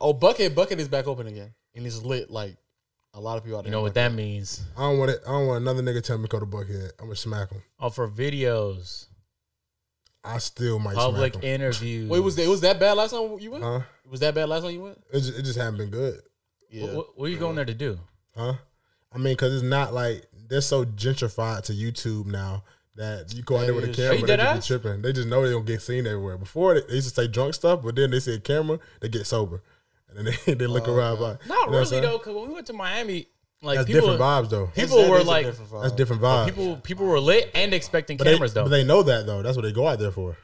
Oh, Bucket is back open again, and it's lit. Like a lot of people out there. You know what that means? I don't want it. I don't want another nigga tell me to go to Buckhead. I'm gonna smack him. Oh, for videos, I still might public smack him. interviews. Wait, was that bad last time you went? Huh? Was that bad last time you went? It just haven't been good. Yeah. What are you going there to do? Huh? I mean, because it's not like they're so gentrified to YouTube now that you go out there with a camera, they just be tripping. They just know they don't get seen everywhere. Before they used to say drunk stuff, but then they say camera, they get sober, and then they look around. Like, Not really though, because when we went to Miami, like that's people, different vibes though. People were like, that's different vibes. People were lit and expecting cameras though. But they know that though. That's what they go out there for.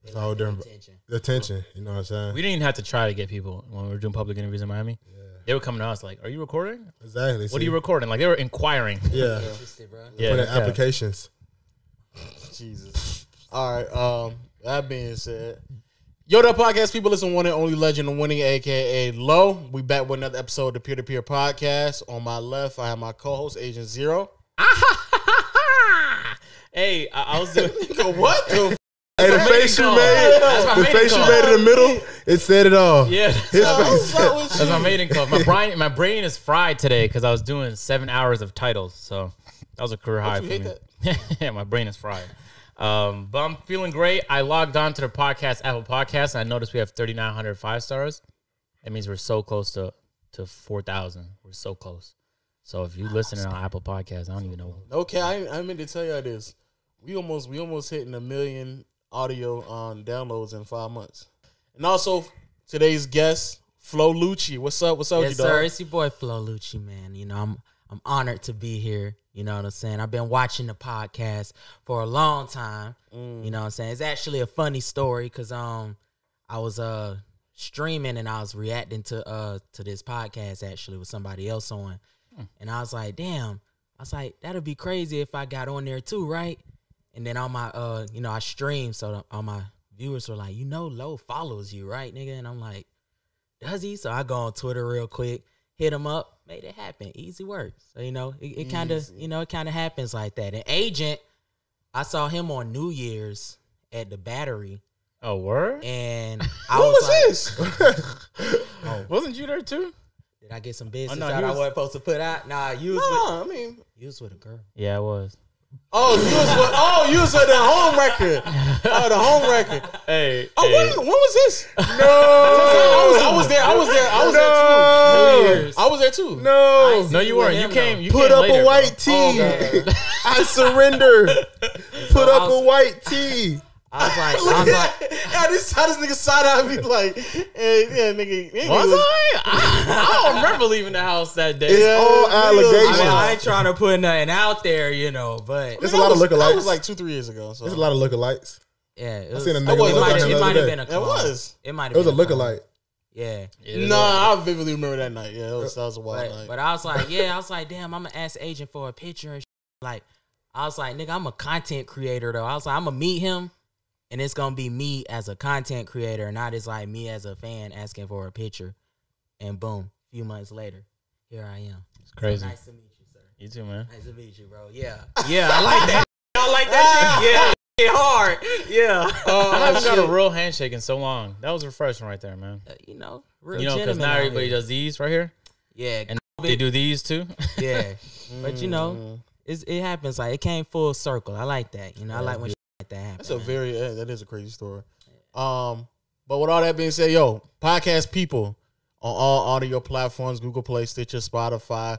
It's all different. The attention. You know what I'm saying? We didn't even have to try to get people when we were doing public interviews in Miami. Yeah. They were coming to us like, "Are you recording? Exactly. What are you recording?" Like they were inquiring. Yeah. Yeah. Putting applications. Jesus. All right. That being said, Yo, the podcast people, listen, one and only legend of winning, aka Low. We back with another episode of the Peer to Peer Podcast. On my left, I have my co-host Agent Zero. Hey, I was doing what? Hey, the face you made in the middle, it said it all. Yeah, His face. That's my maiden call. My brain is fried today because I was doing 7 hours of titles, so that was a career high for me. Yeah, my brain is fried. But I'm feeling great. I logged on to the podcast, Apple Podcasts, and I noticed we have 3,900 5-stars. That means we're so close to 4,000. We're so close. So if you listen on Apple Podcasts, I don't even know. Okay, I meant to tell y'all this. We almost hitting 1 million audio on downloads in 5 months. And also today's guest, FlowLucci. What's up? What's up, yes, with you, sir. dog? It's your boy FlowLucci, man. You know, I'm honored to be here. You know what I'm saying? I've been watching the podcast for a long time. You know what I'm saying? It's actually a funny story because I was streaming and I was reacting to this podcast actually with somebody else on. And I was like, damn. I was like, that'd be crazy if I got on there too, right? And then all my I streamed, so all my viewers were like, Low follows you, right, nigga? And I'm like, does he? So I go on Twitter real quick, hit him up, made it happen. Easy work. So, it kind of happens like that. And Agent, I saw him on New Year's at the Battery. Oh, word? And I was like, this? Wasn't you there too? Did I get some business no, out I wasn't supposed to put out? Nah, you was with a girl. Yeah, I was. Oh, you was with the home record. Oh, the home record. Hey. When was this? No. I was there. I was there too. I was there too. No, you weren't. You came. Put came up later, a white tee. I surrender. Put up a white tee. I was like, yeah, this how this nigga side eye me like, hey, yeah, nigga. Was I don't remember leaving the house that day. It's all allegations. I ain't trying to put nothing out there, but there's a lot of lookalikes. That was like 2-3 years ago. So. There's a lot of lookalikes. Yeah, I seen a nigga look like it might have been a It clone. was. It might It have was been a lookalike. Yeah. I vividly remember that night. Yeah, that was a wild night. But I was like, damn, I'm gonna ask Agent for a picture and shit. Like, I was like, nigga, I'm a content creator though. I was like, I'm gonna meet him, and it's gonna be me as a content creator, not as like me as a fan asking for a picture. And boom, a few months later, here I am. It's crazy. So nice to meet you, sir. You too, man. Nice to meet you, bro. Yeah, I like that. I like that shit. Yeah. Hard, yeah. I haven't got a real handshake in so long. That was refreshing right there, man. Real because now everybody does these right here. Yeah, and they do these too. Yeah, but it happens. Like it came full circle. I like that. I like when shit like that happens. That's that is a crazy story. But with all that being said, podcast people on all audio platforms, Google Play, Stitcher, Spotify.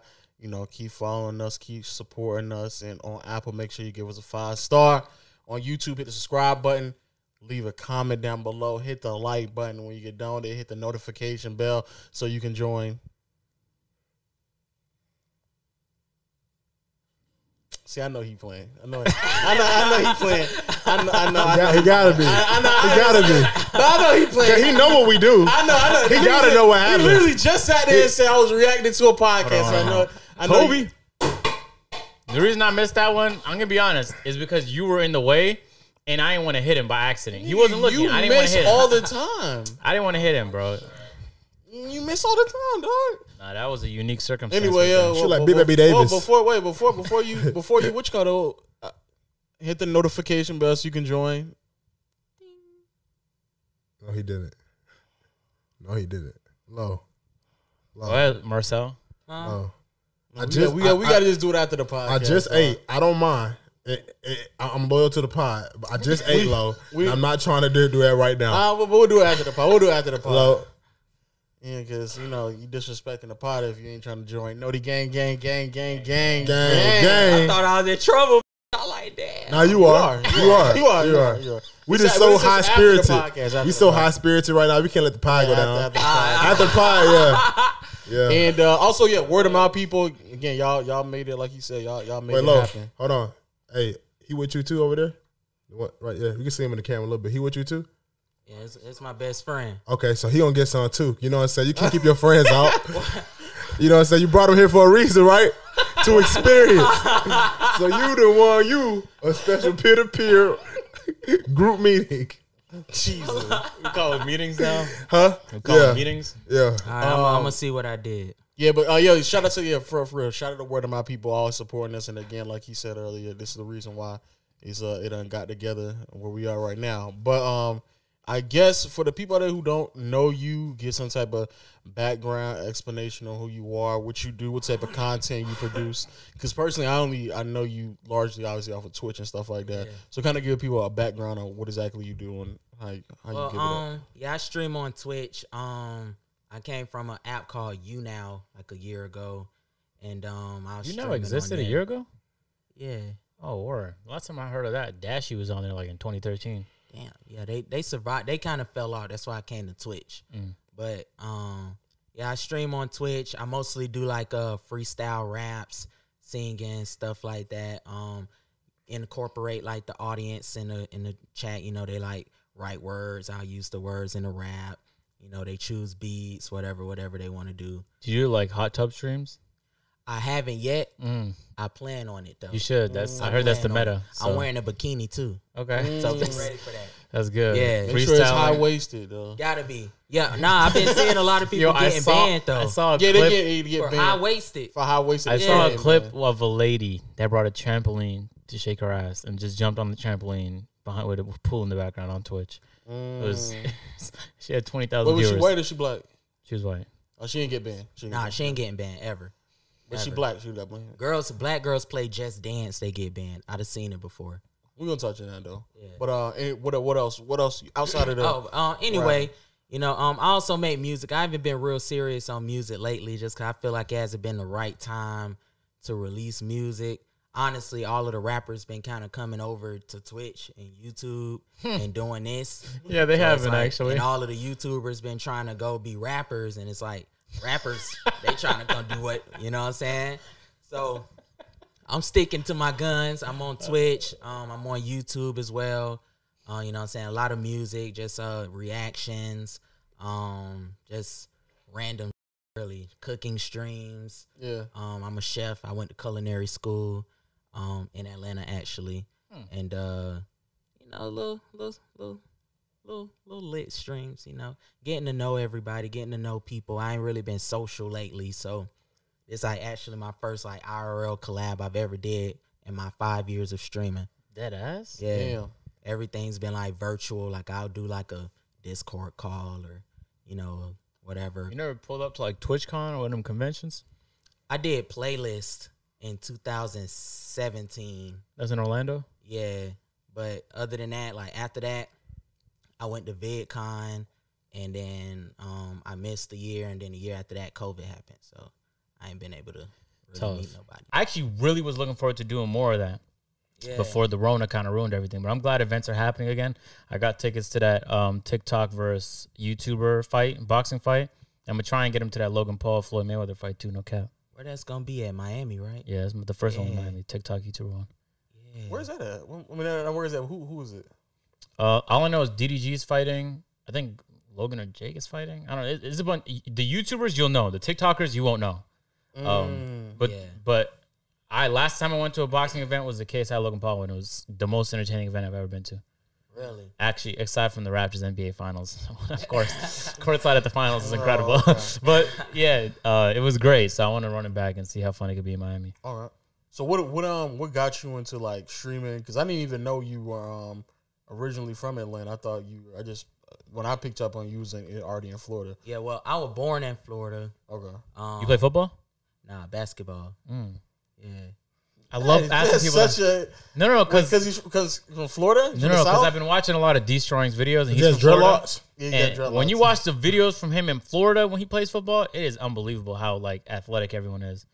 Keep following us, keep supporting us, and on Apple, make sure you give us a 5-star. On YouTube, hit the subscribe button. Leave a comment down below. Hit the like button when you get done with it. Hit the notification bell so you can join. See, I know he playing. I know he playing. I know. He gotta be. He gotta be. But I know he playing. He know what we do. I know. He gotta know what happened. He literally just sat there and said I was reacting to a podcast. I know. Kobe. The reason I missed that one, I'm gonna be honest, is because you were in the way, and I didn't want to hit him by accident. He wasn't looking. I didn't want to hit him all the time. I didn't want to hit him, bro. You miss all the time, dog. Nah, that was a unique circumstance. Anyway, like Big Baby Davis. Before you what you call it? Hit the notification bell so you can join. No, he didn't. No, he didn't. Low. Go ahead, Marcel. Low. We got to just do it after the podcast. I just ate. I don't mind. I'm loyal to the pod, but I just ate low. I'm not trying to do that right now. We'll do it after the pod. Low. Yeah, because, you disrespecting the pod if you ain't trying to join. No, the gang. Gang. I thought I was in trouble. I like that. Now you are. We just so high spirited. We so high spirited right now. We can't let the pie go down. After the pie, yeah. And also, word of mouth people. Again, y'all made it like you said. Y'all made it happen. Hold on. Hey, he with you too over there? What? Right? Yeah, we can see him in the camera a little bit. He with you too? Yeah, it's my best friend. Okay, so he gonna get some too. You know what I'm saying? You can't keep your friends out. You know what I'm saying? You brought him here for a reason, right? To experience. So you a special peer-to-peer group meeting. Jesus. We call it meetings now? Huh? We call it meetings? Yeah. All right, I'm going to see what I did. Yeah, but shout out to for real. Shout out to word of my people always supporting us. And again, like he said earlier, this is the reason why it done got together where we are right now. But I guess for the people who don't know you, get some type of background explanation on who you are, what you do, what type of content you produce. Because personally, I know you largely, obviously, off of Twitch and stuff like that. Yeah. So kind of give people a background on what exactly you do and how you give it up. Yeah, I stream on Twitch. I came from an app called YouNow like a year ago, and I was YouNow existed a year ago. Yeah. Oh, word. Last time I heard of that, Dashy was on there like in 2013. Damn, yeah, they survived. They kind of fell off. That's why I came to Twitch. But yeah, I stream on Twitch. I mostly do like freestyle raps, singing, stuff like that. Incorporate like the audience in the chat. They like write words. I'll use the words in the rap. They choose beats, whatever they want to do. Do you do like hot tub streams? I haven't yet. I plan on it though. You should. I heard that's the meta. So. I'm wearing a bikini too. Okay, so get ready for that. That's good. Yeah, make sure it's high waisted though. Gotta be. Yeah, I've been seeing a lot of people getting banned though. I saw a clip they get for banned. high waisted. For high waisted. I saw a clip of a lady that brought a trampoline to shake her ass and just jumped on the trampoline behind with a pool in the background on Twitch. It was she had 20,000 viewers. Was she white or she black? She was white. Oh, she ain't get banned. She ain't getting banned ever. But she black. She black. Black girls play Just Dance. They get banned. I'd have seen it before. We're gonna touch on that though. Yeah. But what else? What else outside of that? Anyway, I also make music. I haven't been real serious on music lately, just because I feel like it hasn't been the right time to release music. Honestly, all of the rappers been kind of coming over to Twitch and YouTube and doing this. Yeah, they haven't actually. And all of the YouTubers been trying to go be rappers, and it's like rappers they trying to come do what, you know what I'm saying? So I'm sticking to my guns. I'm on Twitch. I'm on YouTube as well. You know what I'm saying? A lot of music, just reactions, just random, really cooking streams. Yeah. I'm a chef. I went to culinary school in Atlanta actually. And little lit streams, getting to know everybody, getting to know people. I ain't really been social lately, so it's like actually my first like IRL collab I've ever did in my 5 years of streaming. Dead ass? Yeah. Damn. Everything's been like virtual. Like I'll do like a Discord call or, whatever. You never pulled up to like TwitchCon or one of them conventions? I did Playlist in 2017. That's in Orlando? Yeah. But other than that, like after that, I went to VidCon, and then I missed the year, and then the year after that, COVID happened. So I ain't been able to really meet nobody. I actually really was looking forward to doing more of that before the Rona kind of ruined everything. But I'm glad events are happening again. I got tickets to that TikTok versus YouTuber boxing fight. I'm going to try and get him to that Logan Paul, Floyd Mayweather fight too, no cap. Where that's going to be at, Miami, right? Yeah, it's the first one in Miami, TikTok YouTuber one. Yeah. Where's that at? Where is that? Who is it? All I know is DDG's fighting. I think Logan or Jake is fighting. I don't know. It's a bunch. The YouTubers you'll know. The TikTokers you won't know. But last time I went to a boxing event was the KSI Logan Paul one. It was the most entertaining event I've ever been to. Really? Actually, aside from the Raptors NBA Finals, of course, courtside at the finals is incredible. Okay. But yeah, it was great. So I want to run it back and see how fun it could be in Miami. All right. So what got you into like streaming? Because I didn't even know you were originally from Atlanta. I thought I just when I picked up on you was already in Florida. Yeah, well, I was born in Florida. Okay. You play football? Nah, basketball. Yeah. I love asking people. No, because from Florida. No, because I've been watching a lot of D-Strong's videos. And he's from dreadlocks. And when you watch the videos from him in Florida when he plays football, it is unbelievable how like athletic everyone is.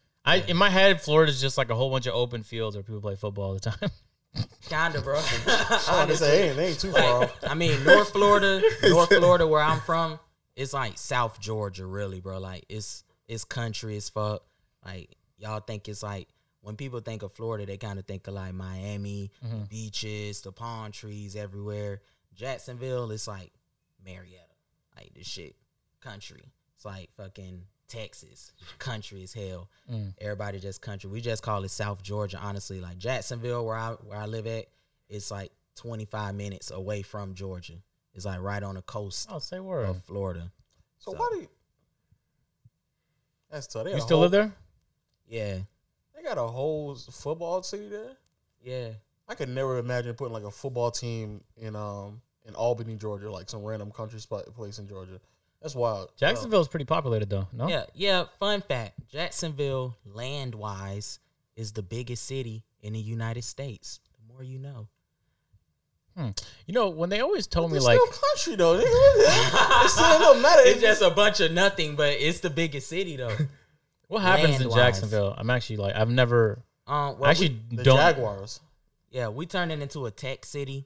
In my head, Florida's just like a whole bunch of open fields where people play football all the time. Kinda, bro. I want to say they ain't too far off. I mean, North Florida, where I'm from, it's like South Georgia, really, bro. Like it's country as fuck. Like y'all think it's like when people think of Florida, they kind of think of like Miami, the beaches, the palm trees everywhere. Jacksonville, it's like Marietta, like this shit, country. It's like fucking Texas, country as hell. Everybody just country. We just call it South Georgia, honestly. Like Jacksonville, where I live at, it's like 25 minutes away from Georgia. It's like right on the coast of Florida. So why do you? That's tough. You still live there? Yeah. They got a whole football city there. Yeah. I could never imagine putting like a football team in Albany, Georgia, like some random country place in Georgia. That's wild. Jacksonville's pretty populated though, no? Yeah. Fun fact: Jacksonville, land-wise, is the biggest city in the United States. The more you know. You know, when they always told me it's like still country though, it still don't matter. It's just a bunch of nothing, but it's the biggest city though. What happens in Jacksonville? I'm actually like I've never the Jaguars. Yeah, we turned it into a tech city.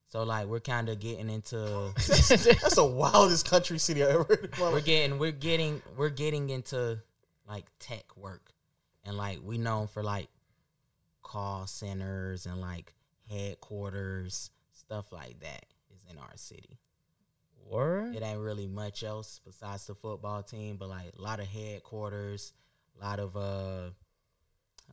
So like we're kind of getting into that's the wildest country city I ever heard of. We're getting into like tech work. And like we known for like call centers and like headquarters, stuff like that is in our city. Word? It ain't really much else besides the football team, but like a lot of headquarters, a lot of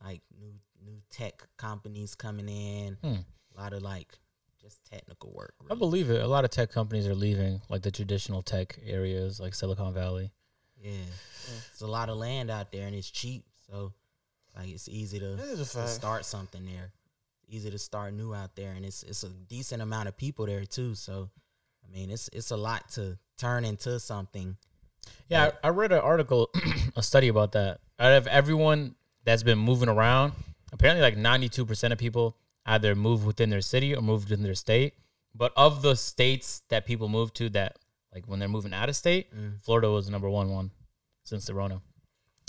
like new tech companies coming in, a lot of like just technical work. Really. I believe it. A lot of tech companies are leaving, like the traditional tech areas, like Silicon Valley. Yeah, there's a lot of land out there, and it's cheap, so like it's easy to start something there. Easy to start new out there, and it's a decent amount of people there too. So, I mean, it's a lot to turn into something. Yeah, I read an article, a study about that. Out of everyone that's been moving around, apparently like 92% of people either move within their city or move within their state. But of the states that people move to, that like when they're moving out of state, Florida was the number one since the Rona.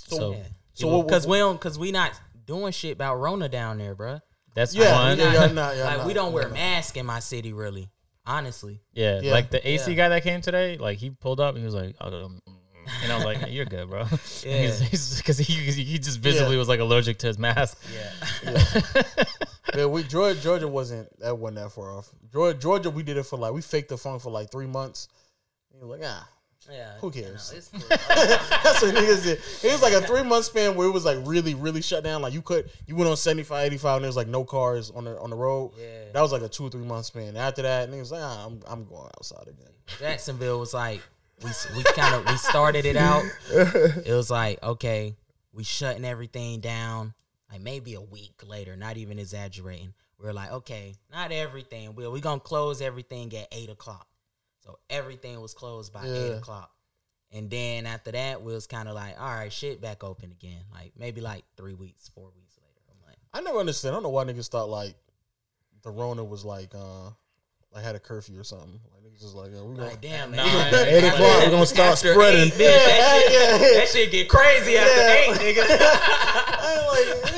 So because we not doing shit about Rona down there, bro. That's fun. We don't wear masks in my city, really. Honestly. Yeah. Like the AC guy that came today, like he pulled up and he was like, and I was like, "You're good, bro." Yeah, because he just visibly was like allergic to his mask. Yeah, Georgia wasn't that far off. Georgia, we did it for like we faked the funk for like 3 months. And you're like, who cares? It's cool. That's what niggas did. It was like a 3 month span where it was like really, really shut down. Like you went on 75, 85, and there was like no cars on the road. Yeah, that was like a 2 or 3 month span. After that, niggas like, I'm going outside again. Jacksonville was like. We started it out. It was like, okay, we shutting everything down. Like maybe a week later, not even exaggerating. We're like, okay, not everything. We're gonna close everything at 8:00. So everything was closed by 8:00. And then after that, we was kind of like, all right, shit back open again. Like maybe like 3 weeks, 4 weeks later. I'm like, I never understand. I don't know why niggas thought like the Rona was like had a curfew or something. Like niggas just like, we like damn, man. 8:00, we're gonna start spreading. That shit get crazy after 8, nigga.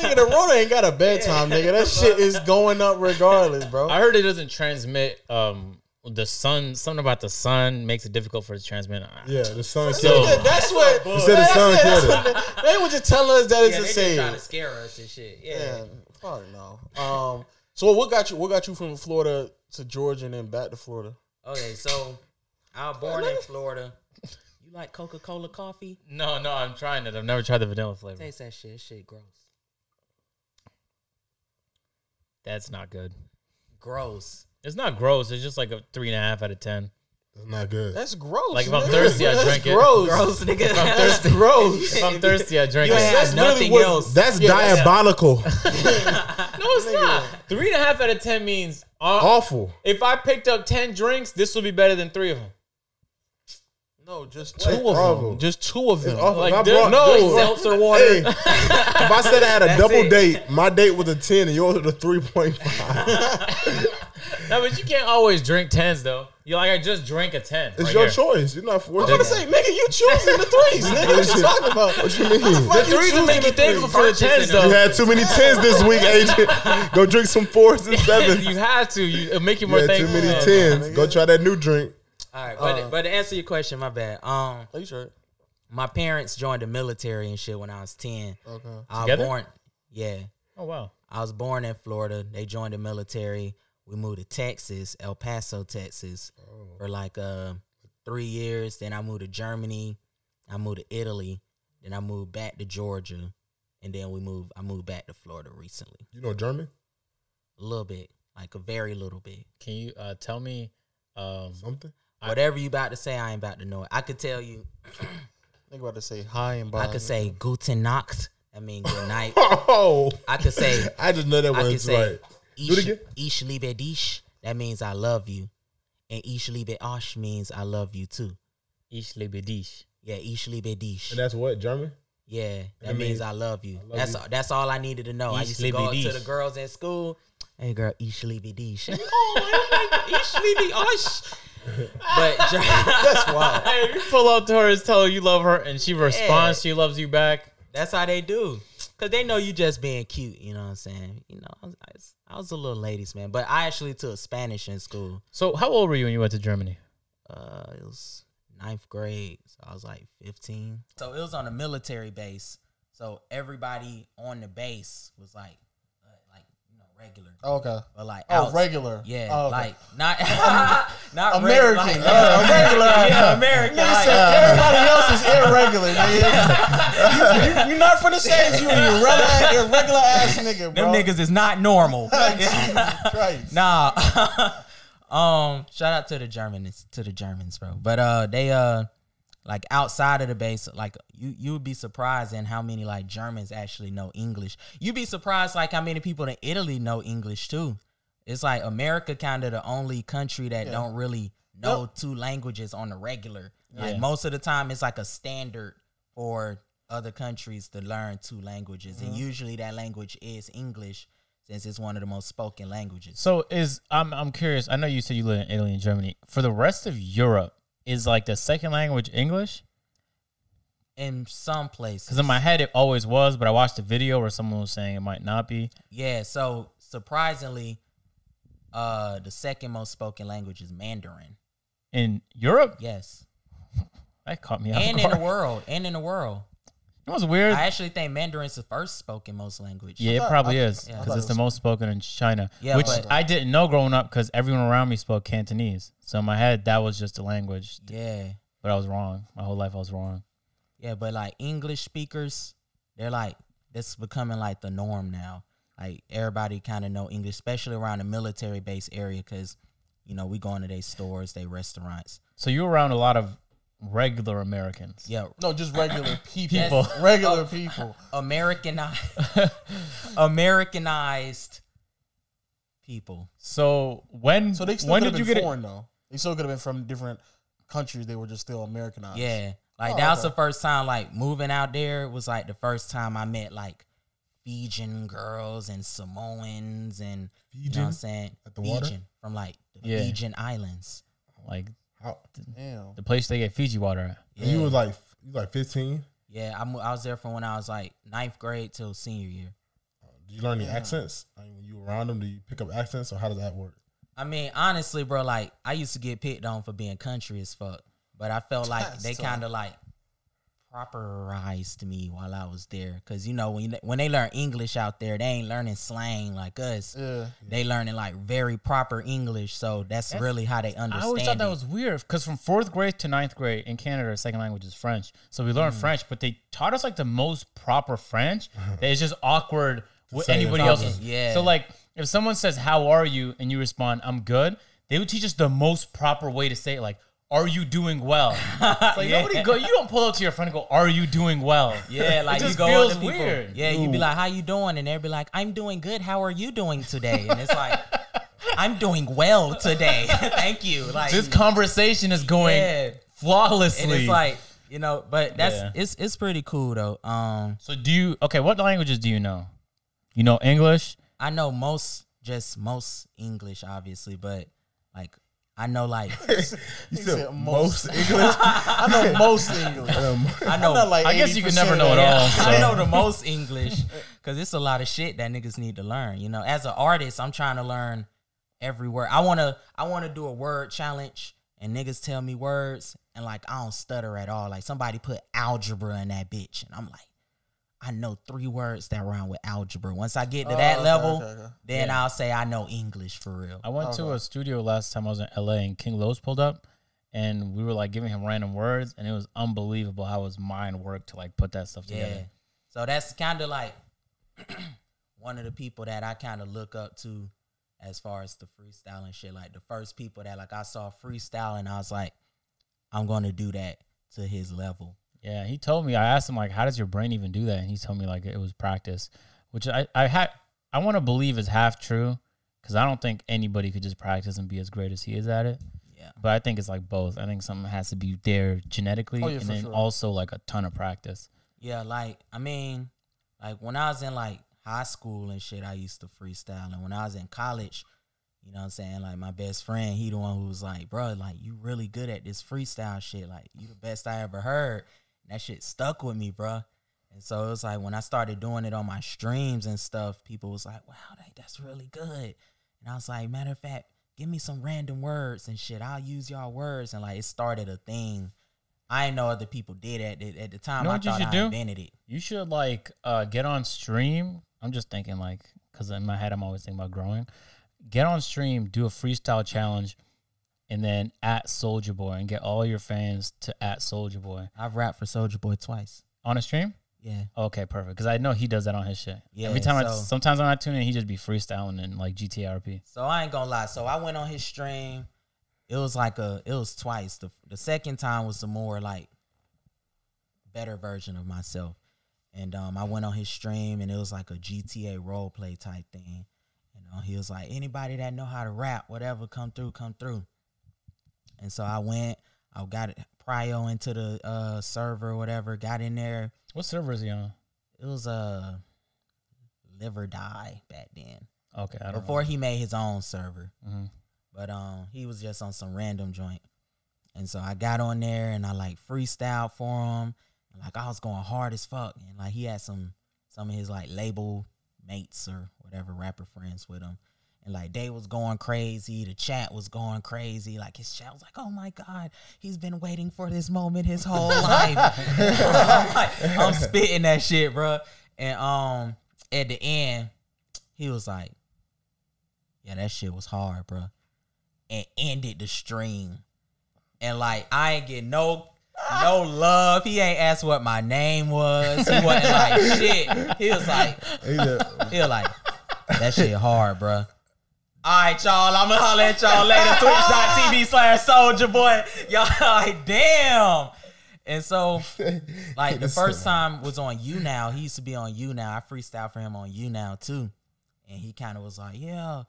Nigga, the Rona ain't got a bedtime, nigga. That shit is going up regardless, bro. I heard it doesn't transmit. The sun, something about the sun makes it difficult for it to transmit. Yeah, the sun. That's what you said. The sun killed it. They were just telling us that it's a saying. Trying to scare us and shit. Yeah, fuck no. So what got you from Florida to Georgia and then back to Florida? Okay, so I was born in Florida. You like Coca-Cola coffee? No, I'm trying it. I've never tried the vanilla flavor. Taste that shit. Shit gross. That's not good. Gross. It's not gross. It's just like a 3.5 out of 10. That's not good. That's gross. Like if I'm thirsty, I drink it. Gross, nigga. If I'm thirsty, gross. If I'm thirsty, I drink you it. That's nothing really else. That's diabolical. No, it's not. 3.5 out of 10 means awful. If I picked up 10 drinks, this would be better than 3 of them. No, just two of them. Just two of them. Like seltzer water. Hey, if I said I had a double date, my date was a 10 and yours was a 3.5. No, but you can't always drink 10s though. You're like, I just drank a 10. It's your choice. You're not forced. I was going to say, nigga, you choosing the threes. Nigga, what you talking about? What you mean? The threes will make you thankful for the 10s though. You had too many 10s this week, Agent. Go drink some 4s and 7s. You have to. It'll make you more thankful. Too many 10s. Go try that new drink. All right, but to answer your question, my bad. Are you sure? My parents joined the military and shit when I was 10. Okay. I was born. Yeah. Oh wow. I was born in Florida. They joined the military. We moved to Texas, El Paso, Texas, for like 3 years. Then I moved to Germany. I moved to Italy. Then I moved back to Georgia, and then I moved back to Florida recently. You know German? A little bit, like a very little bit. Can you tell me something? Whatever you about to say, I ain't about to know it. I could tell you. Think about to say hi and bye. I could say Guten Nacht. I mean good night. Oh, I could say. I just know that one's right. Do it again. Ich liebe dich. That means I love you. And ich liebe euch means I love you too. Ich liebe dich. Yeah, ich liebe dich. And that's what, German? Yeah, that means I love you. That's all I needed to know. I used to go up to the girls at school. Hey girl, ich liebe dich. Oh, ich liebe euch. But that's wild. Hey, you pull up to her and tell her you love her, and she responds, she loves you back. That's how they do. Because they know you just being cute, you know what I'm saying? You know, I was a little ladies, man. But I actually took Spanish in school. So how old were you when you went to Germany? It was 9th grade, so I was like 15. So it was on a military base. So everybody on the base was like regular. Okay. But like regular. Yeah. Oh, okay. Like not not American. Like, regular. Yeah, American. Like, everybody else is irregular, nigga. You're not from the States, you irregular ass nigga, bro. Them niggas is not normal. Christ. Nah. Shout out to the Germans, bro. But they like outside of the base, like you would be surprised in how many like Germans actually know English. You'd be surprised like how many people in Italy know English too. It's like America kind of the only country that don't really know two languages on the regular. Like most of the time it's like a standard for other countries to learn two languages. And usually that language is English since it's one of the most spoken languages. So I'm curious, I know you said you live in Italy and Germany. For the rest of Europe, is like the second language English? In some places. Because in my head it always was, but I watched a video where someone was saying it might not be. Yeah, so surprisingly, the second most spoken language is Mandarin. In Europe? Yes. That caught me off And guard. in the world. It was weird. I actually think Mandarin's the first spoken most language. Yeah, it probably is. Because it's the most spoken in China. Yeah, which I didn't know growing up because everyone around me spoke Cantonese. So in my head, that was just a language. Yeah. But I was wrong. My whole life I was wrong. Yeah, but like English speakers, they're like, this is becoming like the norm now. Like everybody kind of know English, especially around the military base area because, you know, we go into their stores, their restaurants. So you're around a lot of regular Americans. Yeah. No, just regular people. Regular people. Americanized people. So when they still when did you get get foreign though? They still could have been from different countries. They were just still Americanized. Yeah. Like that was the first time like moving out there was like the first time I met like Fijian girls and Samoans and you know what I'm saying? At the water? From like the Fijian Islands. Like Damn. the place they get Fiji water at. Yeah. You was like 15? Yeah, I was there from when I was like 9th grade till senior year. Did you learn any accents? I mean, when you were around them, do you pick up accents or how does that work? I mean, honestly, bro, like I used to get picked on for being country as fuck, but I felt like they kind of like properized me while I was there. Cause you know, when they learn English out there, they ain't learning slang like us. Yeah. They learning like very proper English. So that's really how they understand. I always thought that was weird because from 4th grade to 9th grade in Canada, our second language is French. So we learned French, but they taught us like the most proper French. That is just awkward with anybody else's. Yeah. So like if someone says, "How are you?" and you respond, "I'm good," they would teach us the most proper way to say it, like, "Are you doing well?" It's like nobody go. You don't pull up to your friend and go, "Are you doing well?" Yeah, like it just you go feels to people. weird. Yeah, you be like, "How you doing?" And they'll be like, "I'm doing good. How are you doing today?" And it's like, "I'm doing well today. Thank you." Like this conversation is going flawlessly. And it's like, you know, but it's pretty cool though. So what languages do you know? You know English? I know most English, obviously, but like I know like you said most English. I know most English. I know like I guess you can never know it all. So. I know the most English because it's a lot of shit that niggas need to learn. You know, as an artist, I'm trying to learn every word. I wanna do a word challenge and niggas tell me words and like I don't stutter at all. Like somebody put algebra in that bitch and I'm like, I know 3 words that rhyme with algebra. Once I get to that level, then I'll say I know English for real. I went to a studio last time I was in LA and King Lowe's pulled up and we were like giving him random words and it was unbelievable how his mind worked to like put that stuff together. So that's kind of like one of the people that I kind of look up to as far as the freestyling shit. Like the first people that like I saw freestyling, I was like, I'm going to do that to his level. Yeah, he told me, I asked him, like, how does your brain even do that? And he told me, like, it was practice, which I want to believe is half true because I don't think anybody could just practice and be as great as he is at it. Yeah. But I think it's like both. I think something has to be there genetically and then also, like, a ton of practice. Yeah, like, I mean, like, when I was in, like, high school and shit, I used to freestyle. And when I was in college, you know what I'm saying? Like, my best friend, he the one who was like, bro, like, you really good at this freestyle shit. Like, you the best I ever heard. That shit stuck with me, bro. And so it was like when I started doing it on my streams and stuff, people was like, wow, that's really good. And I was like, matter of fact, give me some random words and shit. I'll use y'all words. And like it started a thing. I didn't know other people did it. At the time, I thought I invented it. You should like get on stream. I'm just thinking like, because in my head, I'm always thinking about growing. Get on stream, do a freestyle challenge. And then at Soulja Boy and get all your fans to at Soulja Boy. I've rapped for Soulja Boy twice. On a stream? Yeah. Okay, perfect. Because I know he does that on his shit. Yeah. Every time sometimes when I tune in, he just be freestyling and like GTRP. So I ain't gonna lie. So I went on his stream. It was twice. The second time was the more like better version of myself. And I went on his stream and it was like a GTA role play type thing. And he was like, anybody that know how to rap, whatever, come through. And so I went, I got it prio into the server or whatever, got in there. What server is he on? It was Live or Die back then. Okay, before he made his own server. Mm-hmm. But he was just on some random joint. And so I got on there and I like freestyled for him. And like I was going hard as fuck. And like he had some of his like label mates or whatever rapper friends with him. And like they was going crazy. The chat was going crazy. Like his chat was like, oh my God, he's been waiting for this moment his whole life. I'm spitting that shit, bro. And at the end, he was like, yeah, that shit was hard, bro. And ended the stream. And like I ain't get no love. He ain't asked what my name was. He wasn't like shit. He was like, that shit hard, bro. All right, y'all. I'm going to holler at y'all later. Twitch.tv/Soulja Boy. Y'all like, damn. And so, like, the first time was on You Now. He used to be on You Now. I freestyled for him on You Now, too. And he kind of was like, yeah,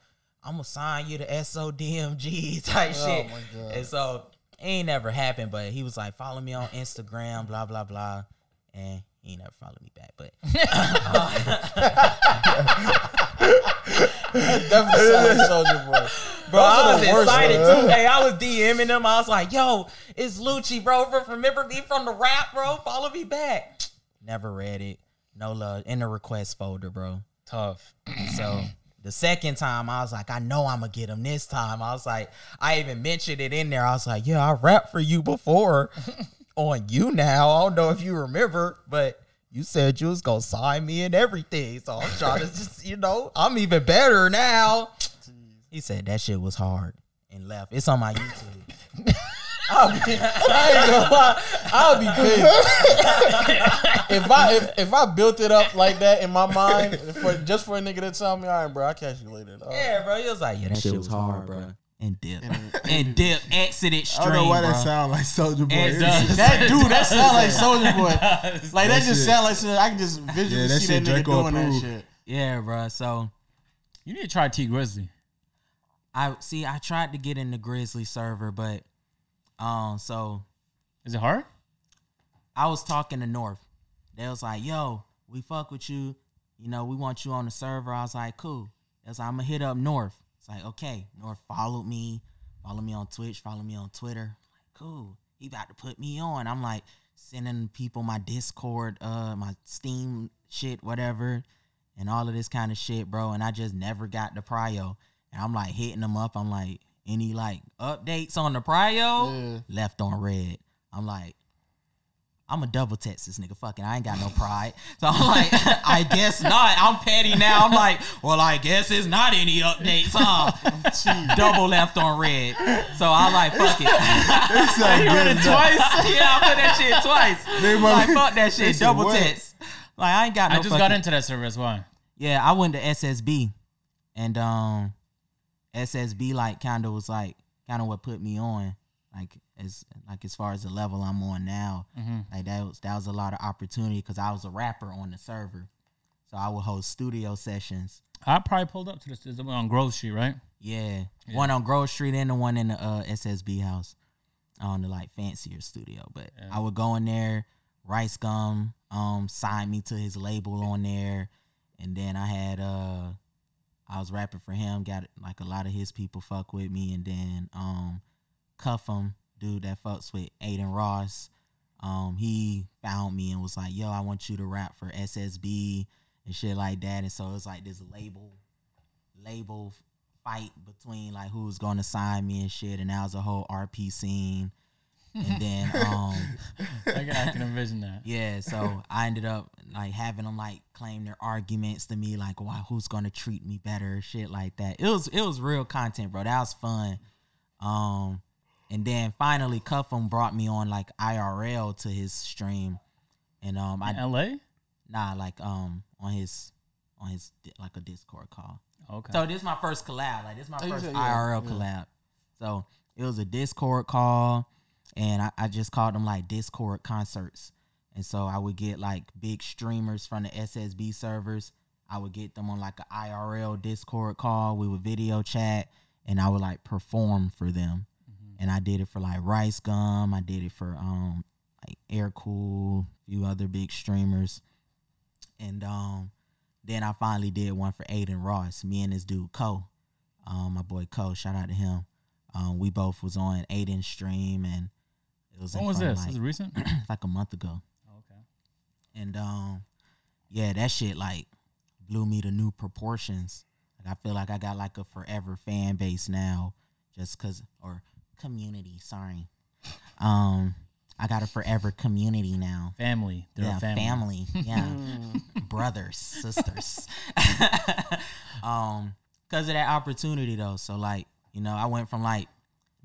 I'm going to sign you to SODMG type shit. My God. And so, it ain't never happened, but he was like, follow me on Instagram, blah, blah, blah. And he ain't never followed me back, but that definitely sounds like Soulja Boy. Bro, I was excited too. Hey, I was DMing him. I was like, yo, it's Lucci, bro. Remember me from the rap, bro? Follow me back. Never read it. No love. In the request folder, bro. Tough. So the second time, I was like, I know I'm going to get him this time. I was like, I even mentioned it in there. I was like, yeah, I rapped for you before. On You Now. I don't know if you remember, but you said you was gonna sign me and everything. So I'm trying to just, I'm even better now. Jeez. He said that shit was hard and left. It's on my YouTube. I ain't gonna lie. I'll be pissed. If I built it up like that in my mind, just for a nigga to tell me, all right, bro, I'll catch you later. Yeah, bro. He was like, yeah, that shit was hard, bro. And dip. And dip. Exited stream, I don't know why that sound like Soulja Boy. That sound like Soulja Boy. Like, that just sound like I can just visually see that nigga doing that shit. Yeah, bro. So, you need to try T Grizzly. I tried to get in the Grizzly server, but, so, Is it hard? I was talking to North. They was like, yo, we fuck with you. You know, we want you on the server. I was like, cool. They was like, I'm going to hit up North. It's like, okay. North followed me. Follow me on Twitch. Follow me on Twitter. Like, cool. He about to put me on. I'm like sending people my Discord, my Steam shit, whatever, and all of this kind of shit, bro. And I just never got the prio. And I'm like hitting them up. I'm like, any like updates on the prio? Left on red. I'm like, I'm a double text this nigga. Fucking, I ain't got no pride. So I'm like, I guess not. I'm petty now. I'm like, well, I guess it's not any updates, huh? Double left on red. So I like, fuck it. You put it twice? Yeah, I put that shit twice. Like, fuck that shit. Double text. Like, I ain't got no I just got into that service. Why? Yeah, I went to SSB. And SSB like kind of was like kind of what put me on. As far as the level I'm on now, like that was a lot of opportunity because I was a rapper on the server, so I would host studio sessions. I probably pulled up to this on Grove Street, right? Yeah, one on Grove Street and the one in the SSB house on the like fancier studio. But I would go in there. Rice Gum signed me to his label on there, and then I had I was rapping for him. Got like a lot of his people fuck with me, and then Cuff him. Dude that fucks with Aiden Ross, he found me and was like, yo, I want you to rap for SSB and shit like that. And so it's like this label fight between like who's gonna sign me and shit, and that was a whole RP scene. And then I can envision that. Yeah, so I ended up like having them like claim their arguments to me, like, wow, who's gonna treat me better, shit like that. It was real content, bro. That was fun. And then finally, Cuff'em brought me on like IRL to his stream, and in LA? Nah, like on his like a Discord call. Okay. So this is my first collab. Like this is my first IRL collab. So it was a Discord call, and I just called them like Discord concerts. And so I would get like big streamers from the SSB servers. I would get them on like an IRL Discord call. We would video chat, and I would like perform for them. And I did it for like Rice Gum. I did it for like Air Cool, a few other big streamers. And then I finally did one for Aiden Ross. Me and this dude Co, my boy Co, shout out to him. We both was on Aiden's stream, and it was. When was this? Like, is it recent? Like a month ago. Oh, okay. And yeah, that shit like blew me to new proportions. Like I feel like I got like a forever fan base now, just cause community, sorry. I got a forever community now. Family. They're a family. Yeah. Brothers, sisters. Cause of that opportunity though. So like, you know, I went from like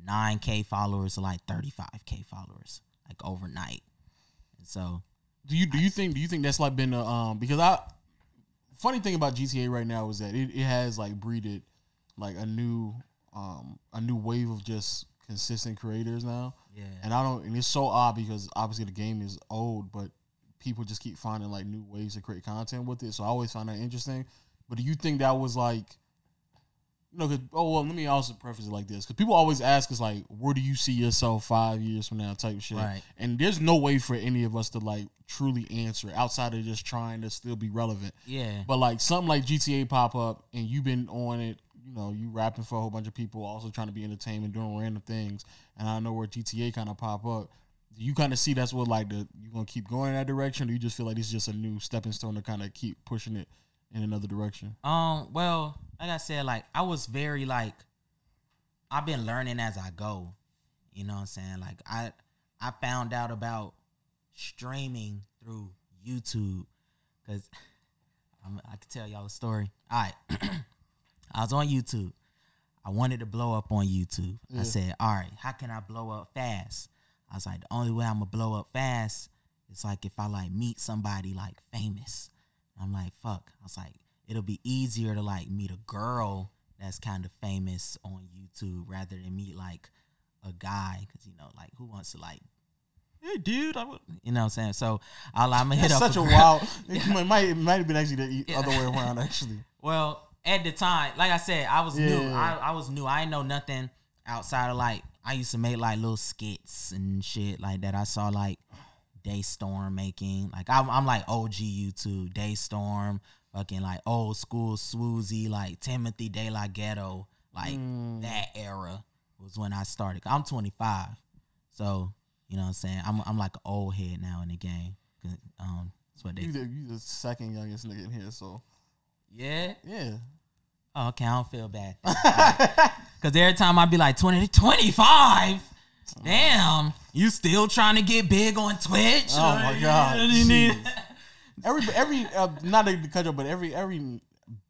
9K followers to like 35K followers, like overnight. And so do you think that's like been because funny thing about GTA right now is that it has like breeded like a new wave of just consistent creators now. Yeah. And it's so odd because obviously the game is old, but people just keep finding like new ways to create content with it. So I always find that interesting. But do you think that was like, you know, let me also preface it like this, because people always ask us like, where do you see yourself 5 years from now type shit. Right. And there's no way for any of us to like truly answer outside of just trying to still be relevant. Yeah. But like something like GTA pop up and you've been on it, you know, you rapping for a whole bunch of people, also trying to be entertainment, doing random things. And I know where GTA kind of pop up. Do you kind of see that's what like you're going to keep going in that direction? Or do you just feel like this is just a new stepping stone to kind of keep pushing it in another direction? Well, like I said, like I was very like, I've been learning as I go. You know what I'm saying? Like I found out about streaming through YouTube because I could tell y'all a story. All right. I was on YouTube. I wanted to blow up on YouTube. Yeah. I said, all right, how can I blow up fast? I was like, the only way I'm going to blow up fast is like if I like meet somebody like famous. I'm like, fuck. I was like, it'll be easier to like meet a girl that's kind of famous on YouTube rather than meet like a guy. Because, you know, like who wants to like, hey, dude, you know what I'm saying? So I'm going to hit up. Such a wild, it might have been actually the other way around actually. Well, at the time, like I said, I was new. I was new. I didn't know nothing outside of like I used to make like little skits and shit like that. I saw like Daystorm making. Like I'm like OG YouTube, Daystorm, fucking like old school Swoozy, like Timothy De La Ghetto, like that era was when I started. I'm 25, so you know what I'm saying. I'm like an old head now in the game. That's what they. You the second youngest nigga in here, so yeah. Oh, okay, I don't feel bad. Because every time I be like 20, 25, damn, you still trying to get big on Twitch? Oh my God. every not to cut you, but every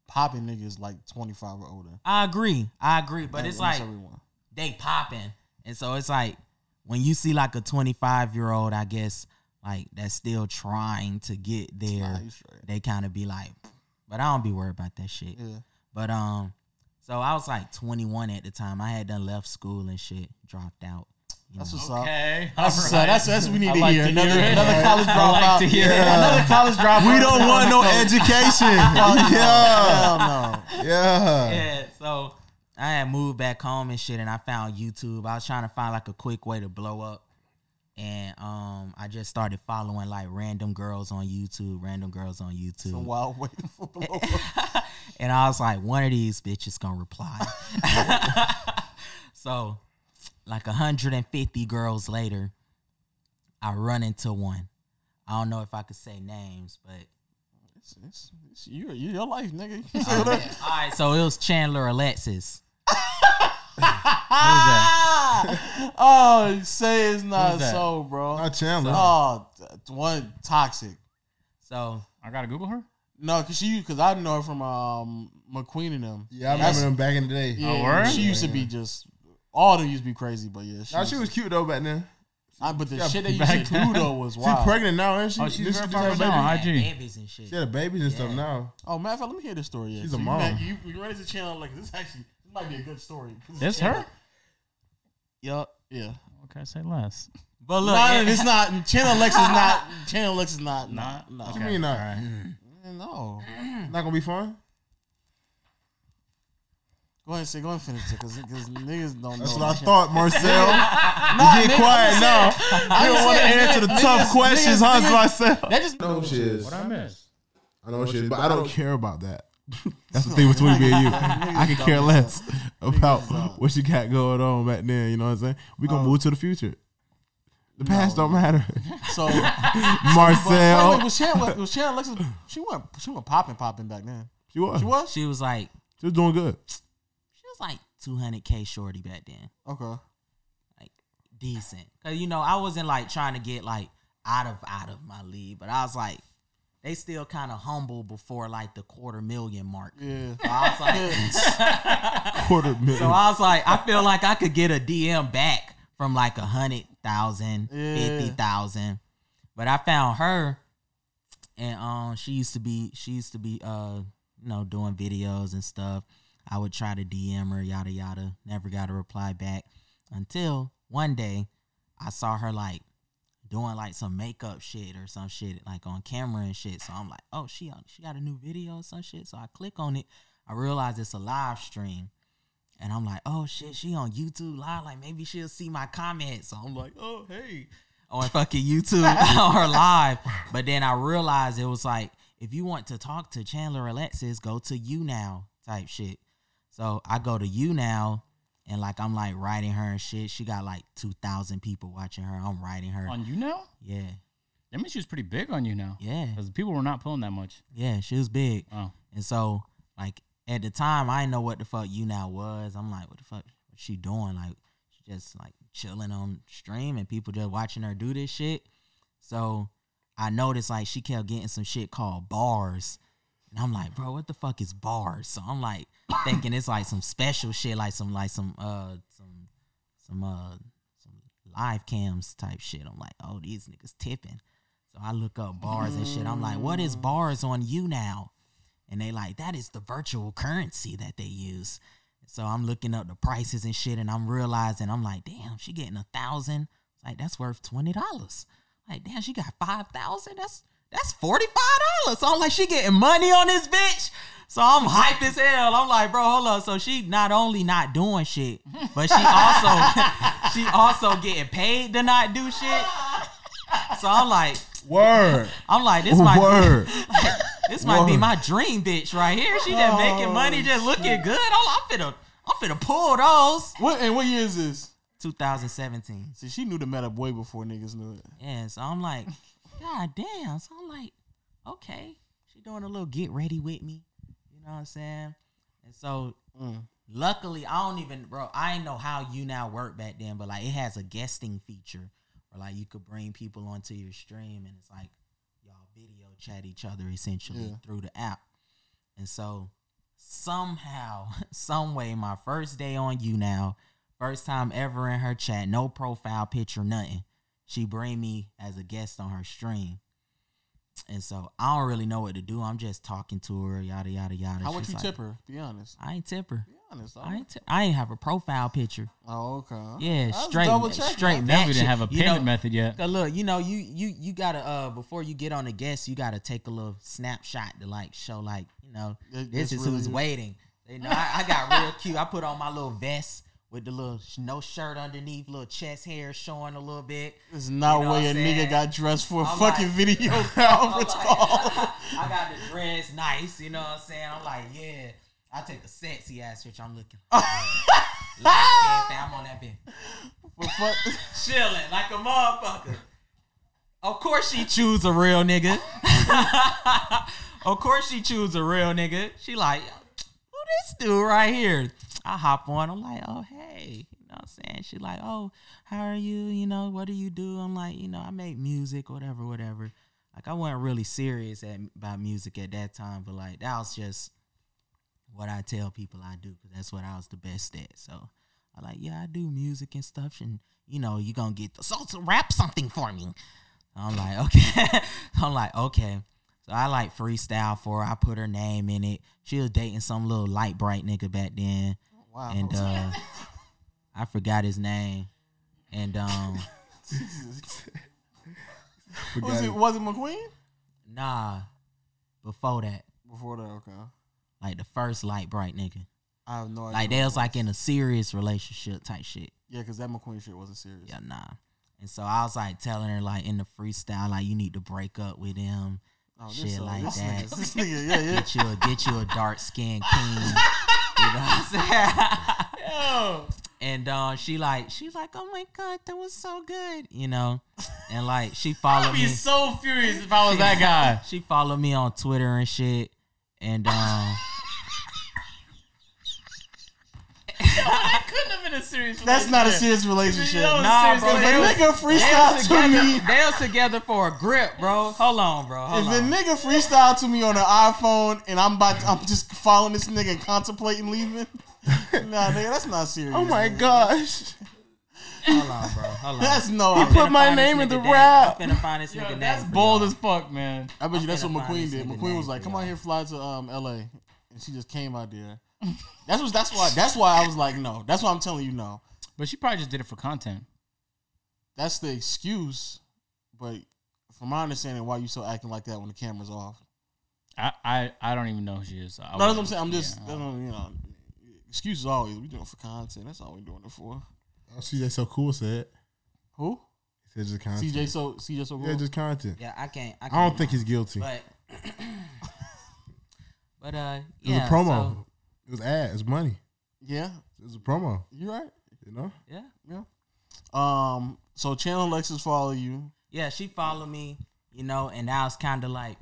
popping nigga is like 25 or older. I agree, but it's like everyone. They popping. And so it's like when you see like a 25-year-old, I guess, like that's still trying to get there, they kind of be like, but I don't be worried about that shit. Yeah. But so I was like 21 at the time. I had done left school and shit, dropped out. That's what's up. That's what's up. That's what we need to hear. Another college dropout. Another college dropout. We don't want no education. Hell no. Yeah. So I had moved back home and shit, and I found YouTube. I was trying to find like a quick way to blow up. And I just started following like random girls on YouTube. It's a wild way to blow up. And I was like, one of these bitches gonna reply. So, like 150 girls later, I run into one. I don't know if I could say names, but it's your life, nigga. All right, so it was Chandler Alexis. Oh, say it's not so, bro. Not Chandler. Oh, one toxic. So I gotta Google her. No, cause I know her from McQueen and them. Yeah, I remember them back in the day. Yeah, word? She used to be just all of them used to be crazy, but yeah, she was cute though back then. But the shit they used to do though was wild. She's pregnant now, ain't she? Oh, she's very just far had on IG. babies and shit. She had babies and stuff now. Oh, matter of fact, let me hear this story. Yeah. She's a mom. You run into channel like this. Actually, this might be a good story. This her? Yup. Yeah. Okay, say less. But look, it's not. Channel Lex is not. Channel Lex is not. No. What you mean not? Right. No. Not gonna be fun? Go ahead and finish it, because niggas don't know. That's what I thought, Marcel. You get quiet now. You don't want to answer the tough questions, huh, Marcel? That just know she is. What I miss? I know she is, but I don't care about that. That's the thing between me and you. I can care less about what she got going on back then. You know what I'm saying? We gonna move to the future. The past don't matter. So Marcel, was Sharon Alexis? She went popping back then. She was like doing good. She was like 200K shorty back then. Okay. Like decent. Cause you know I wasn't like trying to get like out of my league, but I was like, they still kind of humble before like the 250,000 mark. Yeah. So I was like, 250,000. So I was like, I feel like I could get a DM back from like 100,000, 50,000. But I found her, and she used to be you know, doing videos and stuff. I would try to DM her, yada yada. Never got a reply back until one day I saw her like doing like some makeup shit or some shit like on camera and shit. So I'm like, oh, she got a new video or some shit. So I click on it. I realize it's a live stream. And I'm like, oh shit, she on YouTube live. Like maybe she'll see my comments. So I'm like, oh hey, on fucking YouTube on her live. But then I realized it was like, if you want to talk to Chandler Alexis, go to You Now type shit. So I go to You Now. And like I'm like writing her and shit. She got like 2,000 people watching her. I'm writing her. On You Now? Yeah. That means she was pretty big on You Now. Yeah. Because people were not pulling that much. Yeah, she was big. Oh. And so like at the time I didn't know what the fuck You Now was. I'm like, what the fuck is she doing? Like she just like chilling on stream and people just watching her do this shit. So I noticed like she kept getting some shit called bars. And I'm like, bro, what the fuck is bars? So I'm like thinking it's like some special shit, like some live cams type shit. I'm like, oh, these niggas tipping. So I look up bars and shit. I'm like, what is bars on You Now? And they like, that is the virtual currency that they use. So I'm looking up the prices and shit, and I'm realizing, I'm like, damn, she getting 1,000. Like, that's worth $20. Like, damn, she got 5,000. That's $45. So I'm like, she getting money on this bitch. So I'm hype as hell. I'm like, bro, hold up. So she not only not doing shit, but she also getting paid to not do shit. So I'm like, word. I'm like, this might be, this might be my dream bitch right here. She just making money, just looking good. I'm finna pull those. What year is this? 2017. See, she knew the meta way before niggas knew it. Yeah, so I'm like, God damn. So I'm like, okay. She doing a little get ready with me. You know what I'm saying? And so luckily, I ain't know how you now work back then, but like it has a guesting feature where like you could bring people onto your stream and it's like y'all video chat each other essentially through the app. And so somehow, some way, my first day on you now, first time ever in her chat, no profile picture, nothing. She bring me as a guest on her stream. And so I don't really know what to do. I'm just talking to her, yada, yada, yada. How much you tip her? Be honest. I ain't tip her. Be honest. I ain't have a profile picture. Oh, okay. Yeah, straight Never didn't have a payment method yet. Cause look, you gotta before you get on a guest, you gotta take a little snapshot to like show like, this is who's waiting. I got real cute. I put on my little vest with the little no shirt underneath, little chest hair showing a little bit. It's not way a nigga got dressed for a fucking video conference call. I got the dress nice, you know what I'm saying? I'm like, yeah. I take a sexy ass picture. I'm looking. I'm on that bitch. Chilling like a motherfucker. Of course she choose a real nigga. Of course she choose a real nigga. She like, who this dude right here? I hop on. I'm like, oh, hey. You know what I'm saying? She like, oh, how are you? What do you do? I'm like, I make music, whatever. Like, I wasn't really serious about music at that time, but, like, that was just what I tell people I do because that's what I was the best at. So, I like, yeah, I do music and stuff, and, you're going to get the salsa rap something for me. I'm like, okay. So I like freestyle for her. I put her name in it. She was dating some little light bright nigga back then. Wow. And I forgot his name. And was it McQueen? Nah. Before that. Okay. Like the first light bright nigga. I have no idea. Like they was like in a serious relationship type shit. Yeah, because that McQueen shit wasn't serious. Yeah, nah. And so I was like telling her like in the freestyle, like you need to break up with him. Shit like that. This nigga, yeah. Get you a dark skinned king. You know what I'm saying? Yo. And she's like, oh my God, that was so good. And like she followed me. I'd be so furious if I was that guy. She followed me on Twitter and shit. And that couldn't have been a serious relationship. That's not a serious relationship. Nah, bro. If a nigga freestyle to me, they was together for a grip, bro. Hold on, bro. If a nigga freestyle to me on an iPhone and I'm just following this nigga and contemplating leaving, nah, nigga, that's not serious. Oh my gosh. Hold on, bro. Hold on. That's no. He put my name in the rap. I'm finna find this nigga. That's bold as fuck, man. I bet you that's what McQueen did. McQueen was like, "Come on here, fly to LA," and she just came out there. That's why I was like, no. That's why I'm telling you no. But she probably just did it for content. That's the excuse. But from my understanding, why you still acting like that when the camera's off? I don't even know who she is. So no, that's what I'm saying. I'm just excuses always. We doing it for content. That's all we doing it for. Oh, CJ So Cool said. Who? He said just content. CJ So Cool. Yeah, just content. Yeah, I can't. I don't think he's guilty. But it was a promo. So, it was ad. It's money. Yeah, it was a promo. You right? Yeah. So Channel Alexis follow you. Yeah, she followed me. And that was kind of like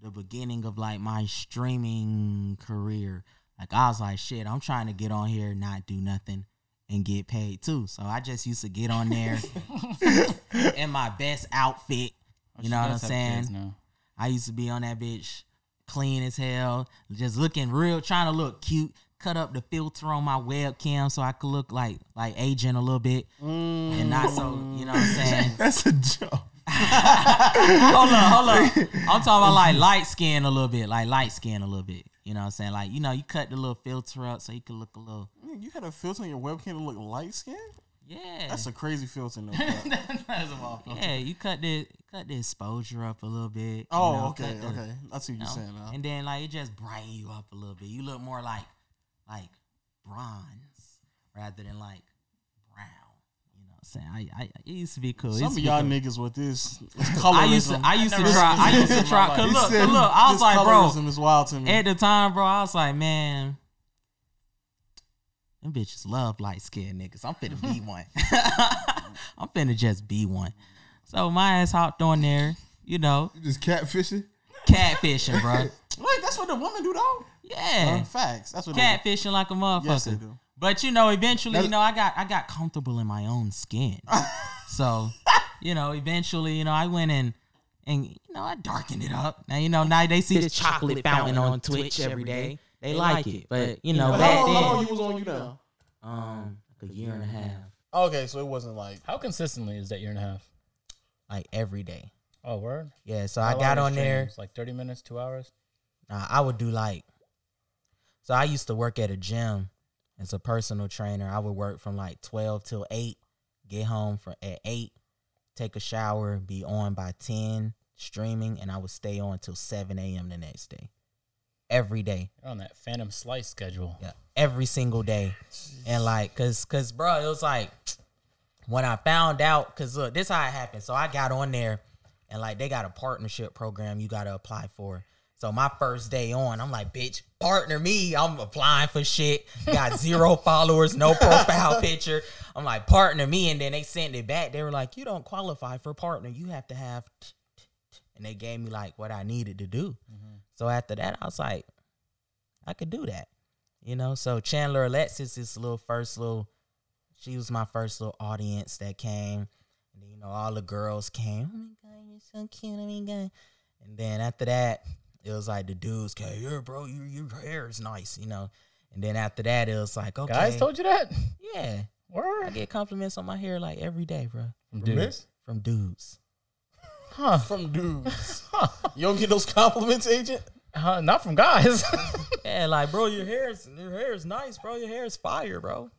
the beginning of like my streaming career. Like I was like, shit, I'm trying to get on here, not do nothing, and get paid too. So I just used to get on there in my best outfit. You know what I'm saying? I used to be on that bitch clean as hell, just looking real, trying to look cute. Cut up the filter on my webcam so I could look like aging a little bit, and not so. You know what I'm saying? That's a joke. Hold on. I'm talking about like light skin a little bit, You know what I'm saying? Like, you cut the little filter up so you can look a little. You had a filter on your webcam to look light skin? Yeah, that's a crazy filter. No, that's a wild filter. Yeah, you cut the exposure up a little bit. Oh, okay. That's what you're saying now. And then like it just brighten you up a little bit. You look more like bronze rather than like brown. You know what I'm saying? It used to be cool. Some of y'all niggas with this colorism. I used to try. Cause look. I was like, bro, colorism is wild to me. At the time, bro, I was like, man, them bitches love light skinned niggas. I'm finna be one. I'm finna just be one. So my ass hopped on there, you know. You just catfishing? Catfishing, bro. Wait, that's what the women do though? Yeah. Facts. That's what catfishing like a motherfucker. Yes, they do. But you know, eventually, you know, I got comfortable in my own skin. So, you know, eventually, you know, I went in and you know, I darkened it up. Now they see this chocolate fountain on Twitch every day. They like it. But you know, back then, how long you was on you now? Like a year and a half. Okay, so it wasn't like how consistently is that year and a half? Like every day. Oh, word? Yeah, so I got on there. Like 30 minutes, 2 hours? I would do like, so I used to work at a gym as a personal trainer. I would work from like 12 till 8, get home at 8, take a shower, be on by 10, streaming, and I would stay on till 7 a.m. the next day. Every day. You're on that Phantom Slice schedule. Yeah, every single day. And like, cause bro, it was like, when I found out, cause look, this how it happened. So I got on there and like, they got a partnership program you got to apply for. So my first day on, I'm like, bitch, partner me. I'm applying for shit. Got 0 followers, no profile picture. I'm like, partner me. And then they sent it back. They were like, you don't qualify for partner. You have to have, and they gave me like what I needed to do. Mm-hmm. So after that, I was like, I could do that. You know, so Chandler Alexis is she was my first little audience that came. And then, you know, all the girls came. Oh my God, you're so cute. Oh my God. And then after that, it was like the dudes came, yeah, bro, your hair is nice, you know. And then after that, it was like, okay. Guys told you that? Yeah. Word? I get compliments on my hair like every day, bro. From dudes? From dudes. Huh. From dudes. Huh. You don't get those compliments, agent? Not from guys. Yeah, like, bro, your hair is nice, bro. Your hair is fire, bro.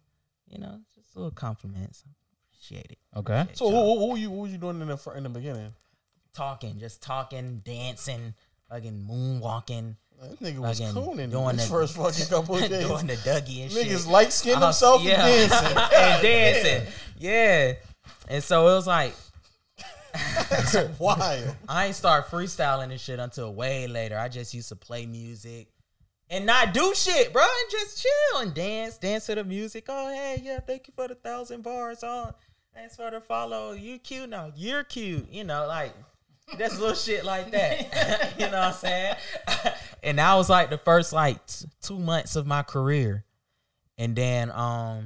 You know, just little compliments. Appreciate it. Okay. Appreciate so what were you doing in the beginning? Just talking, dancing, fucking moonwalking. That nigga was cooning doing his first fucking couple of days. Doing the Dougie and shit. Niggas light skinned himself and dancing. And dancing. Yeah. And so it was like, that's wild. I ain't start freestyling and shit until way later. I just used to play music and not do shit, bro, and just chill and dance to the music. Oh, hey, yeah, thank you for the 1,000 bars. Oh, thanks for the follow. You cute now. You're cute. You know, like, that's little shit like that. You know what I'm saying? And that was like the first like 2 months of my career. And then I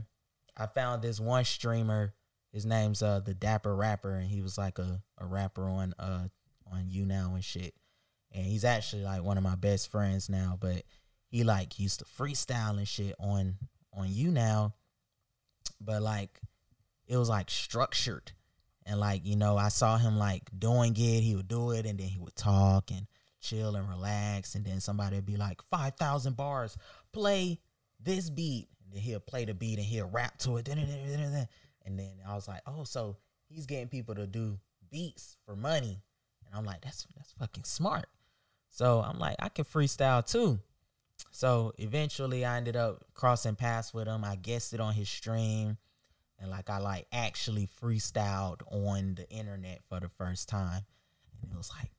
found this one streamer. His name's the Dapper Rapper, and he was like a rapper on YouNow and shit. And he's actually like one of my best friends now, but he like used to freestyle and shit on YouNow, but like it was like structured. And like, you know, I saw him like doing it. He would do it, and then he would talk and chill and relax. And then somebody would be like, 5,000 bars, play this beat. And then he'll play the beat and he'll rap to it. And then I was like, oh, so he's getting people to do beats for money. And I'm like, that's fucking smart. So I'm like, I can freestyle too. So eventually I ended up crossing paths with him. I guested on his stream. And like I like actually freestyled on the internet for the first time. And it was like,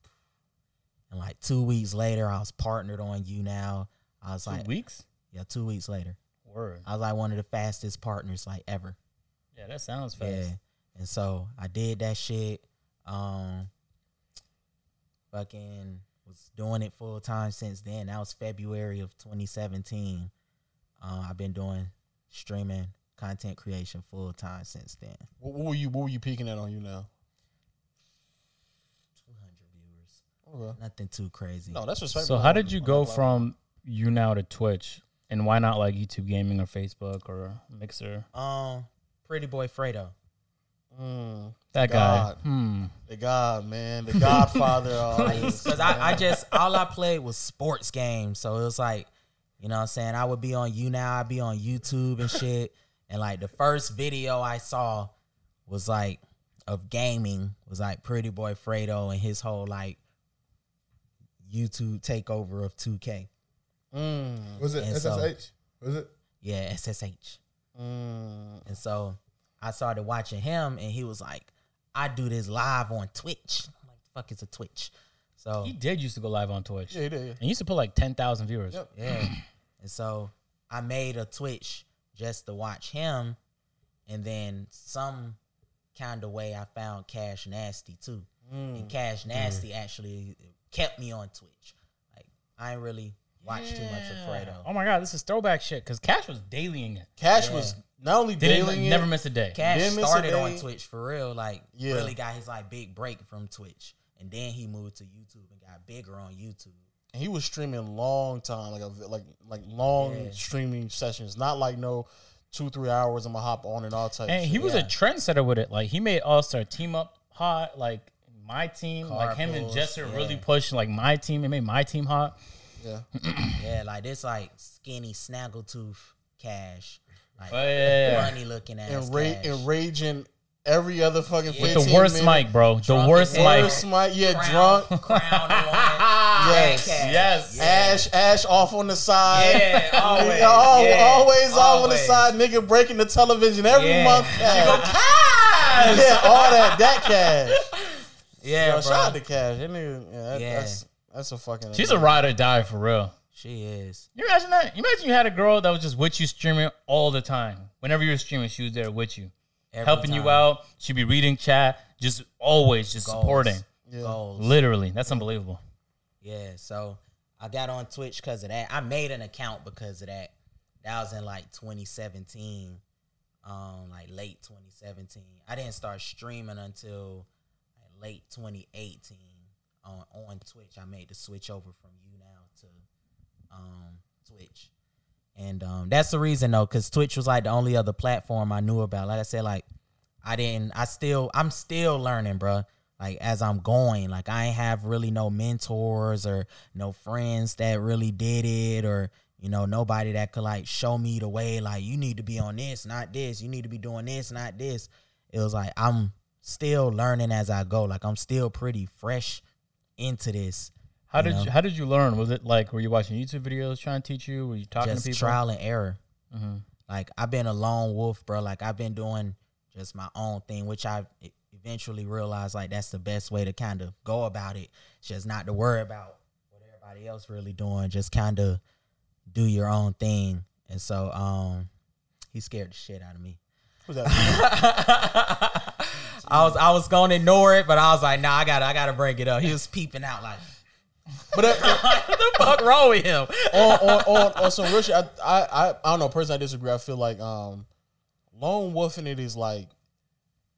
and like 2 weeks later, I was partnered on YouNow. I was 2 like, weeks? Yeah, 2 weeks later. Word. I was like one of the fastest partners like ever. Yeah, that sounds fast. Yeah. And so I did that shit. Fucking was doing it full time since then. That was February of 2017. I've been doing streaming, content creation full time since then. What were you peaking at on YouNow? 200 viewers. Okay. Nothing too crazy. No, that's respectful. So how did you go from YouNow to Twitch? And why not like YouTube Gaming or Facebook or Mixer? Pretty Boy Fredo. That guy. The God, man. The Godfather. Because all I played was sports games. So it was like, you know what I'm saying? I would be on YouNow, I'd be on YouTube and shit. And like the first video I saw was like of gaming, was like Pretty Boy Fredo and his whole like YouTube takeover of 2K. Was it SSH? Was it? Yeah, SSH. And so I started watching him, and he was like, I do this live on Twitch. I'm like, the fuck is a Twitch? So He did used to go live on Twitch. Yeah, he did. Yeah. And he used to put like 10,000 viewers. Yep. yeah. And so I made a Twitch just to watch him. And then some kind of way I found Cash Nasty too. And Cash Nasty actually kept me on Twitch. Like, I ain't really watched too much of Fredo. Oh my God, this is throwback shit. Because Cash was dailying it. Cash was not only Didn't never miss a day. Cash Didn't miss a started day. on Twitch for real. Like, Yeah. really got his like big break from Twitch. And then he moved to YouTube and got bigger on YouTube. And he was streaming long time, like long Yeah. streaming sessions, not like no 2-3 hours. I'm gonna hop on and all types. And he was a trendsetter with it. Like, he made All-Star Team Up hot. Like, my team, like him and Jesser really pushed like my team. It made my team hot. Yeah. Yeah, like this like skinny snaggletooth Cash. Like funny looking ass Cash. Enraging every other fucking 15 With the worst minute, mic, bro. The worst mic. worst mic. Yeah, drunk. Crown on. Yes. Cash. Yes. Ash off on the side. Yeah, always. Yeah, always off on the side. Nigga breaking the television every month. Cash. Yeah, all that Cash. Yeah, Yo, bro. shout out to Cash. That nigga, that's a fucking. She's a ride or die for real. She is. You imagine that? You imagine you had a girl that was just with you streaming all the time. Whenever you were streaming, she was there with you. Every Helping time. you out. She'd be reading chat. Just always just Goals. supporting. Yeah. Goals. Literally. That's unbelievable. Yeah, so I got on Twitch because of that. I made an account because of that. That was in like 2017, like late 2017. I didn't start streaming until like late 2018 on Twitch. I made the switch over from UNOW to Twitch. And that's the reason though, because Twitch was like the only other platform I knew about. Like I said, like I'm still learning, bro. Like as I'm going, like I ain't have really no mentors or no friends that really did it, or nobody that could like show me the way. Like, you need to be on this, not this. You need to be doing this, not this. It was like I'm still learning as I go. Like I'm still pretty fresh into this. How did you learn? Was it like, were you watching YouTube videos trying to teach you? Were you talking to people? Just trial and error. Mm-hmm. Like I've been a lone wolf, bro. Like I've been doing just my own thing, which I eventually realized like that's the best way to kind of go about it. Just not to worry about what everybody else really doing. Just kind of do your own thing. And so he scared the shit out of me. Who's that? I was gonna ignore it, but I was like, nah, I gotta bring it up. He was peeping out like, But what the fuck wrong with him? on some real shit, I don't know. Personally, I disagree. I feel like lone wolfing it is like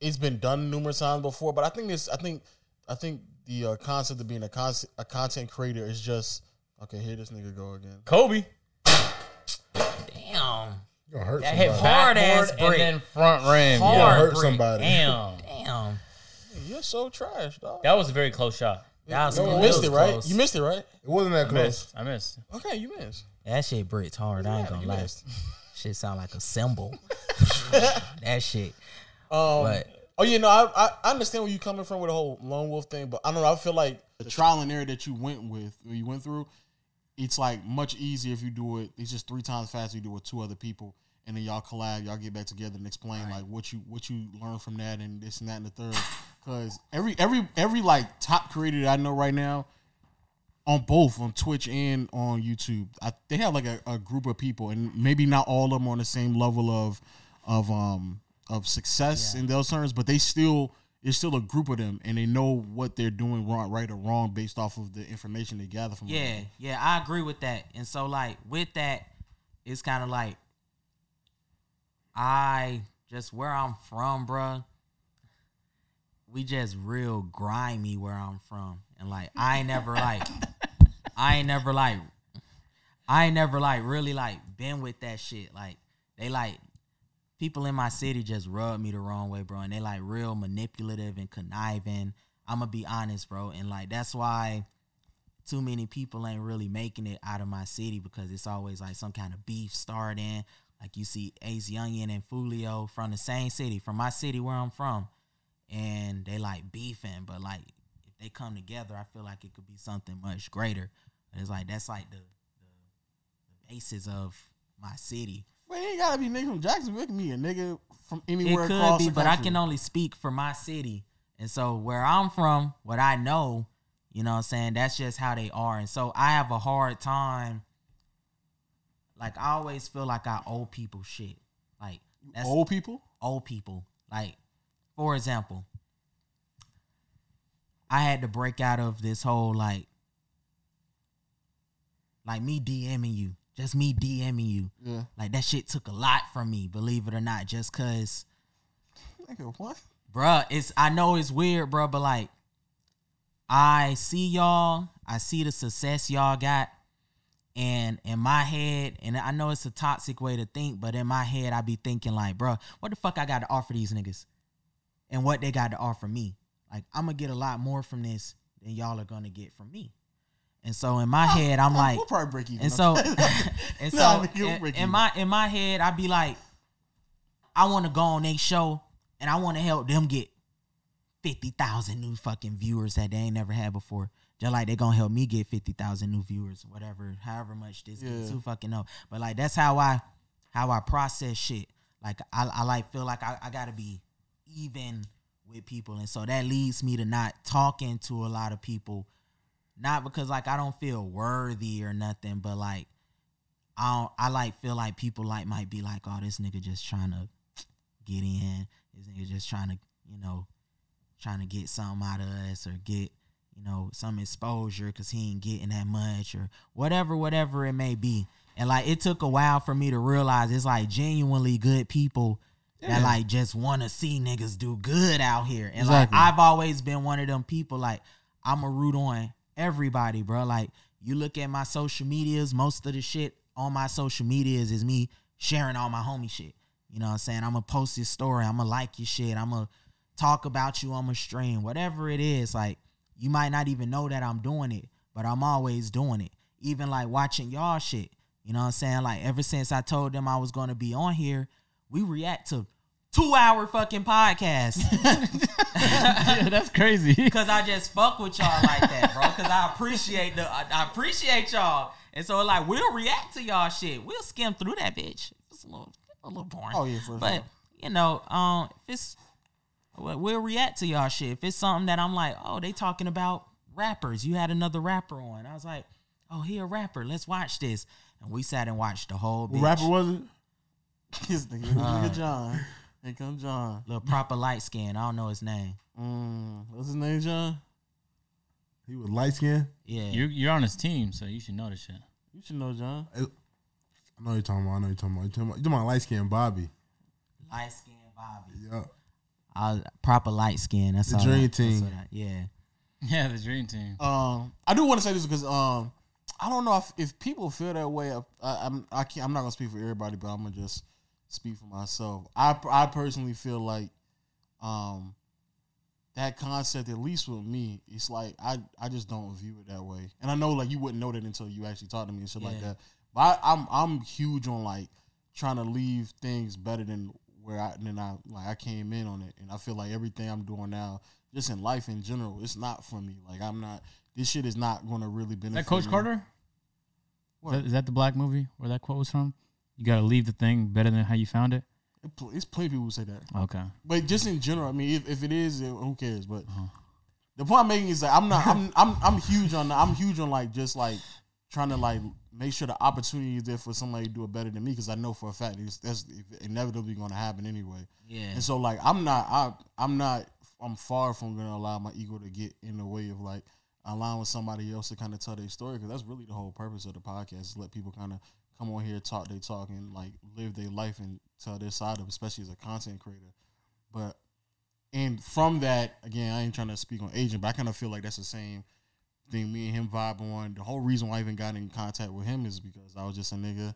it's been done numerous times before. But I think the concept of being a content creator is just okay. Here this nigga go again. Kobe. Damn. You're gonna hurt That somebody. hit Hard backboard ass and break. then front rim. You're Hard gonna hurt break. somebody. Damn. You're so trash, dog. That was a very close shot. That was You close. missed it, right? Close. You missed it, right? It wasn't that close. I missed. Okay, you missed. That shit bricks hard. I ain't gonna You lie. missed. Shit sound like a symbol. That shit. Oh yeah, no, I understand where you coming from with the whole lone wolf thing, but I don't know. I feel like the trial and error that you went through, it's like much easier if you do it. It's just 3 times faster. You do it with 2 other people, and then y'all collab, y'all get back together and explain like what you learned from that and this and that and the third. Because every like top creator that I know right now, on Twitch and on YouTube, they have like a group of people, and maybe not all of them on the same level of success in those terms, but there's still a group of them, and they know what they're doing right or wrong based off of the information they gather from. Yeah, I agree with that. And so, like, with that, it's kind of like, where I'm from, bruh, we just real grimy where I'm from. And, like, I ain't never, really, like, been with that shit. Like, they, like, people in my city just rub me the wrong way, bro. And they, like, real manipulative and conniving. I'm going to be honest, bro. And, like, that's why too many people ain't really making it out of my city, because it's always, like, some kind of beef starting. Like you see Ace Youngin and Fulio from the same city, from my city where I'm from, and they like beefing. But like if they come together, I feel like it could be something much greater. It's like that's like the basis of my city. But it ain't gotta be nigga from Jacksonville. It can be a nigga from anywhere it could across be, the but country. I can only speak for my city. And so where I'm from, what I know, you know what I'm saying, that's just how they are. And so I have a hard time. Like, I always feel like I owe people shit. Like, that's old people? Old people. Like, for example, I had to break out of this whole, like me DMing you. Just me DMing you. Yeah. Like, that shit took a lot from me, believe it or not, just because. Nigga, what? Bruh, I know it's weird, bruh, but like, I see y'all, I see the success y'all got, and in my head, and I know it's a toxic way to think, but in my head, I be thinking like, bruh, what the fuck I got to offer these niggas? And what they got to offer me? Like, I'm going to get a lot more from this than y'all are going to get from me. And so in my head, I'm like, we'll probably break even. And so, in my head, I be like, I want to go on their show and I want to help them get 50,000 new fucking viewers that they ain't never had before. Just like they gonna help me get 50,000 new viewers, whatever, however much this is, who fucking know. But like that's how I process shit. Like I like feel like I gotta be even with people, and so that leads me to not talking to a lot of people. Not because like I don't feel worthy or nothing, but like I like feel like people like might be like, oh, this nigga just trying to get in. This nigga just trying to get something out of us or get, you know, some exposure because he ain't getting that much or whatever it may be. And like it took a while for me to realize it's like genuinely good people that like just want to see niggas do good out here. And like I've always been one of them people, like I'm a root on everybody, bro. Like you look at my social medias, most of the shit on my social medias is me sharing all my homie shit. You know what I'm saying? I'm going to post your story. I'm going to like your shit. I'm going to talk about you on my stream. Whatever it is, like, you might not even know that I'm doing it, but I'm always doing it. Even, like, watching y'all shit. You know what I'm saying? Like, ever since I told them I was going to be on here, we react to 2-hour fucking podcasts. Yeah, that's crazy. Because I just fuck with y'all like that, bro. Because I appreciate y'all. And so, like, we'll react to y'all shit. We'll skim through that bitch. It's a little boring. Oh, yeah, for but, sure. you know, if it's, we'll react to y'all shit. If it's something that I'm like, oh, they talking about rappers. You had another rapper on. I was like, oh, he a rapper. Let's watch this. And we sat and watched the whole bitch. What rapper was it? His nigga John. Here come John. Little proper light skin. I don't know his name. What's his name, John? He was light skinned? Yeah. You're on his team, so you should know this shit. You should know, John. I know you're talking about. You talking about light skinned Bobby. Light skin Bobby. Yeah. Proper light skin. That's the all dream that, team. Yeah, the dream team. I do want to say this because I don't know if people feel that way. I'm not gonna speak for everybody, but I'm gonna just speak for myself. I personally feel like that concept, at least with me, it's like I just don't view it that way. And I know like you wouldn't know that until you actually talk to me and shit like that. But I'm huge on like trying to leave things better than I came in on it. And I feel like everything I'm doing now, just in life in general, it's not for me. Like this shit is not gonna really benefit. Is that Coach me. Carter? Is that the black movie where that quote was from? You gotta leave the thing better than how you found it. It's plenty of people who say that. Okay, but just in general, I mean, if it is, who cares? But the point I'm making is that I'm huge on like just like trying to like make sure the opportunity is there for somebody to do it better than me, because I know for a fact that's inevitably going to happen anyway. Yeah. And so like I'm far from going to allow my ego to get in the way of like allowing somebody else to kind of tell their story, because that's really the whole purpose of the podcast, is let people kind of come on here, talk their talk, and like live their life and tell their side of it, especially as a content creator. But and from that, again, I ain't trying to speak on agent, but I kind of feel like that's the same thing me and him vibe on. The whole reason why I even got in contact with him is because I was just a nigga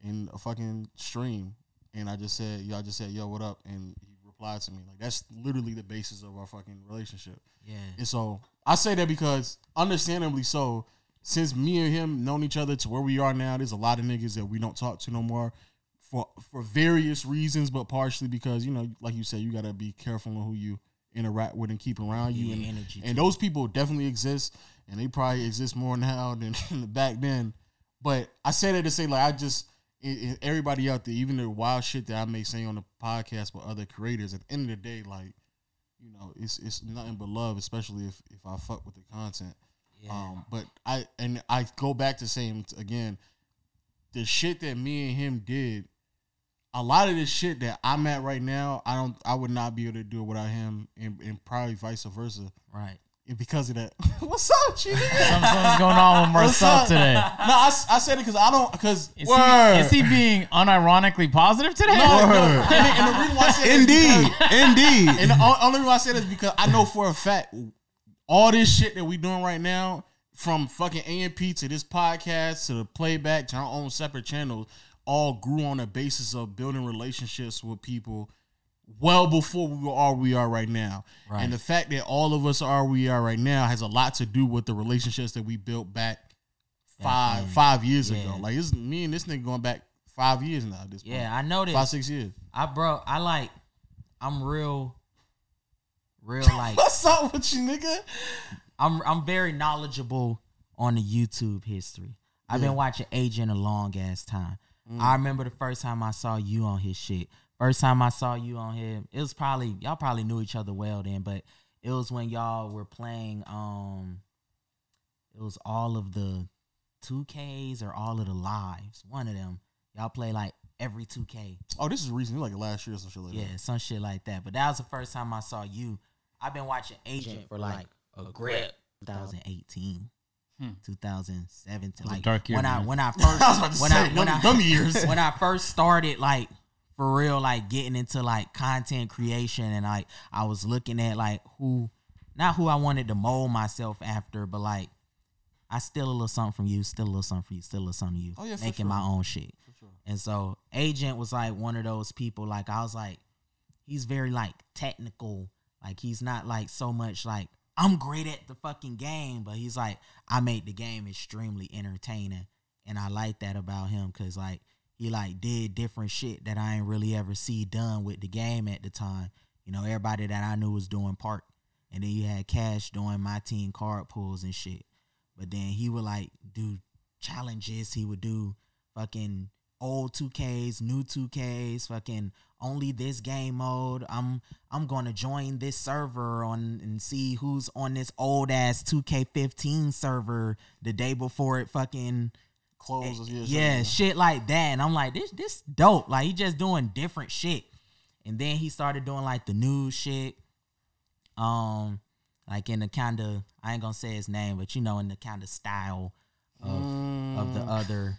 in a fucking stream, and I just said, yo, what up? And he replied to me. Like, that's literally the basis of our fucking relationship. Yeah. And so I say that because, understandably so, since me and him known each other to where we are now, there's a lot of niggas that we don't talk to no more for various reasons, but partially because, you know, like you said, you got to be careful on who you interact with and keep around you. And those people definitely exist, and they probably exist more now than back then. But I say that to say, like, everybody out there, even the wild shit that I may say on the podcast with other creators, at the end of the day, like, you know, it's nothing but love, especially if I fuck with the content. Yeah. But I go back to saying again, the shit that me and him did, a lot of this shit that I'm at right now, I would not be able to do it without him, and probably vice versa. Right. And because of that, what's up, G? Something's going on with Marcel today. No, I said it because is he being unironically positive today? No. And the reason why I said indeed. And the only reason why I said it is because I know for a fact all this shit that we doing right now, from fucking AMP to this podcast to the playback to our own separate channels, all grew on the basis of building relationships with people well before we are right now. Right. And the fact that all of us are where we are right now has a lot to do with the relationships that we built back five years ago. Like, it's me and this nigga going back 5 years now at this point. I know this. 5-6 years. I'm real like what's up with you, nigga? I'm very knowledgeable on the YouTube history. I've been watching Agent a long ass time. I remember the first time I saw you on his shit. First time I saw you on him, it was y'all probably knew each other well then, but it was when y'all were playing, it was all of the 2Ks or all of the lives. One of them. Y'all play like every 2K. Oh, this is recently, like last year or some shit like that. Yeah, some shit like that. But that was the first time I saw you. I've been watching Agent for like a grip. 2018. 2017, like dark year, when I first started, like, for real, like, getting into like content creation, and like I was looking at like not who I wanted to mold myself after, but like I steal a little something from you, steal a little something from you, steal a little something from you, making my own shit. Sure. And so Agent was like one of those people, like, I was like, he's very like technical, like he's not like so much like I'm great at the fucking game, but he's like, I made the game extremely entertaining. And I like that about him, because like he like did different shit that I ain't really ever see done with the game at the time. You know, everybody that I knew was doing Park, and then you had Cash doing my team card pulls and shit. But then he would like do challenges. He would do fucking old 2Ks, new 2Ks, fucking only this game mode. I'm gonna join this server and see who's on this old ass 2K15 server the day before it fucking closes. Shit like that. And I'm like, this dope. Like, he just doing different shit. And then he started doing like the news shit. Like in the kind of, I ain't gonna say his name, but you know, in the kind of style of the other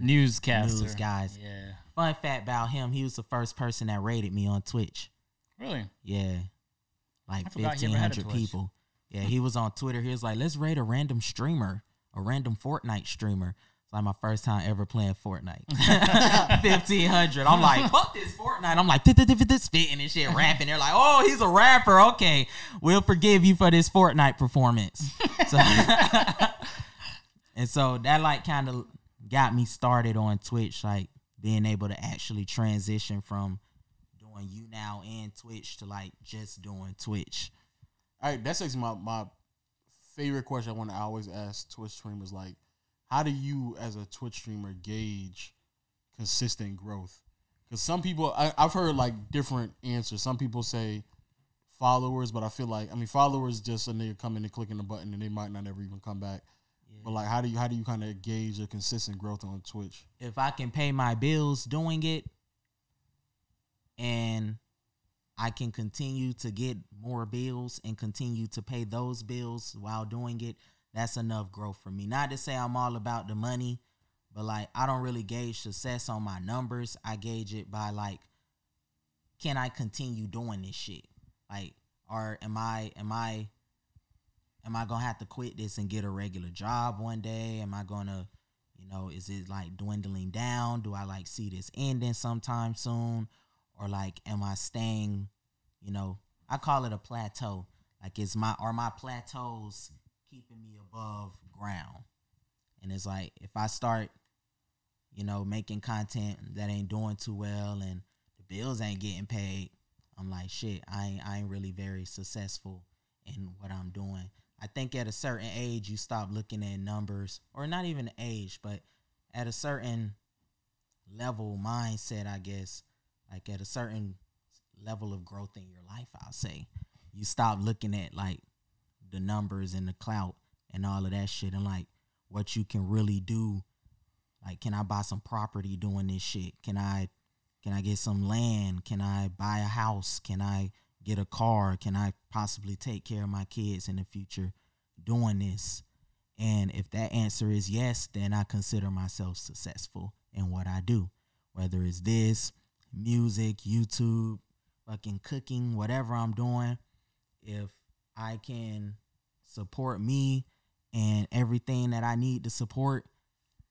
newscaster news guys. Yeah. Fun fact about him, he was the first person that rated me on Twitch. Really? Yeah. Like 1,500 people. Yeah, he was on Twitter. He was like, let's rate a random streamer, a random Fortnite streamer. It's like my first time ever playing Fortnite. 1,500. I'm like, fuck this Fortnite. I'm like, this spitting and shit, rapping. They're like, oh, he's a rapper. Okay, we'll forgive you for this Fortnite performance. So, and so that like kind of got me started on Twitch, like being able to actually transition from doing You Now and Twitch to like just doing Twitch. All right, that's actually my favorite question I want to always ask Twitch streamers. Like, how do you, as a Twitch streamer, gauge consistent growth? Because some people, I've heard like different answers. Some people say followers, but I feel like, followers just a nigga coming and clicking the button and they might not ever even come back. Yeah. But like, how do you kind of gauge a consistent growth on Twitch? If I can pay my bills doing it, and I can continue to get more bills and continue to pay those bills while doing it, that's enough growth for me. Not to say I'm all about the money, but like, I don't really gauge success on my numbers. I gauge it by like, can I continue doing this shit? Like, or am I gonna have to quit this and get a regular job one day? Am I gonna, is it like dwindling down? Do I like see this ending sometime soon? Or like, am I staying, I call it a plateau. Like, are my plateaus keeping me above ground? And it's like, if I start, you know, making content that ain't doing too well and the bills ain't getting paid, I'm like, shit, I ain't really very successful in what I'm doing. I think at a certain age, you stop looking at numbers, or not even age, but at a certain level mindset, I guess, like at a certain level of growth in your life, I'll say, you stop looking at like the numbers and the clout and all of that shit and like what you can really do. Like, can I buy some property doing this shit? Can I get some land? Can I buy a house? Can I get a car? Can I possibly take care of my kids in the future doing this? And if that answer is yes, then I consider myself successful in what I do. Whether it's this, music, YouTube, fucking cooking, whatever I'm doing, if I can support me and everything that I need to support,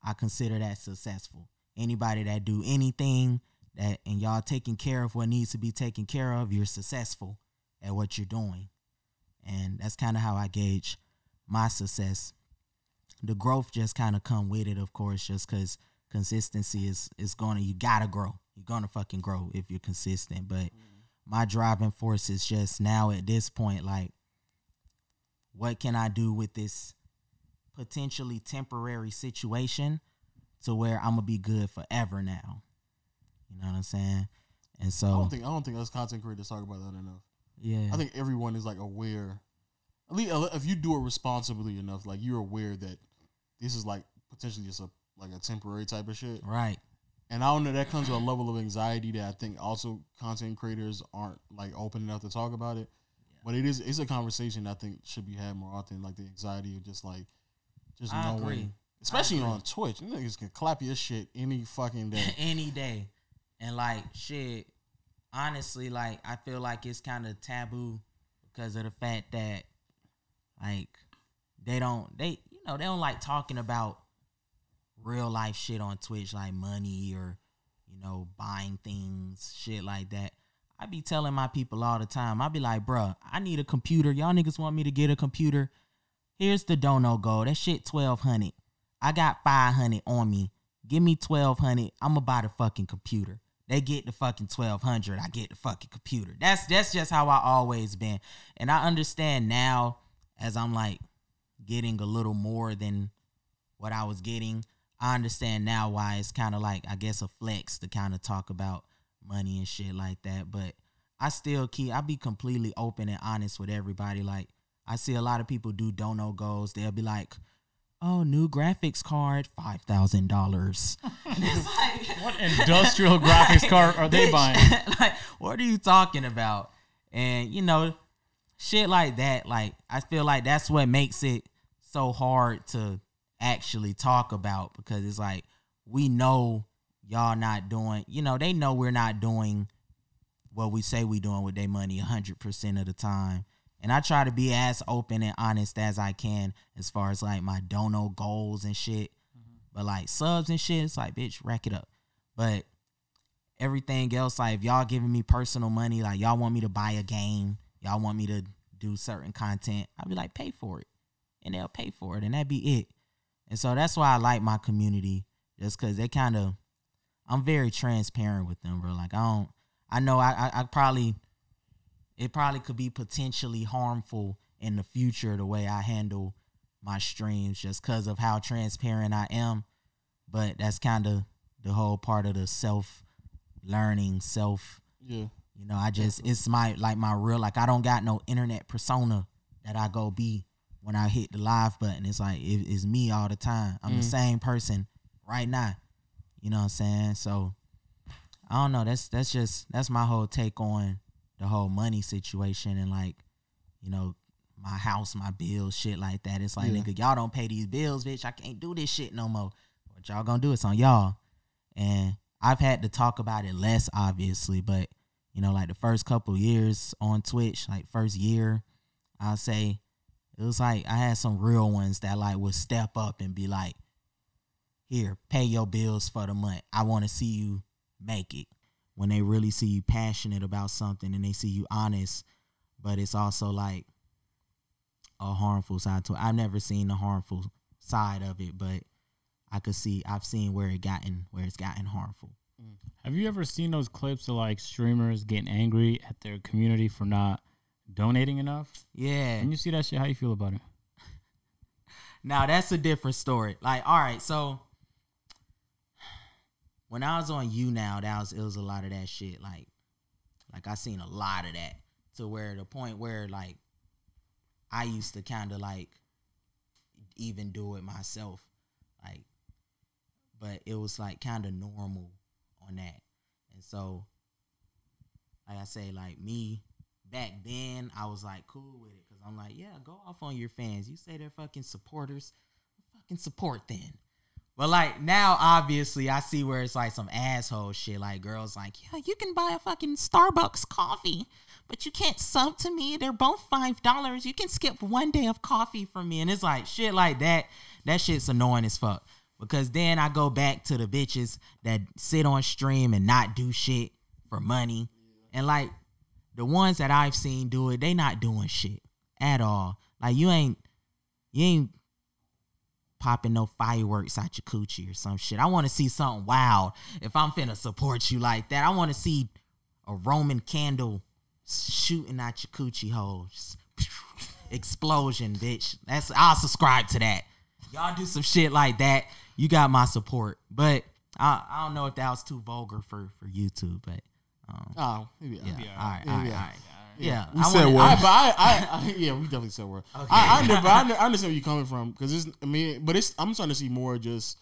I consider that successful. Anybody that do anything that and y'all taking care of what needs to be taken care of, you're successful at what you're doing. And that's kind of how I gauge my success. The growth just kind of come with it, of course, just because consistency is going to, you got to grow. You're going to fucking grow if you're consistent. But my driving force is just now at this point, like, what can I do with this potentially temporary situation to where I'm going to be good forever now? You know what I'm saying? And so I don't think us content creators talk about that enough. Yeah. I think everyone is like aware. At least if you do it responsibly enough, like you're aware that this is like potentially just a temporary type of shit. Right. And I don't know, that comes with a level of anxiety that I think also content creators aren't like open enough to talk about it. Yeah. But it's a conversation I think should be had more often, like the anxiety of just knowing. Agree. Especially on Twitch. You niggas can clap your shit any fucking day. Any day. And like shit, honestly, like I feel like it's kind of taboo because of the fact that like they don't like talking about real life shit on Twitch, like money or, you know, buying things, shit like that. I be telling my people all the time, I be like, bruh, I need a computer. Y'all niggas want me to get a computer? Here's the dono goal. That shit $1,200. I got $500 on me. Give me $1,200. I'm gonna buy the fucking computer. They get the fucking $1,200. I get the fucking computer. That's just how I always been. And I understand now as I'm like getting a little more than what I was getting. I understand now why it's kind of like, I guess, a flex to kind of talk about money and shit like that. But I be completely open and honest with everybody. Like, I see a lot of people do dono goals. They'll be like, oh, new graphics card, $5,000. Like, what industrial graphics card are they buying? Like, what are you talking about? And, you know, shit like that. Like, I feel like that's what makes it so hard to actually talk about, because it's like, we know y'all not doing, you know, they know we're not doing what we say we doing with their money 100% of the time. And I try to be as open and honest as I can as far as like my dono goals and shit. Mm-hmm. But like subs and shit, it's like, bitch, rack it up. But everything else, like if y'all giving me personal money, like y'all want me to buy a game, y'all want me to do certain content, I'll be like, pay for it. And they'll pay for it. And that'd be it. And so that's why I like my community, just because they kind of, I'm very transparent with them, bro. Like I know I probably, it probably could be potentially harmful in the future the way I handle my streams just because of how transparent I am. But that's kind of the whole part of the self-learning, yeah. You know, it's my real, like I don't got no internet persona that I go be when I hit the live button. It's like, it's me all the time. I'm the same person right now. You know what I'm saying? So I don't know. That's my whole take on the whole money situation and like, you know, my house, my bills, shit like that. It's like, nigga, y'all don't pay these bills, bitch. I can't do this shit no more. What y'all gonna do? It's on y'all. And I've had to talk about it less, obviously, but you know, like the first couple years on Twitch, like first year, I'll say it was like I had some real ones that like would step up and be like, here, pay your bills for the month. I want to see you make it. When they really see you passionate about something and they see you honest, but it's also like a harmful side to it. I've never seen the harmful side of it, but I've seen where it's gotten harmful. Have you ever seen those clips of like streamers getting angry at their community for not donating enough? Yeah. When you see that shit, how you feel about it? Now that's a different story. Like, all right, so when I was on YouNow, it was a lot of that shit. Like I seen a lot of that to where the point where like I used to kind of like even do it myself, like, but it was like kind of normal on that. And so, like I say, like me back then, I was like cool with it because I'm like, yeah, go off on your fans. You say they're fucking supporters, fucking support then. But like now, obviously, I see where it's like some asshole shit. Like girls like, yeah, you can buy a fucking Starbucks coffee, but you can't sub to me. They're both $5. You can skip one day of coffee from me. And it's like shit like that. That shit's annoying as fuck. Because then I go back to the bitches that sit on stream and not do shit for money. And like the ones that I've seen do it, they not doing shit at all. Like you ain't popping no fireworks out your coochie or some shit. I want to see something wild. If I'm finna support you like that, I want to see a Roman candle shooting out your coochie hole. Just, explosion, bitch. I'll subscribe to that. Y'all do some shit like that, you got my support. But I don't know if that was too vulgar for YouTube. But maybe. Yeah. All right. Yeah, we said word. Yeah, we definitely said word. Okay. I understand where you're coming from because I'm starting to see more just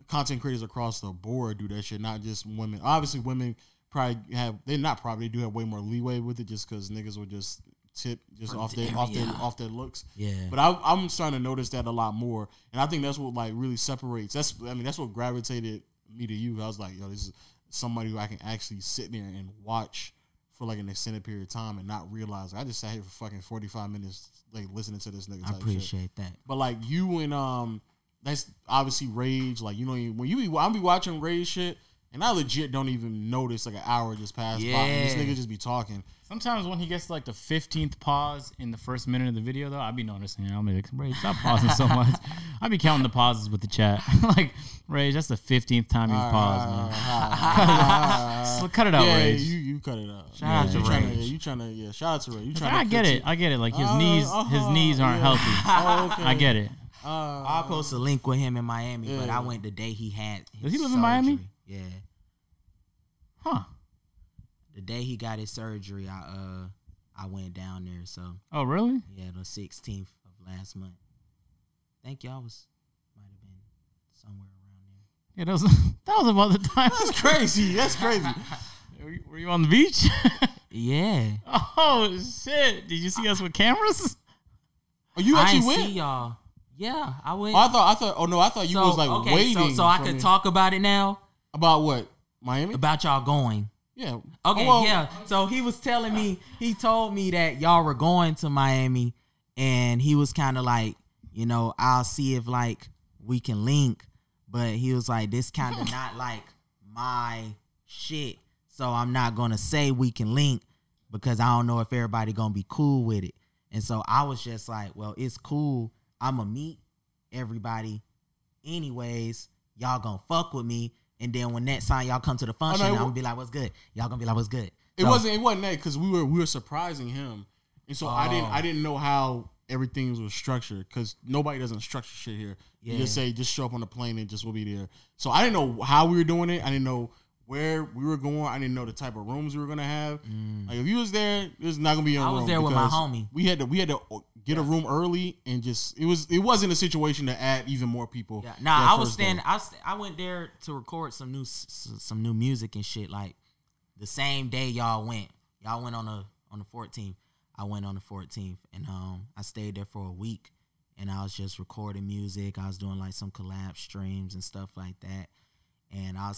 content creators across the board do that shit, not just women. Obviously, women they do have way more leeway with it just because niggas will just tip just off their looks. Yeah. But I'm starting to notice that a lot more, and I think that's what like really separates. That's what gravitated me to you. I was like, yo, this is somebody who I can actually sit there and watch for like an extended period of time and not realize I just sat here for fucking 45 minutes like listening to this nigga type I appreciate that. But like you and that's obviously Rage. Like, you know, I'll be watching Rage shit and I legit don't even notice like an hour just passed by and this nigga just be talking. Sometimes when he gets to like the 15th pause in the first minute of the video, though, I be noticing. I'll be like, Rage, stop pausing so much. I be counting the pauses with the chat. Like, Rage, that's the 15th time you've paused, man. So cut it out, Rage. You cut it out. Shout out to Rage. Shout out to Rage. I get it. Like his knees aren't healthy. Oh, okay. I get it. I'll post a link with him in Miami, but I went the day he had his Does he live surgery. in Miami? Yeah. Huh. The day he got his surgery, I went down there. So. Oh, really? Yeah, the 16th of last month. I think y'all might have been somewhere around there. Yeah, that was about the time. That's crazy. That's crazy. Were you on the beach? Yeah. Oh shit! Did you see us with cameras? Oh, you actually I went? see y'all. Yeah, I went. Oh, I thought. Oh no, I thought you was like waiting. So I could talk about it now. About what? Miami? About y'all going. Yeah. Okay, yeah. So he was telling me, he told me that y'all were going to Miami, and he was kind of like, you know, I'll see if like we can link, but he was like, this kind of not like my shit, so I'm not gonna say we can link because I don't know if everybody gonna be cool with it. And so I was just like, well, it's cool. I'ma meet everybody anyways. Y'all gonna fuck with me. And then when next time y'all come to the function, I'm gonna be like, "What's good?" Y'all gonna be like, "What's good?" It wasn't that because we were surprising him, and so I didn't know how everything was structured because nobody doesn't structure shit here. Yeah. You just say just show up on the plane and just we'll be there. So I didn't know how we were doing it. I didn't know where we were going. I didn't know the type of rooms we were gonna have. Like if you was there, there's not gonna be a room. I was there with my homie. We had to get a room early and just it wasn't a situation to add even more people. Yeah. Nah, I was standing. I went there to record some new music and shit. Like the same day y'all went. Y'all went on the 14th. I went on the 14th, and I stayed there for a week, and I was just recording music. I was doing like some collab streams and stuff like that, and I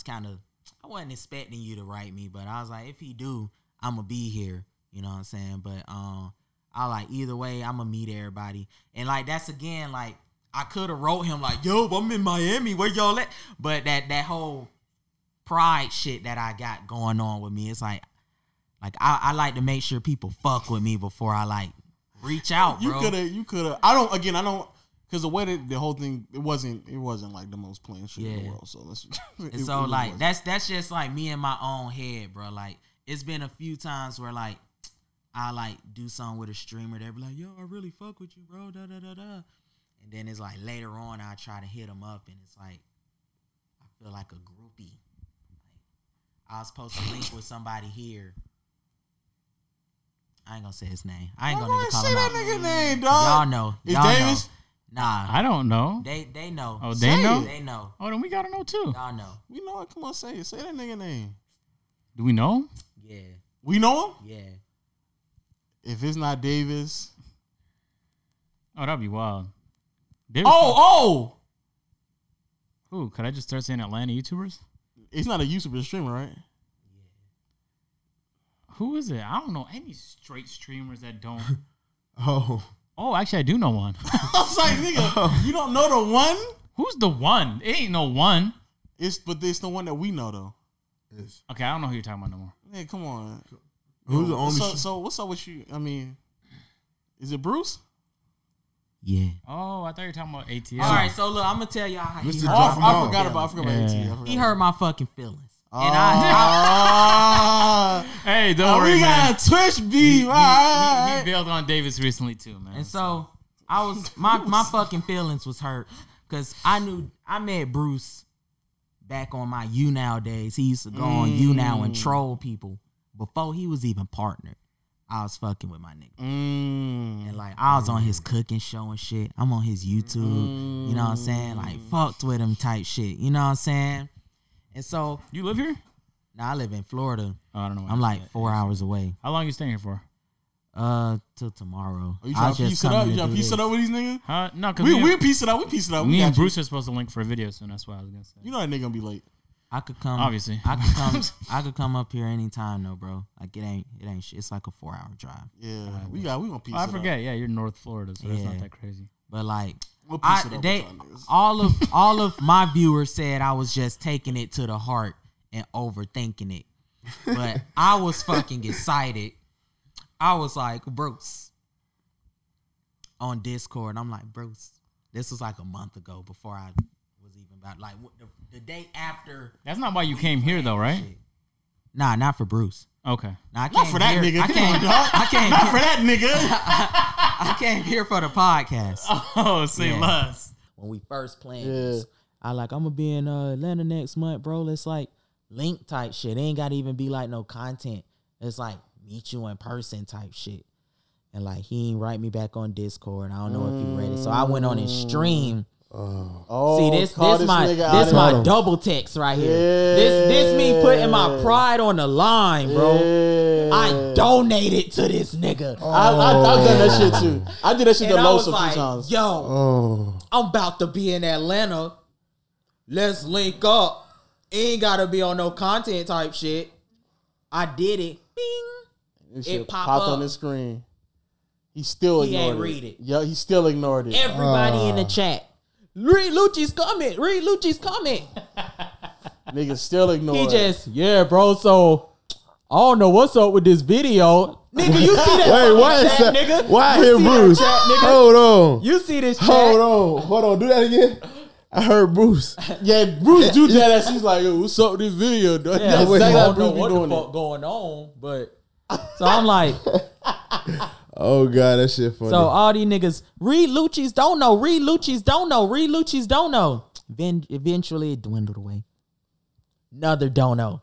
wasn't expecting you to write me, but I was like, if he do, I'm gonna be here. You know what I'm saying? But I like either way, I'm gonna meet everybody, and like that's again like I could have wrote him like, yo, I'm in Miami, where y'all at? But that whole pride shit that I got going on with me, it's like I like to make sure people fuck with me before I like reach out, bro. You could have. I don't. because the way that the whole thing, it wasn't like the most planned shit in the world. So that's just like me in my own head, bro. Like it's been a few times where like I like do something with a streamer, they be like, yo, I really fuck with you, bro. Da da da da. And then it's like later on I try to hit them up and it's like I feel like a groupie. Like, I was supposed to link with somebody here. I ain't gonna say his name. I ain't gonna even call say him that out. nigga name, dog. Y'all know. Is Y'all Davis? Know. Nah. I don't know. They know. Oh, they know? They know. Oh, then we gotta know too. Y'all know. We know it. Come on, say it. Say that nigga name. Do we know him? Yeah. We know him? Yeah. If it's not Davis. Oh, that'd be wild. Davis Who? Could I just start saying Atlanta YouTubers? It's not a YouTuber streamer, right? Who is it? I don't know any straight streamers that don't. Oh, actually, I do know one. I was like, nigga, you don't know the one? Who's the one? It ain't no one. It's the one that we know though. Okay, I don't know who you're talking about no more. Man, come on. Who's the only? So what's up with you? I mean, is it Bruce? Yeah. Oh, I thought you were talking about ATL. All right, so look, I'm gonna tell y'all how he Mr. hurt Drop 'em I off. forgot about ATL. He hurt my fucking feelings. And Hey, don't worry, we man. got a Twitch beef. He bailed on Davis recently too, man. And so I was my fucking feelings was hurt because I met Bruce back on my YouNow days. He used to go on YouNow and troll people before he was even partnered. I was fucking with my nigga. And like I was on his cooking show and shit. I'm on his YouTube. You know what I'm saying? Like fucked with him type shit. You know what I'm saying? And so You live here? now I live in Florida. Oh, I don't know. I'm like 4 hours away. How long you staying here for? Till tomorrow. Are you trying to piece it up? You trying to piece it up with these niggas? Huh? No, because We piece it up. We piece it up. me and Bruce are supposed to link for a video soon. That's what I was gonna say. You know that nigga gonna be late. I could come. Obviously. I could come up here anytime though, bro. Like it ain't shit. It's like a 4 hour drive. Yeah, we gonna piece it I up. forget. Yeah, you're North Florida, so that's Yeah. not that crazy. But like We'll piece it up with y'all niggas. all of my viewers said I was just taking it to the heart and overthinking it. But I was fucking excited. I was like, Bruce, on Discord. I'm like, Bruce, this was like a month ago before I was even about like the day after. That's not why you came here, though, right? Shit. Nah, not for Bruce. Okay. Nah, I Not came for that here- nigga. I Come came, on, dog. I came Not here- for that nigga. I came here for the podcast. Oh, say Yeah. less. When we first planned this, I like, I'm gonna be in Atlanta next month, bro. Let's like link type shit. It ain't gotta even be like no content. It's like meet you in person type shit. And like he ain't write me back on Discord. I don't know if he read it. So I went on his stream. See this my double text right here. This me putting my pride on the line, bro. I donated to this nigga. I've done that shit too. I did that shit to And I Los was a few like, times. yo, I'm about to be in Atlanta. Let's link up. Ain't gotta be on no content type shit. I did it. Bing. This shit It popped popped up. on the screen. He still He ignored ain't it. read it. Yeah, he still ignored it. Everybody in the chat. Read Lucci's comment. Read Lucci's comment. Nigga still ignored He it. just, yeah, bro. So I don't know what's up with this video. Nigga, you see that? Wait, why is chat, that? nigga? Why You here, see that Bruce? chat, nigga? Hold on. You see this chat? Hold on. Do that again. I heard Bruce. Yeah, Bruce do that as he's like, yo, what's up with this video? Dog? Yeah, That's I exactly how don't know Bruce be what the doing fuck it. going on, but so I'm like, Oh God, that shit funny. so all these niggas read Lucci's don't know, read Lucci's don't know, read Lucci's don't know. Then eventually it dwindled away. Another don't know.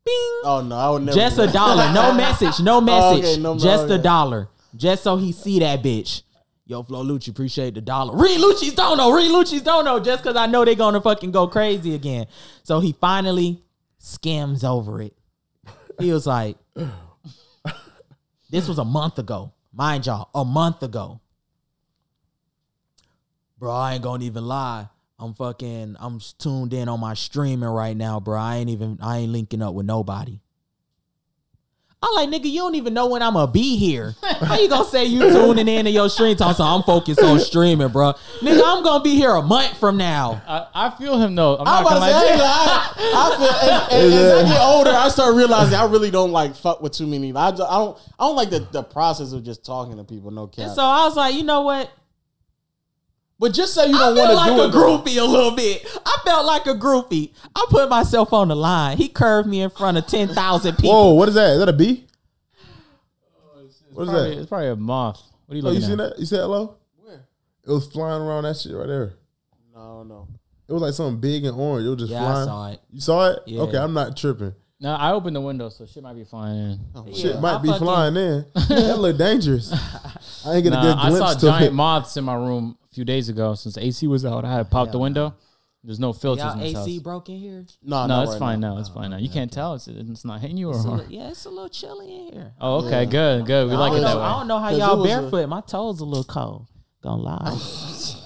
Bing. Oh no, I would never. Just do a that. dollar. No message. No message. okay, no, just okay. a dollar. Just so he see that bitch. Yo, FlowLucci, appreciate the dollar. Read Lucci's don't know. Read Lucci's don't know. Just because I know they gonna fucking go crazy again. So he finally skims over it. He was like, this was a month ago. Mind y'all, a month ago. Bro, I ain't gonna even lie. I'm tuned in on my streaming right now, bro. I ain't linking up with nobody. I'm like, nigga, you don't even know when I'm gonna be here. How you gonna say you tuning in to your stream time? So I'm focused on streaming, bro. Nigga, I'm gonna be here a month from now. I feel him though. I'm I'm not about gonna to say, lie. I feel as I get older, I start realizing I really don't like fuck with too many. I don't like the process of just talking to people. No cap. And so I was like, you know what? But just say you don't want to do it. I felt like a groupie a little bit. I felt like a groupie. I put myself on the line. He curved me in front of 10,000 people. Whoa, what is that? Is that a bee? What is that? It's probably a moth. What are you looking at? You seen that? You said hello? Where? It was flying around that shit right there. No. It was like something big and orange. It was just flying. I saw it. You saw it? Yeah. Okay, I'm not tripping. No, I opened the window, so shit might be flying in. Shit might be flying in. That look dangerous. I ain't get a good glimpse I saw to giant it. moths in my room a few days ago. Since the AC was out, I had to pop the window. There's no filters Y'all in this AC house. broke in here? No, it's fine now. It's fine now. You can't tell. It's not hitting you or It's a little chilly in here. Oh, okay, good. We like it that way. I don't know how y'all barefoot. My toes a little cold. Gonna lie.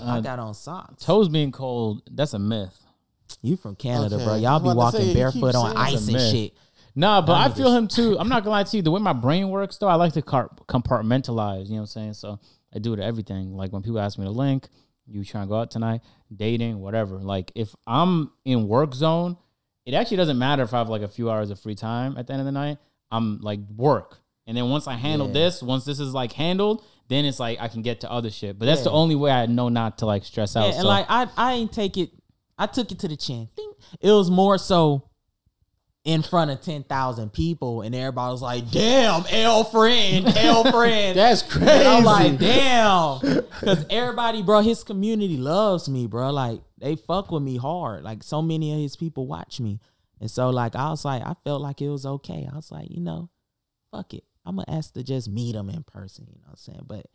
I got on socks. Toes being cold, that's a myth. You from Canada, bro. Y'all be walking barefoot on ice and shit. No, but I feel him too. I'm not gonna lie to you. The way my brain works, though, I like to compartmentalize. You know what I'm saying? So I do it to everything. Like when people ask me to link, you trying to go out tonight, dating, whatever. Like if I'm in work zone, it actually doesn't matter if I have like a few hours of free time at the end of the night. I'm like work, and then once I handle once this is like handled, then it's like I can get to other shit. But that's the only way I know not to like stress out. And like I ain't take it. I took it to the chin. It was more so in front of 10,000 people, and everybody was like, "Damn, L friend." That's crazy. And I'm like, "Damn," because everybody, bro, his community loves me, bro. Like they fuck with me hard. Like so many of his people watch me, and so like I was like, I felt like it was okay. I was like, fuck it. I'm gonna ask to just meet him in person. You know what I'm saying? But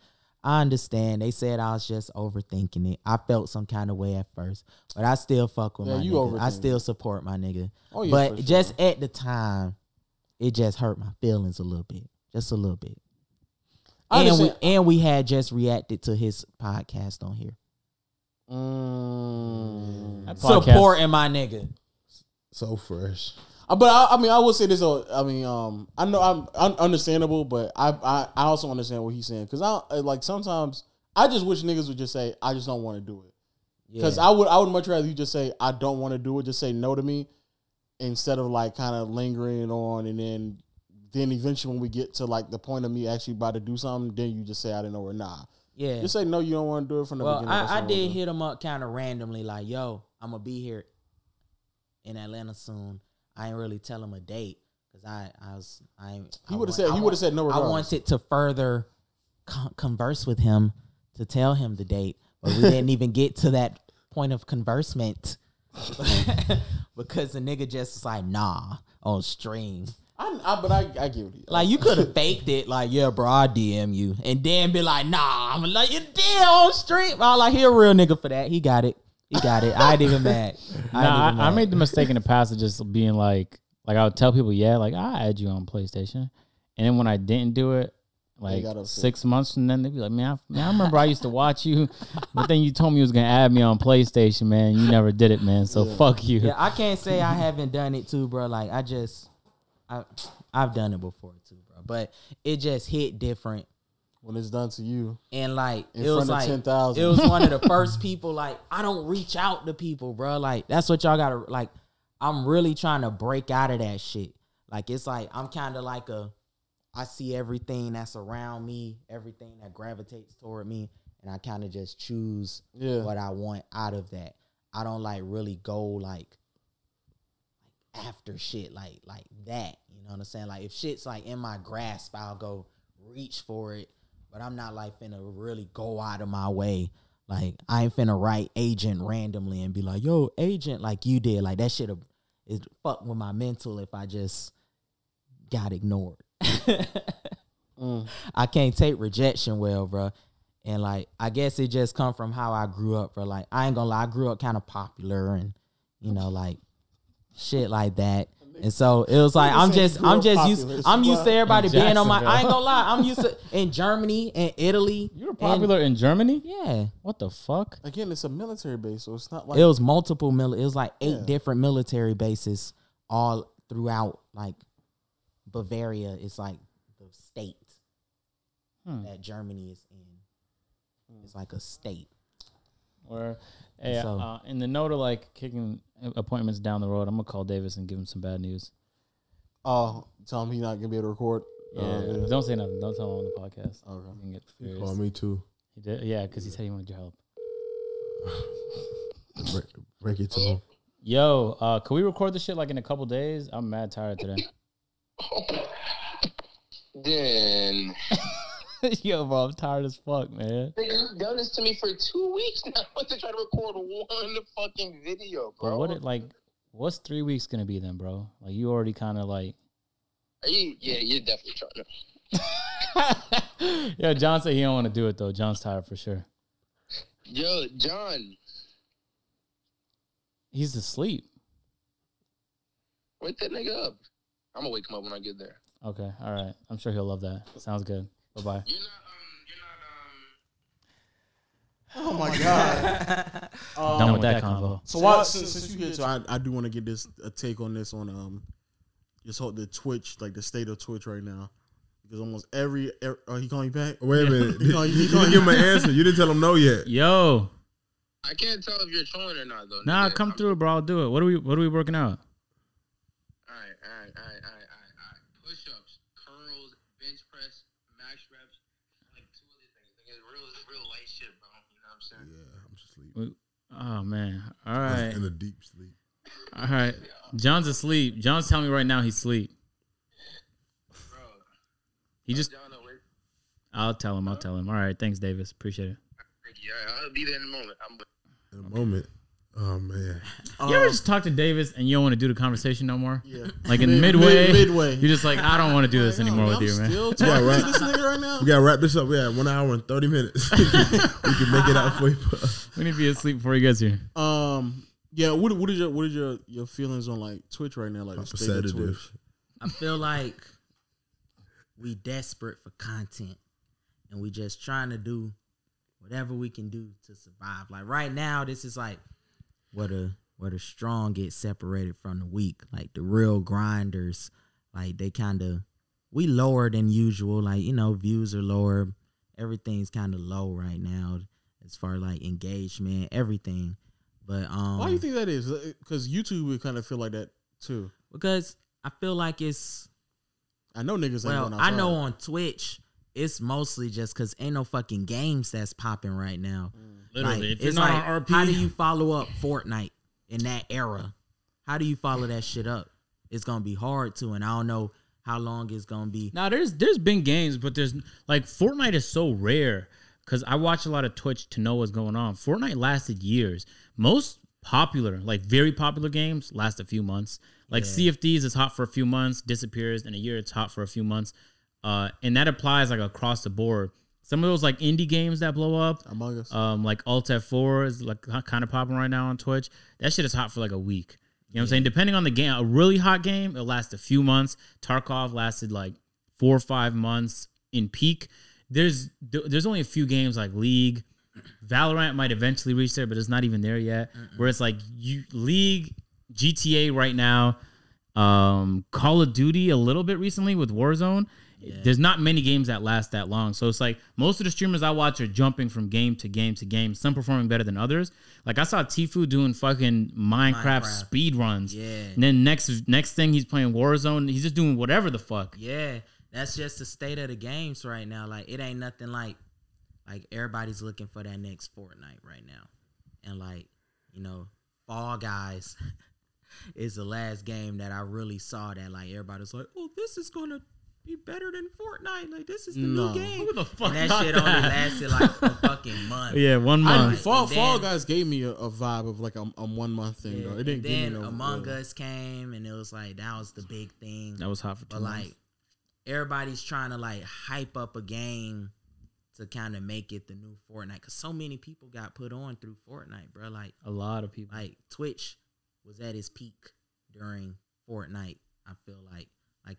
I understand. They said I was just overthinking it. I felt some kind of way at first, but I still fuck with my nigga. I still support my nigga. Oh, yeah, but just at the time, it just hurt my feelings a little bit. Just a little bit. And we had just reacted to his podcast on here. Supporting my nigga. So fresh. But I mean, I will say this. I know I'm understandable, but I also understand what he's saying because sometimes I just wish niggas would just say I just don't want to do it. Because I would much rather you just say I don't want to do it, just say no to me, instead of like kind of lingering on and then eventually when we get to like the point of me actually about to do something, then you just say I didn't know or nah. Yeah, just say no, you don't want to do it from the beginning. I did hit him up kind of randomly, like, yo, I'm gonna be here in Atlanta soon. I ain't really tell him a date because he would have said no regardless. I wanted to further converse with him to tell him the date, but we didn't even get to that point of conversement because the nigga just was like, nah, on stream. But I get you. Like you could have faked it, like, yeah, bro, I DM you, and then be like, nah, I'm like, you did on stream. I like, he a real nigga for that. He got it. I ain't even mad. I made the mistake in the past of just being like I would tell people, yeah, like I add you on PlayStation, and then when I didn't do it, like 6 months, and then they'd be like, man, I remember I used to watch you, but then you told me you was gonna add me on PlayStation, man. You never did it, man. So fuck you. Yeah, I can't say I haven't done it too, bro. Like I've done it before too, bro. But it just hit different. When it's done to you. And like it was like 10,000. It was one of the first people, like, I don't reach out to people, bro. Like, that's what y'all gotta, like, I'm really trying to break out of that shit. Like, it's like I'm kind of like I see everything that's around me, everything that gravitates toward me, and I kind of just choose what I want out of that. I don't like really go like after shit like that. You know what I'm saying? Like if shit's like in my grasp, I'll go reach for it. But I'm not like finna really go out of my way. Like I ain't finna write agent randomly and be like, yo, agent, like you did. Like that shit is fuck with my mental if I just got ignored. I can't take rejection well, bro. And like I guess it just come from how I grew up, bro. Like I ain't gonna lie, I grew up kind of popular and like shit like that. And so it was like I'm used to everybody being on my. I ain't gonna lie, I'm used to in Germany and Italy. You were popular in Germany? Yeah. What the fuck? Again, it's a military base, so it's not like it was multiple It was like 8 different military bases all throughout like Bavaria. It's like the state that Germany is in. It's like a state. Or in the note of like kicking appointments down the road, I'm gonna call Davis and give him some bad news. Oh, tell him he's not gonna be able to record. Yeah, don't say nothing. Don't tell him on the podcast. Okay. He called me too. He did, yeah, because he said he wanted your help. Break it to him. Yo, can we record this shit like in a couple days? I'm mad tired today. Then. Yo, bro, I'm tired as fuck, man. You've done this to me for 2 weeks now to try to record one fucking video, bro. But what's 3 weeks gonna be then, bro? Like, you already kind of like. You're definitely trying to. Yo, John said he don't want to do it though. John's tired for sure. Yo, John. He's asleep. Wake that nigga up. I'm gonna wake him up when I get there. Okay, all right. I'm sure he'll love that. Sounds good. Bye-bye. You're Oh my god. Done with that convo. So since you here, so I do want to get a take on this on just the Twitch, like the state of Twitch right now, because almost every he calling you back? Wait a minute. You didn't give him an answer. You didn't tell him no yet. Yo. I can't tell if you're trolling or not though. Nah, come through, bro. I'll do it. What are we working out? All right. Push-ups, curls, bench press, max reps, like 2 other things. It's real light shit, bro. You know what I'm saying? Yeah, I'm just sleeping. Oh man. All right. In a deep sleep. All right. John's asleep. John's telling me right now he's asleep. Bro. He just. John awake. I'll tell him. All right. Thanks, Davis. Appreciate it. Thank you. I'll be there in a moment. In a moment. Oh man. You ever just talk to Davis and you don't want to do the conversation no more? Yeah. Like in midway, midway, you're just like, I don't want to do this anymore with you, man. Still talking to this nigga right now. We gotta wrap this up. We have 1 hour and 30 minutes. we can make it out for you. We need to be asleep before he gets here. Yeah. What is your feelings on like Twitch right now? Like the state of Twitch. I feel like we desperate for content, and we just trying to do whatever we can do to survive. Like right now, this is like where the strong get separated from the weak. Like the real grinders, like we lower than usual. Like, you know, views are lower. Everything's kind of low right now as far as like engagement, everything. But why do you think that is? Because YouTube would kind of feel like that too. Because I feel like it's. I know niggas. Well, I know on Twitch it's mostly just because ain't no fucking games that's popping right now. Literally, like, if it's not like, on RP, how do you follow up Fortnite in that era? How do you follow that shit up? It's gonna be hard to, and I don't know how long it's gonna be. Now there's been games, but there's like Fortnite is so rare because I watch a lot of Twitch to know what's going on. Fortnite lasted years. Most popular, like very popular games last a few months. Like CFDs is hot for a few months, disappears in a year. It's hot for a few months, and that applies like across the board. Some of those like indie games that blow up, Among Us, like Alt F4 is like kind of popping right now on Twitch. That shit is hot for like a week. You know what I'm saying? Depending on the game, a really hot game, it'll last a few months. Tarkov lasted like 4 or 5 months in peak. There's only a few games like League. Valorant might eventually reach there, but it's not even there yet. Where it's like League, GTA right now, Call of Duty a little bit recently with Warzone. Yeah. There's not many games that last that long. So it's like most of the streamers I watch are jumping from game to game to game, some performing better than others. Like I saw Tfue doing fucking Minecraft speed runs. Yeah. And then next thing he's playing Warzone. He's just doing whatever the fuck. Yeah. That's just the state of the games right now. Like it ain't nothing like everybody's looking for that next Fortnite right now. And like, you know, Fall Guys is the last game that I really saw that like everybody's like, oh, this is gonna be better than Fortnite. Like this is the new game. Who the fuck? And that shit only lasted like a fucking month. Yeah, 1 month. Fall Guys gave me a vibe of like a 1 month thing though. It didn't give me no. Among Us came and it was like that was the big thing. That was hot for 2 months. Like everybody's trying to like hype up a game to kind of make it the new Fortnite because so many people got put on through Fortnite, bro. Like a lot of people. Like Twitch was at its peak during Fortnite. I feel like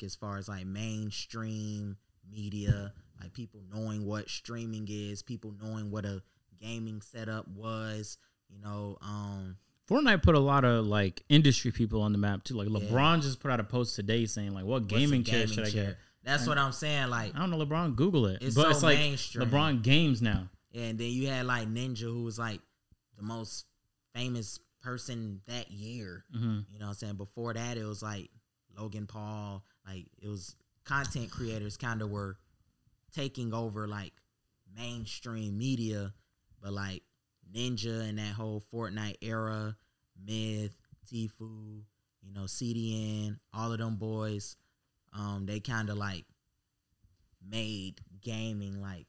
as far as like mainstream media, like people knowing what streaming is, people knowing what a gaming setup was, you know. Fortnite put a lot of like industry people on the map too. Like LeBron just put out a post today saying like, "What gaming chair should I get?" That's what I'm saying. Like I don't know, LeBron. Google it. It's but so it's like mainstream. LeBron games now. And then you had like Ninja, who was like the most famous person that year. Mm-hmm. You know what I'm saying? Before that, it was like Logan Paul. Like it was content creators kind of were taking over like mainstream media, but like Ninja and that whole Fortnite era, Myth, Tfue, you know, CDN, all of them boys, they kind of like made gaming like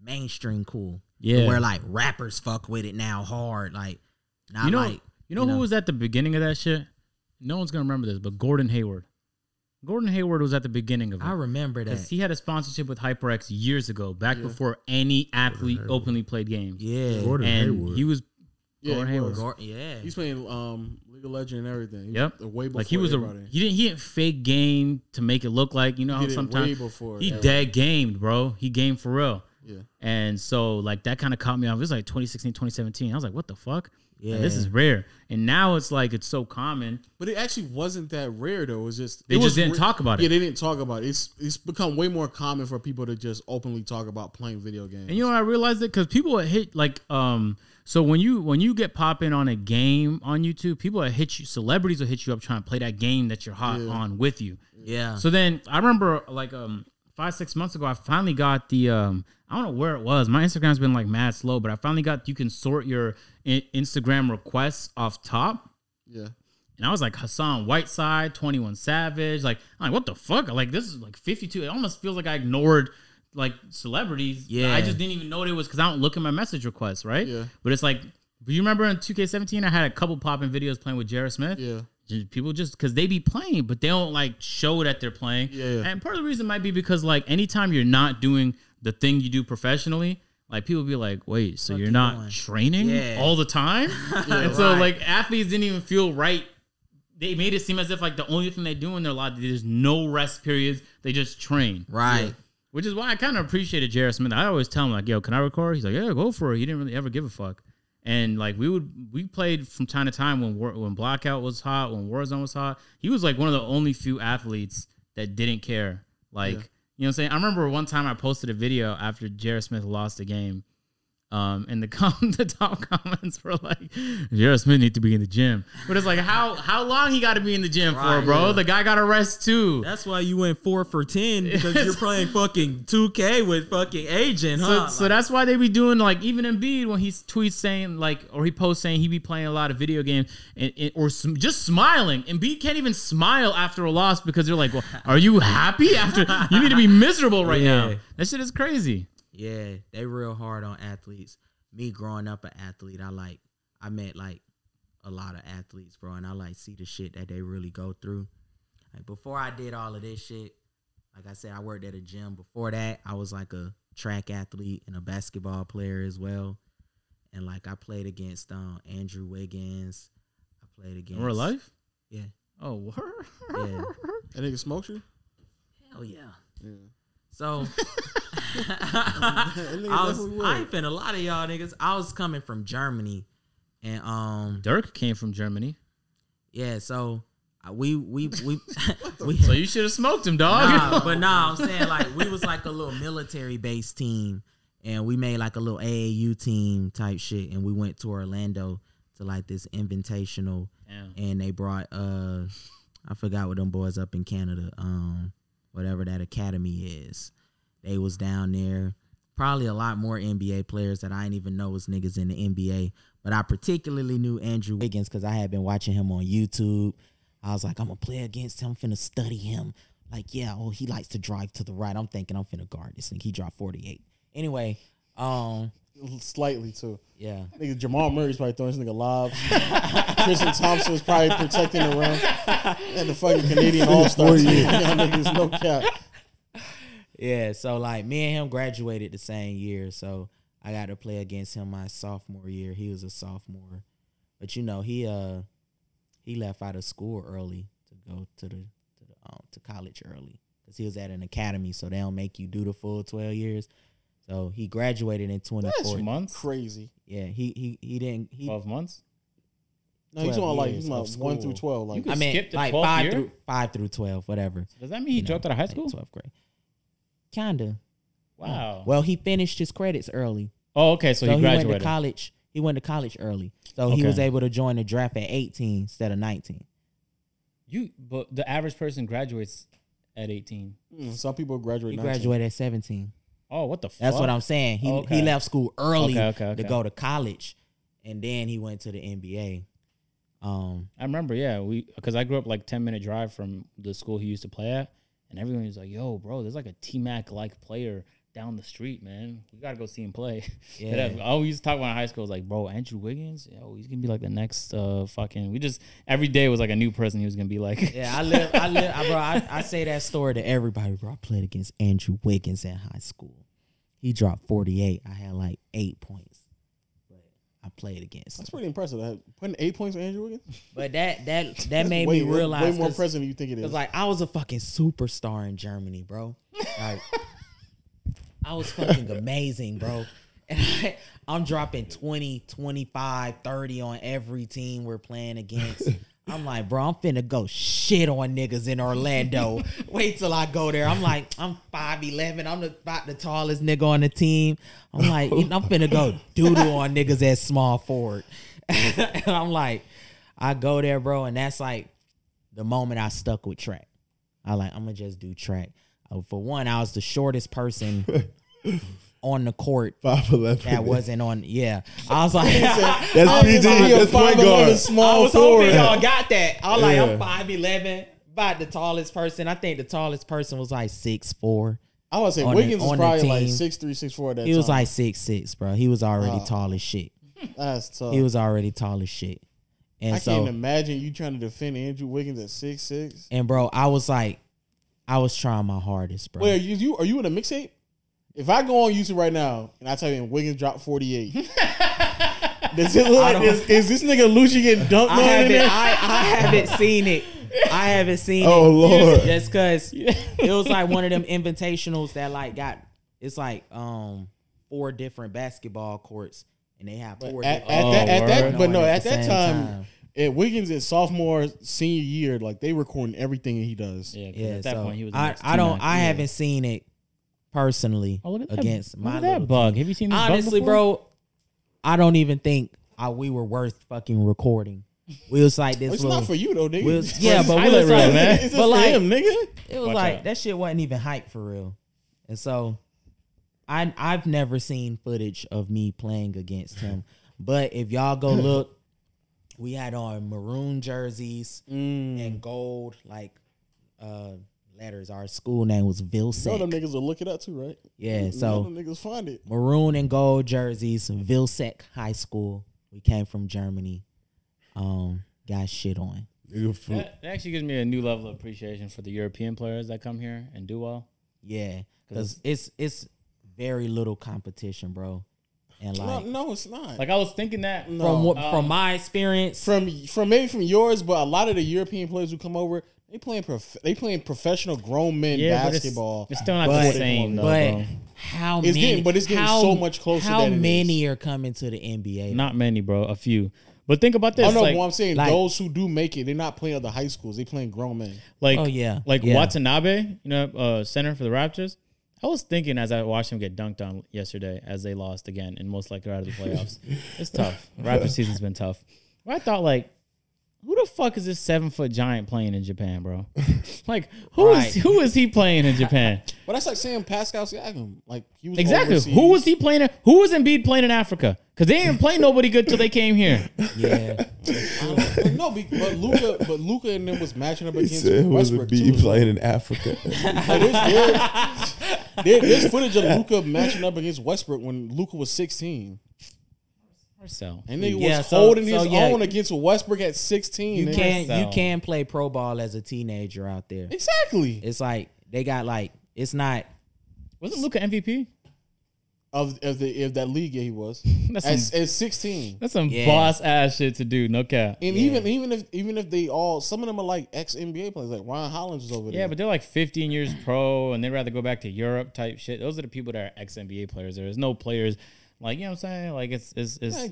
mainstream cool. Yeah. Where like rappers fuck with it now hard. Like, not you know who was at the beginning of that shit? No one's going to remember this, but Gordon Hayward. Gordon Hayward was at the beginning of it. I remember that. Because he had a sponsorship with HyperX years ago, back before any athlete openly played games. Yeah. Gordon Hayward. He was Yeah, Gordon Hayward. Yeah. He's playing League of Legends and everything. Yep. Way before Like he was everybody. he didn't fake game to make it look like, you know, He how did it sometimes way before he everybody. dead gamed, bro. He gamed for real. Yeah. And so like that kind of caught me off. It was like 2016, 2017. I was like, what the fuck? Yeah. Like, this is rare. And now it's like it's so common. But it actually wasn't that rare though. It was just They just didn't talk about it. Yeah, they didn't talk about it. It's become way more common for people to just openly talk about playing video games. And you know, I realized it because people hit like so when you get popping on a game on YouTube, people will hit you, celebrities will hit you up trying to play that game that you're hot on with you. Yeah. So then I remember like 5-6 months ago, I finally got the I don't know where it was. My Instagram's been like mad slow, but I finally got you can sort your Instagram requests off top. Yeah. And I was like Hassan Whiteside, 21 Savage, like I'm like what the fuck? Like this is like 52. It almost feels like I ignored like celebrities. Yeah. I just didn't even know it was because I don't look at my message requests, right? Yeah. But it's like, do you remember in 2K17 I had a couple popping videos playing with Jared Smith? Yeah. People just because they be playing, but they don't like show that they're playing. Yeah. And part of the reason might be because like anytime you're not doing the thing you do professionally, like people be like, wait, so you're not training all the time? And so like athletes didn't even feel right. They made it seem as if like the only thing they do in their life, there's no rest periods. They just train. Right. Yeah. Which is why I kind of appreciated Jared Smith. I always tell him like, yo, can I record? He's like, yeah, go for it. He didn't really ever give a fuck. And like we played from time to time when Blackout was hot, when Warzone was hot. He was like one of the only few athletes that didn't care. Like, you know what I'm saying? I remember one time I posted a video after Jared Smith lost a game. And the top comments were like, Jared Smith need to be in the gym. But it's like, how long he got to be in the gym for, bro? Yeah. The guy got to rest too. That's why you went 4 for 10 because you're playing fucking 2K with fucking Agent, huh? So that's why they be doing like even Embiid when he tweets saying like or he posts saying he be playing a lot of video games or just smiling. Embiid can't even smile after a loss because they're like, well, are you happy after? You need to be miserable right now. That shit is crazy. Yeah, they real hard on athletes. Me growing up an athlete, I met like a lot of athletes, bro, and I like see the shit that they really go through. Like before I did all of this shit, like I said, I worked at a gym. Before that, I was like a track athlete and a basketball player as well. And like I played against Andrew Wiggins. I played against in real life? Yeah. Oh, word? Yeah. That nigga smoked you? Hell yeah. Yeah. So I ain't been a lot of y'all niggas. I was coming from Germany, and Dirk came from Germany. Yeah, so we so you should have smoked him, dog. I'm saying like we was like a little military based team, and we made like a little AAU team type shit, and we went to Orlando to like this invitational, and they brought I forgot what them boys up in Canada, whatever that academy is. They was down there. Probably a lot more NBA players that I didn't even know was niggas in the NBA. But I particularly knew Andrew Wiggins because I had been watching him on YouTube. I was like, I'm going to play against him. I'm finna study him. Like, yeah, he likes to drive to the right. I'm thinking I'm finna guard this thing. He dropped 48. Anyway. Slightly, too. Yeah. Nigga, Jamal Murray's probably throwing this nigga lobs. Tristan Thompson was probably protecting the rim. And the fucking Canadian All-Star team. Y'all niggas, no cap. Yeah, so like me and him graduated the same year, so I got to play against him my sophomore year. He was a sophomore, but you know he left out of school early to go to college early because he was at an academy, so they don't make you do the full 12 years. So he graduated in 2014. That's months? Crazy. Yeah, he didn't. 12 months. No, he's on like 1 through 12. Like I mean, like 5 through 12, whatever. Does that mean he dropped out of high school? 12th grade. Kinda. Wow. Well, he finished his credits early. Oh, okay. So he graduated. Went to college. He went to college early, so he was able to join the draft at 18 instead of 19. But the average person graduates at 18. Some people graduate. He graduated at 17. Oh, what the fuck? That's what I'm saying. He left school early Okay. to go to college, and then he went to the NBA. I remember, because I grew up like 10-minute drive from the school he used to play at, and everyone was like, "Yo, bro, there's like a T-Mac like player down the street, man. We gotta go see him play." Yeah. I always used to talk about in high school. I was like, "Bro, Andrew Wiggins, yo, he's gonna be like the next fucking." We just every day was like a new person he was gonna be like. Yeah, I say that story to everybody, bro. I played against Andrew Wiggins in high school. He dropped 48. I had like 8 points. I played against. That's pretty impressive. Putting 8 points on Andrew Wiggins. But that made me realize way more impressive than you think it is. Cause like I was a fucking superstar in Germany, bro. Like I was fucking amazing, bro. And I'm dropping 20, 25, 30 on every team we're playing against. I'm like, bro, I'm finna go shit on niggas in Orlando. Wait till I go there. I'm like, I'm 5'11". I'm about the tallest nigga on the team. I'm like, I'm finna go doodle on niggas at small forward. And I'm like, I go there, bro, and that's like the moment I stuck with track. I'm gonna just do track. For one, I was the shortest person on the court 5'11". that wasn't on. Yeah, I was like, that's PG. That's point guard. Small I was forward. hoping y'all got that. I was like, I'm 5'11", about the tallest person. I think the tallest person was like 6'4". I want to say Wiggins was probably like 6'3", 6'4" at that time. He was like 6'6", bro. He was already tall as shit. That's tough. He was already tall as shit. And I so, can't imagine you trying to defend Andrew Wiggins at 6'6". and bro, I was trying my hardest, bro. Wait, are you in a mixtape? If I go on YouTube right now and I tell you Wiggins dropped 48, does it look like is this nigga Lucci getting dunked on in there? I haven't seen it. I haven't seen it. Oh, Lord. Just because it was like one of them invitationals that like it's like 4 different basketball courts and they have 4 At different that time. Wiggins is sophomore, senior year, like they recording everything he does. Yeah, Yeah, at that so point he was. I haven't seen it personally against my little that bug. Have you seen this honestly, bug before? bro? I don't even think we were worth fucking recording. We was like this. It's not for you though, nigga. But we was like, man. It's for him, nigga. It was Watch like out. that shit wasn't even hype for real. And so I've never seen footage of me playing against him. But if y'all go look, we had on maroon jerseys and gold letters. Our school name was Vilsec. All them niggas will look it up too, right? Yeah, so them niggas find it. maroon and gold jerseys, Vilsec High School. We came from Germany. Got shit on. That actually gives me a new level of appreciation for the European players that come here and do well. Yeah, because it's very little competition, bro. And like, No, it's not. Like I was thinking that from my experience, from maybe from yours, but a lot of the European players who come over, they playing professional grown men basketball. It's still not the same, though, but bro. It's getting so much closer. How than many are coming to the NBA? Not many, bro. A few. But think about this. Oh no, like, what I'm saying, like- those who do make it, they're not playing other high schools. They playing grown men. like, Oh, yeah. like Yeah. Watanabe, center for the Raptors. I was thinking as I watched him get dunked on yesterday as they lost again and most likely out of the playoffs. It's tough. Raptors season's been tough. But I thought, like, who the fuck is this 7-foot giant playing in Japan, bro? Like, who is he playing in Japan? But that's like saying Pascal Siakam. Like he was Exactly. overseas. Who was he playing? Who was Embiid playing in Africa? Because they didn't play nobody good till they came here. Yeah, No, but Luka and them was matching up against Who was Westbrook be too. playing in Africa? There's footage of Luka matching up against Westbrook when Luka was 16. Marcel. And he Yeah, was so- holding so, his yeah. own against Westbrook at 16. you man. you can play pro ball as a teenager out there. Exactly. It's like they got like it's not. Wasn't Luka MVP? Of that league, yeah, he was. That's At 16. That's some Yeah. boss ass shit to do. No cap. And even if they all, some of them are like ex NBA players, like Ryan Hollins was over there. Yeah, but they're like 15 years pro, and they'd rather go back to Europe type shit. Those are the people that are ex NBA players. There's no players like, you know what I'm saying? Like it's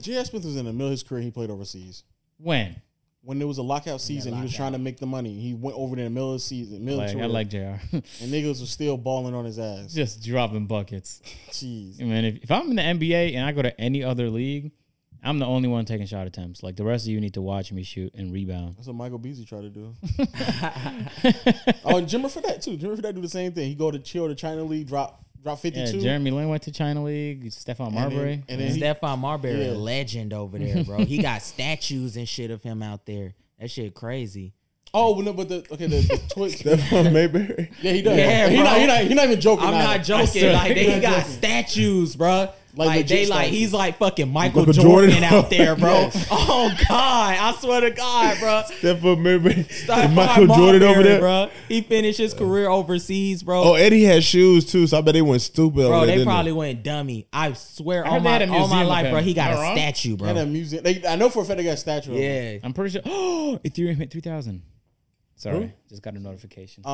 J.R. Smith was in the middle of his career. He played overseas. when When there was a lockout season, he was trying to make the money. He went over there in the middle of the season, I like JR. and niggas was still balling on his ass. Just dropping buckets. Jeez. I mean, if I'm in the NBA and I go to any other league, I'm the only one taking shot attempts. Like the rest of you need to watch me shoot and rebound. That's what Michael Beasley tried to do. Oh, and Jimmer Fredette too. Jimmer Fredette do the same thing. He go to chill the China League, drop dropped 52. Yeah, Jeremy Lin went to China League. Stephon Marbury. And then Stephon Marbury, Yeah. a legend over there, bro. He got statues and shit of him out there. That shit crazy. Oh no, but the Twitch. Stephon Mayberry. Yeah, he does. Yeah, he bro. not even joking. I'm not joking. Like he got statues, bro. Like they like statues. he's like fucking Michael Michael Jordan, Jordan. out there, bro. Oh God, I swear to God, bro. Stephon Mayberry. Stephon Michael Jordan over Marbury, there. bro. He finished his career overseas, bro. Oh, Eddie had shoes too, so I bet they went stupid. Bro, over there, they didn't probably went dummy. I swear I heard on they had a my museum life, of bro. him. He got Am a I wrong? statue, Had a bro. museum. I know for a fact they got a statue. Of him. Yeah. I'm pretty sure. Oh, Ethereum hit 3,000. Sorry, just got a notification. The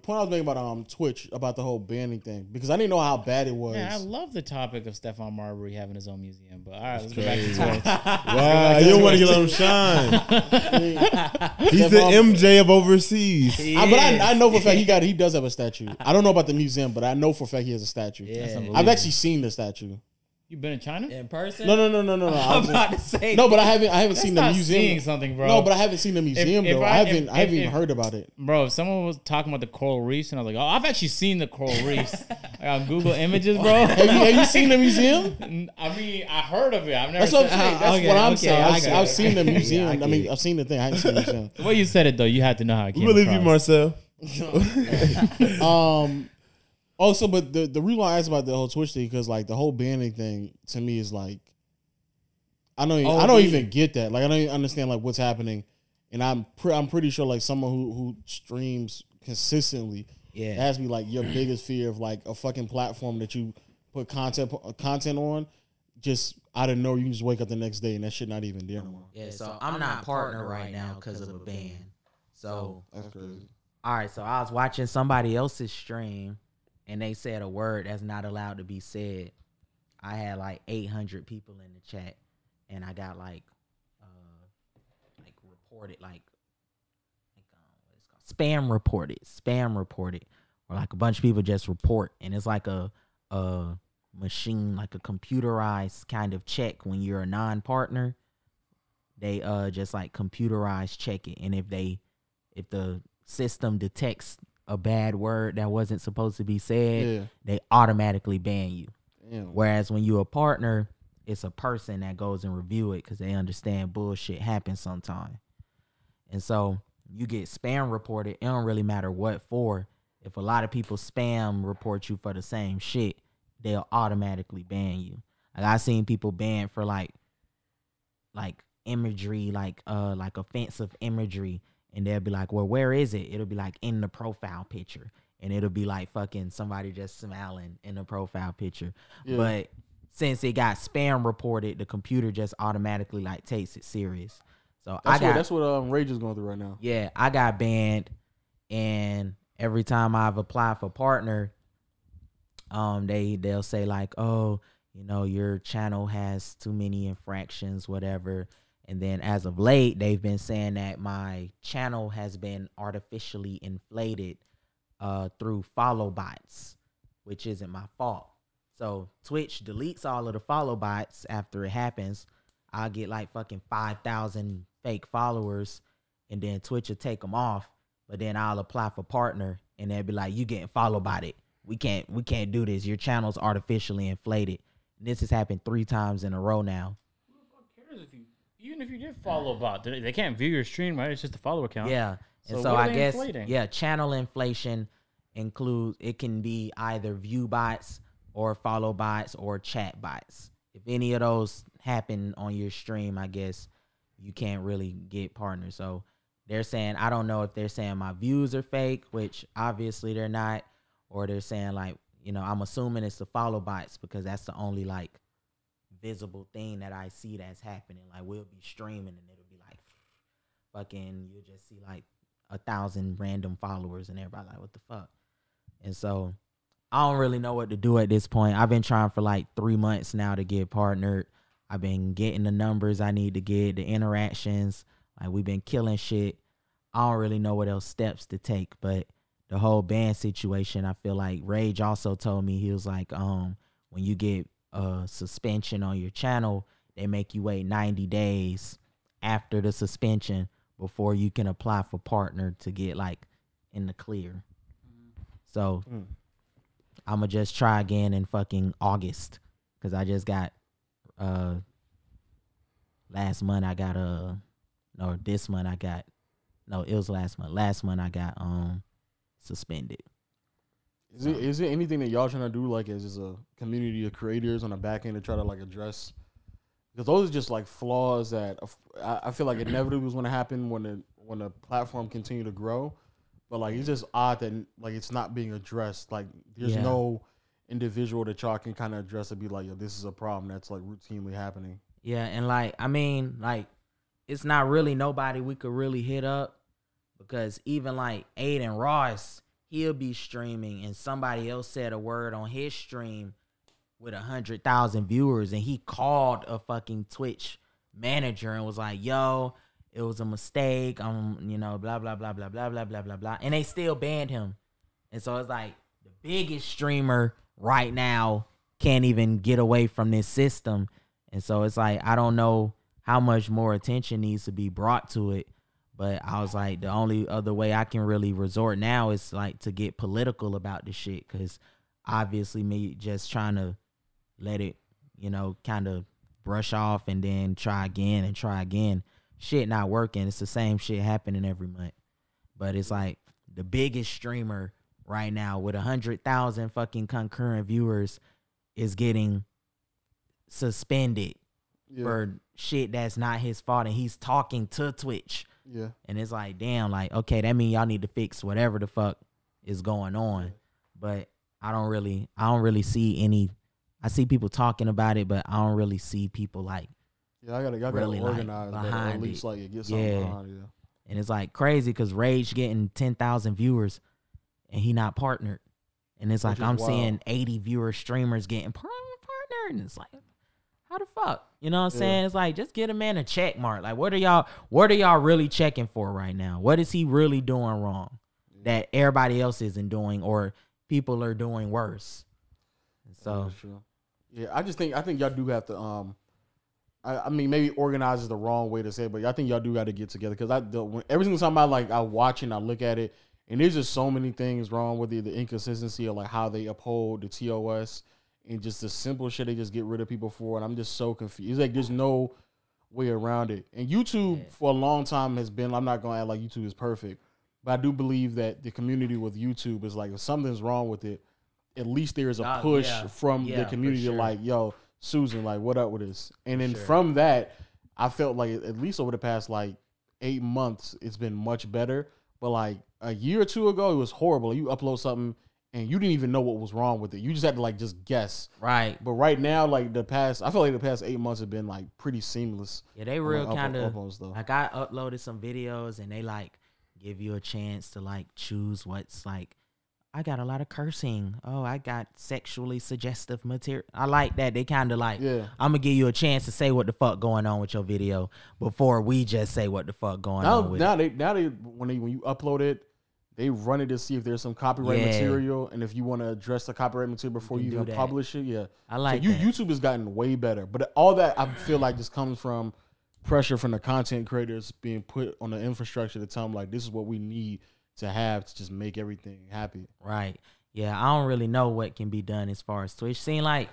point I was making about Twitch about the whole banning thing because I didn't know how bad it was. Yeah, I love the topic of Stephon Marbury having his own museum. But all right, let's get back to Twitch. Wow, you don't want to get let him shine. He's the MJ of overseas. But I know for a fact he does have a statue. I don't know about the museum, but I know for a fact he has a statue. Yeah. I've actually seen the statue. You been in China? In person? No. I'm about to say. No, but I haven't seen the not museum. seeing something, bro. No, but I haven't seen the museum if though. I- I if- haven't if- even heard about it. Bro, if someone was talking about the coral reefs, and I was like, oh, I've actually seen the coral reefs. I got Google images, bro. Have you seen the museum? I mean, I heard of it. I've never. That's what I'm saying. That's Okay, what I'm okay, saying. I get I've it. seen the museum. I I get mean, it. I've seen the thing. I haven't seen the museum. The way you said it, though, you had to know how it We came believe you, across. Marcel. Also, but the reason why I asked about the whole Twitch thing because like the whole banning thing to me is like I don't even get that. Like I don't even understand like what's happening, and I'm pretty sure like someone who streams consistently has to be like your biggest fear of like a fucking platform that you put content on, just out of nowhere you can just wake up the next day and that shit not even there no more. Yeah, so I'm not partner right now because of a ban. So That's crazy. all right, so I was watching somebody else's stream and they said a word that's not allowed to be said. I had like 800 people in the chat and I got like reported what it's called spam reported or like a bunch of people just report and it's like a machine, like a computerized kind of check when you're a non-partner. They just like computerized check it, and if the system detects a bad word that wasn't supposed to be said, they automatically ban you. Whereas when you're a partner, it's a person that goes and review it because they understand bullshit happens sometime. And so you get spam reported, it don't really matter what for. If a lot of people spam report you for the same shit, they'll automatically ban you. Like I seen people banned for like imagery, like offensive imagery, and they'll be like, well, where is it? It'll be like in the profile picture. And it'll be like fucking somebody just smiling in the profile picture. Yeah. But since it got spam reported, the computer just automatically like takes it serious. So that's what Rage is going through right now. Yeah, I got banned, and every time I've applied for partner, they'll say like, oh, you know, your channel has too many infractions, whatever. And then as of late, they've been saying that my channel has been artificially inflated through follow bots, which isn't my fault. So Twitch deletes all of the follow bots after it happens. I'll get like fucking 5,000 fake followers, and then Twitch will take them off. But then I'll apply for partner, and they'll be like, "You getting follow botted? We can't do this. Your channel's artificially inflated." And this has happened 3 times in a row now. Who the fuck cares even if you did follow bot, they can't view your stream, right? It's just a follow account. Yeah, and so I guess channel inflation includes, it can be either view bots or follow bots or chat bots. If any of those happen on your stream, I guess you can't really get partners. So they're saying, I don't know if they're saying my views are fake, which obviously they're not, or they're saying like, you know, I'm assuming it's the follow bots because that's the only like visible thing that I see that's happening. Like we'll be streaming and it'll be like fucking, you'll just see like 1,000 random followers and everybody like, what the fuck? And so I don't really know what to do at this point. I've been trying for like 3 months now to get partnered. I've been getting the numbers I need to get, the interactions. Like we've been killing shit. I don't really know what else steps to take, but the whole ban situation, I feel like Rage also told me, he was like, when you get a suspension on your channel, they make you wait 90 days after the suspension before you can apply for partner to get like in the clear. So I'm gonna just try again in fucking August, because I just got last month I got no, this month I got, no, it was last month. Last month I got suspended. Is it anything that y'all trying to do, like, as just a community of creators on the back end to try to, like, address? Because those are just, like, flaws that I feel like inevitably was going to happen when the platform continue to grow. But, like, it's just odd that, like, it's not being addressed. Like, there's no individual that y'all can kind of address and be like, yo, this is a problem that's, like, routinely happening. Yeah, and, like, I mean, like, it's not really nobody we could really hit up, because even, like, Aiden Ross, he'll be streaming and somebody else said a word on his stream with 100,000 viewers, and he called a fucking Twitch manager and was like, yo, it was a mistake, you know, blah, blah, blah, blah, blah, blah, blah, blah, blah. And they still banned him. And so it's like the biggest streamer right now can't even get away from this system. And so it's like, I don't know how much more attention needs to be brought to it. But I was like, the only other way I can really resort now is like to get political about this shit. Because obviously me just trying to let it, you know, kind of brush off and then try again and try again. Shit not working. It's the same shit happening every month. But it's like the biggest streamer right now with 100,000 fucking concurrent viewers is getting suspended for shit that's not his fault. And he's talking to Twitch. Yeah. And it's like, damn, like, okay, that means y'all need to fix whatever the fuck is going on. But I don't really see any. I see people talking about it, but I don't really see people like, y'all gotta really organize, like, behind at least it. Like get something behind it. And it's like crazy because Rage getting 10,000 viewers and he not partnered. And it's like I'm seeing 80 viewer streamers getting partnered, and it's like, how the fuck? You know what I'm saying? It's like, just get a man a check mark. Like, what are y'all really checking for right now? What is he really doing wrong that everybody else isn't doing, or people are doing worse? And so, I think y'all do have to. I mean, maybe organize is the wrong way to say it, but I think y'all do got to get together, because every single time I watch and I look at it, and there's just so many things wrong with the inconsistency of like how they uphold the TOS. And just the simple shit they just get rid of people for. And I'm just so confused. It's like there's no way around it. And YouTube for a long time has been, I'm not going to act like YouTube is perfect, but I do believe that the community with YouTube is like, if something's wrong with it, at least there's a push from the community to like, yo, Susan, like, what up with this? And then from that, I felt like at least over the past like 8 months, it's been much better. But like a year or two ago, it was horrible. You upload something and you didn't even know what was wrong with it. You just had to like just guess. Right. But right now, like I feel like the past 8 months have been like pretty seamless. Yeah, they real kind of like, I uploaded some videos and they like give you a chance to like choose what's like, I got a lot of cursing. Oh, I got sexually suggestive material. I like that. They kind of like, I'm gonna give you a chance to say what the fuck going on with your video before we just say what the fuck going on with it. Now when you upload it, they run it to see if there's some copyright material, and if you want to address the copyright material before you even publish it. Yeah, I like that. YouTube has gotten way better, but all that I feel like just comes from pressure from the content creators being put on the infrastructure to tell them like, this is what we need to have to just make everything happy. Right. Yeah, I don't really know what can be done as far as Twitch. Seem like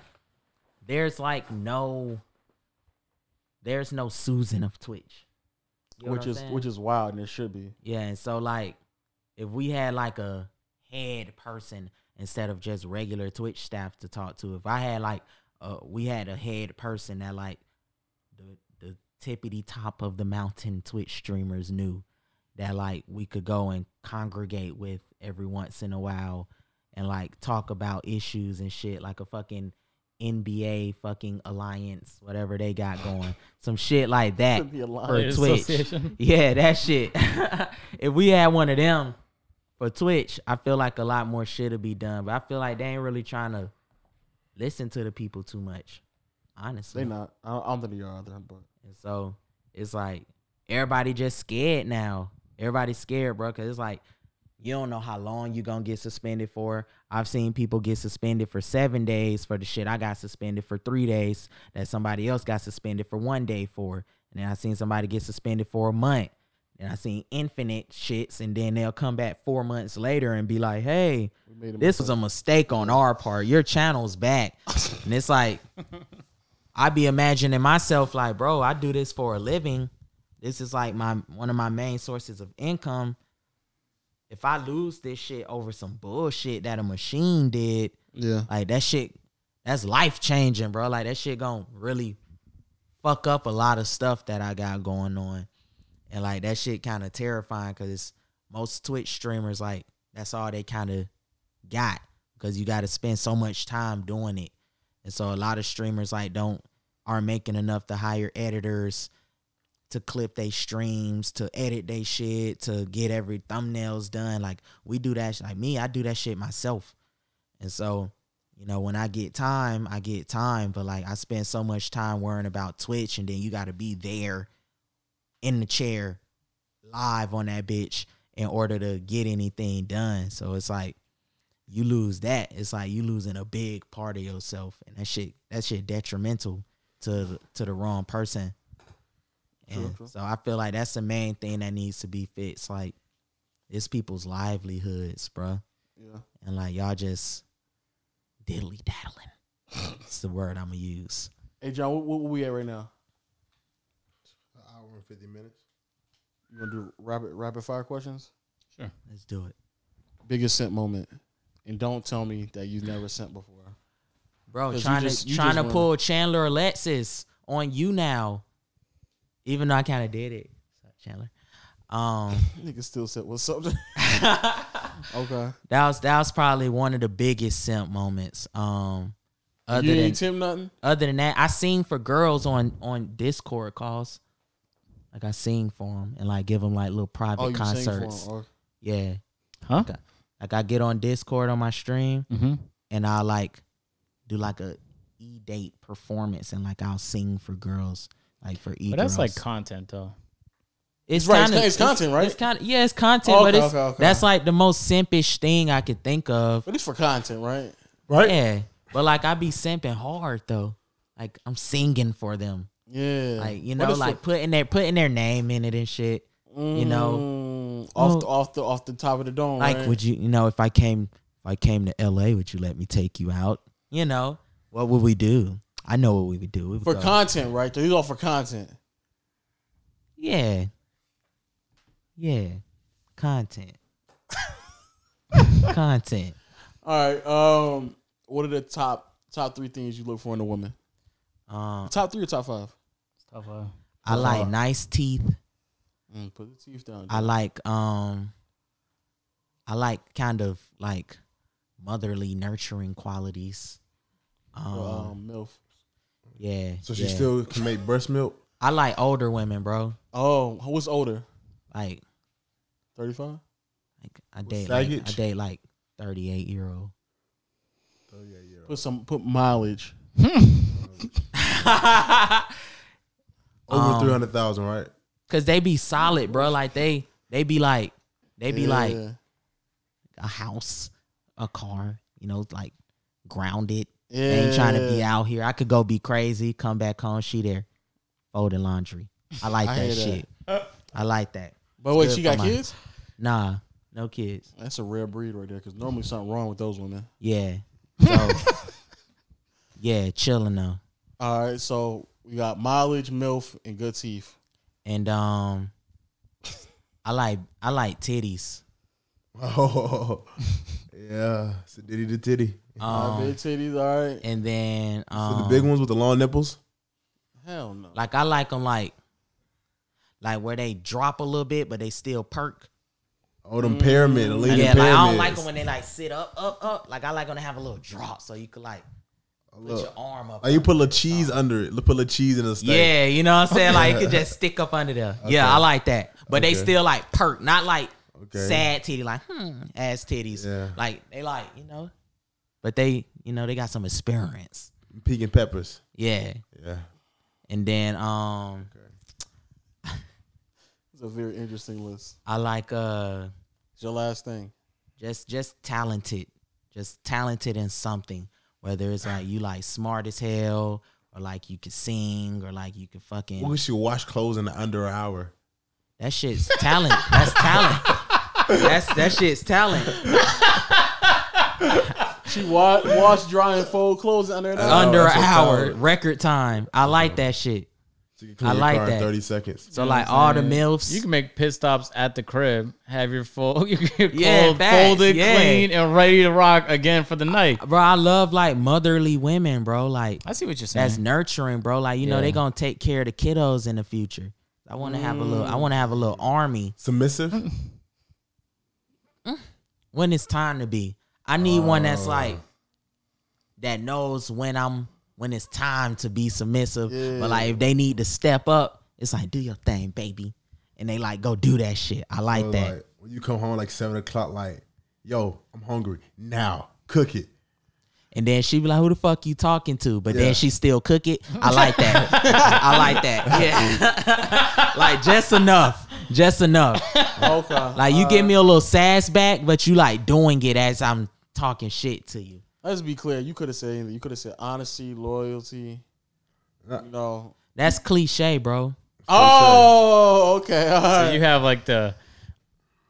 there's no Susan of Twitch, which is wild, and it should be. Yeah, and so like, if we had like a head person instead of just regular Twitch staff to talk to, if I had like we had a head person that like the tippity top of the mountain Twitch streamers knew that like we could go and congregate with every once in a while and like talk about issues and shit, like a fucking NBA fucking alliance, whatever they got going, some shit like that for Twitch. Yeah, that shit. If we had one of them for Twitch, I feel like a lot more shit would be done. But I feel like they ain't really trying to listen to the people too much, honestly. They not. I don't think they are either. But and so it's like everybody just scared now. Everybody's scared, bro, because it's like you don't know how long you're going to get suspended for. I've seen people get suspended for 7 days for the shit I got suspended for 3 days that somebody else got suspended for 1 day for. And then I seen somebody get suspended for a month And I seen infinite shits, and then they'll come back 4 months later and be like, hey, this was a mistake on our part. Your channel's back. And it's like, I be imagining myself like, bro, I do this for a living. This is like one of my main sources of income. If I lose this shit over some bullshit that a machine did, like that shit, that's life changing, bro. Like that shit gonna really fuck up a lot of stuff that I got going on. And like that shit kind of terrifying because most Twitch streamers, like that's all they kind of got because you got to spend so much time doing it. And so a lot of streamers like aren't making enough to hire editors to clip their streams, to edit their shit, to get every thumbnails done. Like we do that. Like me, I do that shit myself. And so, you know, when I get time, I get time. But like I spend so much time worrying about Twitch, and then you got to be there in the chair live on that bitch in order to get anything done. So it's like you lose that. It's like you losing a big part of yourself, and that shit detrimental to the wrong person. And true. So I feel like that's the main thing that needs to be fixed. Like it's people's livelihoods, bro. Yeah. And like y'all just diddly daddling. That's the word I'm gonna use. Hey John, what we at right now? 50 minutes. You want to do rapid fire questions? Sure. Let's do it. Biggest simp moment. And don't tell me that you've never simped before. Bro, trying to pull Chandler Alexis on you now. Even though I kind of did it. Chandler. Nigga still said what's up? Okay. That was probably one of the biggest simp moments. You ain't Tim nothing? Other than that, I sing for girls on Discord calls. Like I sing for them and like give them like little private concerts. Yeah. Huh? Like I get on Discord on my stream and I like do like a e-date performance and like I'll sing for girls, like for e-girls. But that's like content though. It's content, right? It's it's content, but that's like the most simpish thing I could think of. But it's for content, right? Right? Yeah. But like I be simping hard though. Like I'm singing for them. Yeah, like you know, like putting their name in it and shit. You know, off the top of the dome. Like, right? would you, you know, if I came to LA, would you let me take you out? You know, what would we do? I know what we would do. We would for content, right? These all for content. Yeah, content, content. All right. What are the top 3 things you look for in a woman? Top 3 or top 5? Top 5. I like nice teeth. Put the teeth down. I like kind of like motherly, nurturing qualities. MILF. Yeah. So she still can make breast milk? I like older women, bro. Oh, what's older? Like 35. Like I date like 38-year-old. 38-year-old. Put mileage. Over 300,000, right? Cause they be solid, bro. Like they be like a house, a car, you know, like grounded. Yeah. They ain't trying to be out here. I could go be crazy, come back home, she there folding laundry. I like that shit. I like that. But wait, she got kids? Nah, no kids. That's a rare breed right there. Cause normally something wrong with those women. Yeah. So yeah, chilling though. All right, so we got mileage, MILF, and good teeth. And I like titties. Oh yeah, so diddy the titty. Big titties, all right. And then so the big ones with the long nipples. Hell no. Like I like them like where they drop a little bit, but they still perk. Oh, them pyramid, the leaning yeah. Like pyramids. I don't like them when they like sit up. Like I like them to have a little drop, so you could like put your arm up. Oh, you put a little cheese under it. Put a little cheese in the steak. Yeah, you know what I'm saying? Like it could just stick up under there. Okay. Yeah, I like that. But they still like perk, not like sad titty, like ass titties. Yeah. Like they like, you know. But they, you know, they got some experience. Peking peppers. Yeah. Yeah. And then it's a very interesting list. I like it's your last thing. Just talented. Just talented in something. Whether it's like you like smart as hell, or like you can sing, or like you can fucking. We should wash clothes in under an hour. That shit's talent. That's talent. That shit's talent. She wash, dry, and fold clothes under an hour. Under an hour, record time. I like that shit. So you can I clean your like car that. in 30 seconds. So like all the milfs. You can make pit stops at the crib, have your clothes Yeah, facts, folded, yeah. clean, and ready to rock again for the night. Bro, I love like motherly women, bro. Like I see what you're saying. that's nurturing, bro. Like you know they gonna take care of the kiddos in the future. I want to have a little. I want to have a little army Submissive? when it's time to be. I need one that's like that knows when it's time to be submissive. Yeah. But like if they need to step up, it's like do your thing, baby, and they like go do that shit. I like So, that. like, when you come home like 7 o'clock, like, yo, I'm hungry. Now, cook it. And then she be like, who the fuck you talking to? But Yeah. then she still cook it. I like that. I like that. Yeah. Like just enough. Just enough. Okay. Like you give me a little sass back, but you like doing it as I'm talking shit to you. Let's be clear. You could have said anything. You could have said honesty, loyalty. You know. That's cliche, bro. Oh, okay. All right. So you have like the.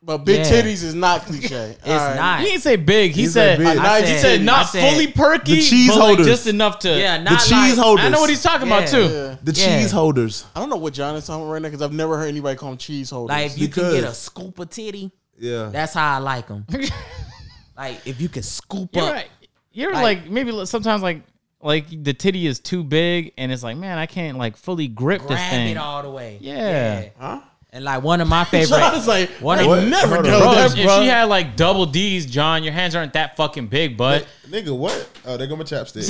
But big Yeah. titties is not cliche. It's All right. He not. didn't say big. He He said. said big. He said not fully perky. the cheese but like holders. just enough to. Yeah, The not cheese like, holders. I know what he's talking about too. Yeah. The Yeah. cheese holders. I don't know what John is talking about right now because I've never heard anybody call them cheese holders. like if you can Because- get a scoop of titty, Yeah. that's how I like them. Like if you can scoop You're up. right. You're Like- like maybe sometimes like the titty is too big and it's like man I can't like fully grip this Grab thing. it all the way. Yeah. Huh? And like one of my favorite. John's like, One I of- would never Hold do on. Bro, that, if bro. she had like double D's, John, your hands aren't that fucking big, but Nigga, what? Oh, there go my chapstick.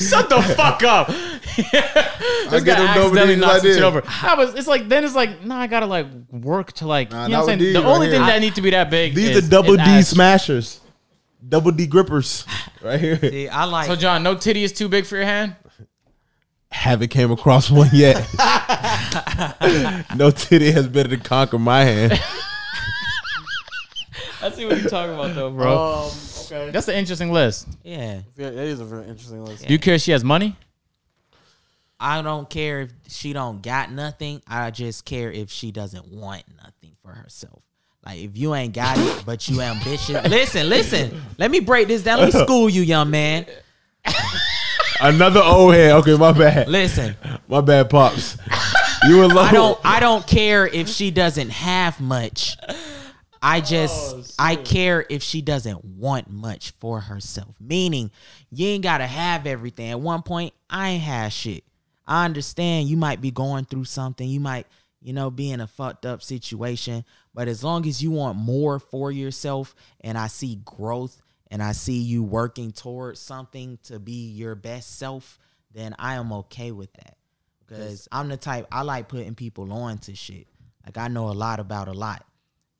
shut the fuck up. This I get guy them double accidentally D's knocks like some shit this. over. Nah, but it's like then it's like nah, I gotta like work to like Nah, you know not what I'm with saying. The these only right thing here. that need to be that big. These is, are double is D ass. smashers. Double D grippers. Right here. See, I like. So John, no titty is too big for your hand. Haven't came across one yet. No titty has been to conquer my hand. I see what you're talking about though, bro. Okay. That's an interesting list. Yeah. Yeah, that is a very interesting list. Do you care if she has money? I don't care if she don't got nothing. I just care if she doesn't want nothing for herself. Like if you ain't got it, but you ambitious. Listen. Let me break this down. Let me school you, young man. Another old head. Okay, my bad. Listen. My bad, pops. You alone. I don't care if she doesn't have much. I care if she doesn't want much for herself. Meaning, you ain't gotta have everything. At one point, I ain't had shit. I understand you might be going through something. You might, be in a fucked up situation. But as long as you want more for yourself, and I see growth, and I see you working towards something to be your best self, then I am okay with that. Because I'm the type, I like putting people on to shit. Like, I know a lot about a lot.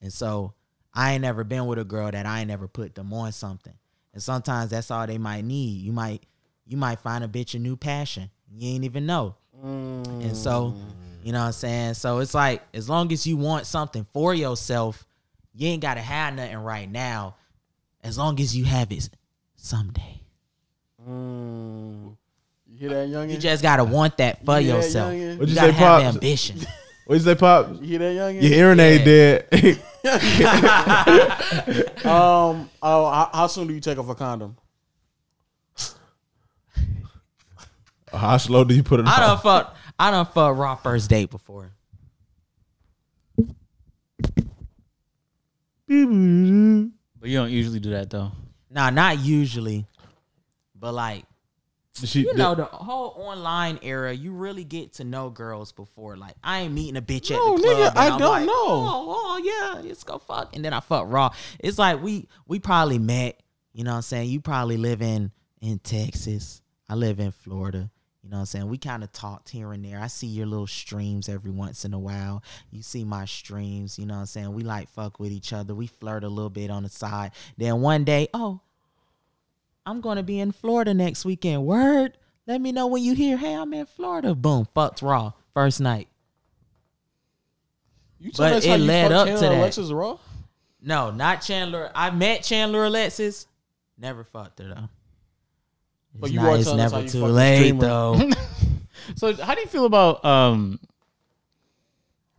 And so, I ain't never been with a girl that I ain't never put them on something. And sometimes that's all they might need. You might find a bitch a new passion. You ain't even know. And so, you know what I'm saying? So, it's like, as long as you want something for yourself, you ain't got to have nothing right now. As long as you have it someday. You hear that, youngin? You just got to want that for You hear that, yourself. youngin? What'd you gotta say, have pops? ambition. What'd you say, pops? You hear that, youngin? Your hearing aid dead. How soon do you take off a condom? How slow do you put it I on? done fucked raw first date before. But you don't usually do that though. Nah, not usually. But like, She, the whole online era, you really get to know girls before. Like, I ain't meeting a bitch at No, the club. nigga, and I I'm don't like, know. Oh yeah, let's go fuck. And then I fuck raw. It's like we probably met, you know what I'm saying? You probably live in Texas. I live in Florida. You know what I'm saying? We kind of talked here and there. I see your little streams every once in a while. You see my streams, you know what I'm saying? We like fuck with each other. We flirt a little bit on the side. Then one day, I'm going to be in Florida next weekend. Word. Let me know when you hear, hey, I'm in Florida. Boom. Fucked raw. First night. You tell But us how it you led fuck up Chandler to that. Alexis Raw? No, not Chandler. I met Chandler Alexis. Never fucked her, though. But It's, you not, are it's telling us how never you too fuck the late, streamer. though. So how do you feel about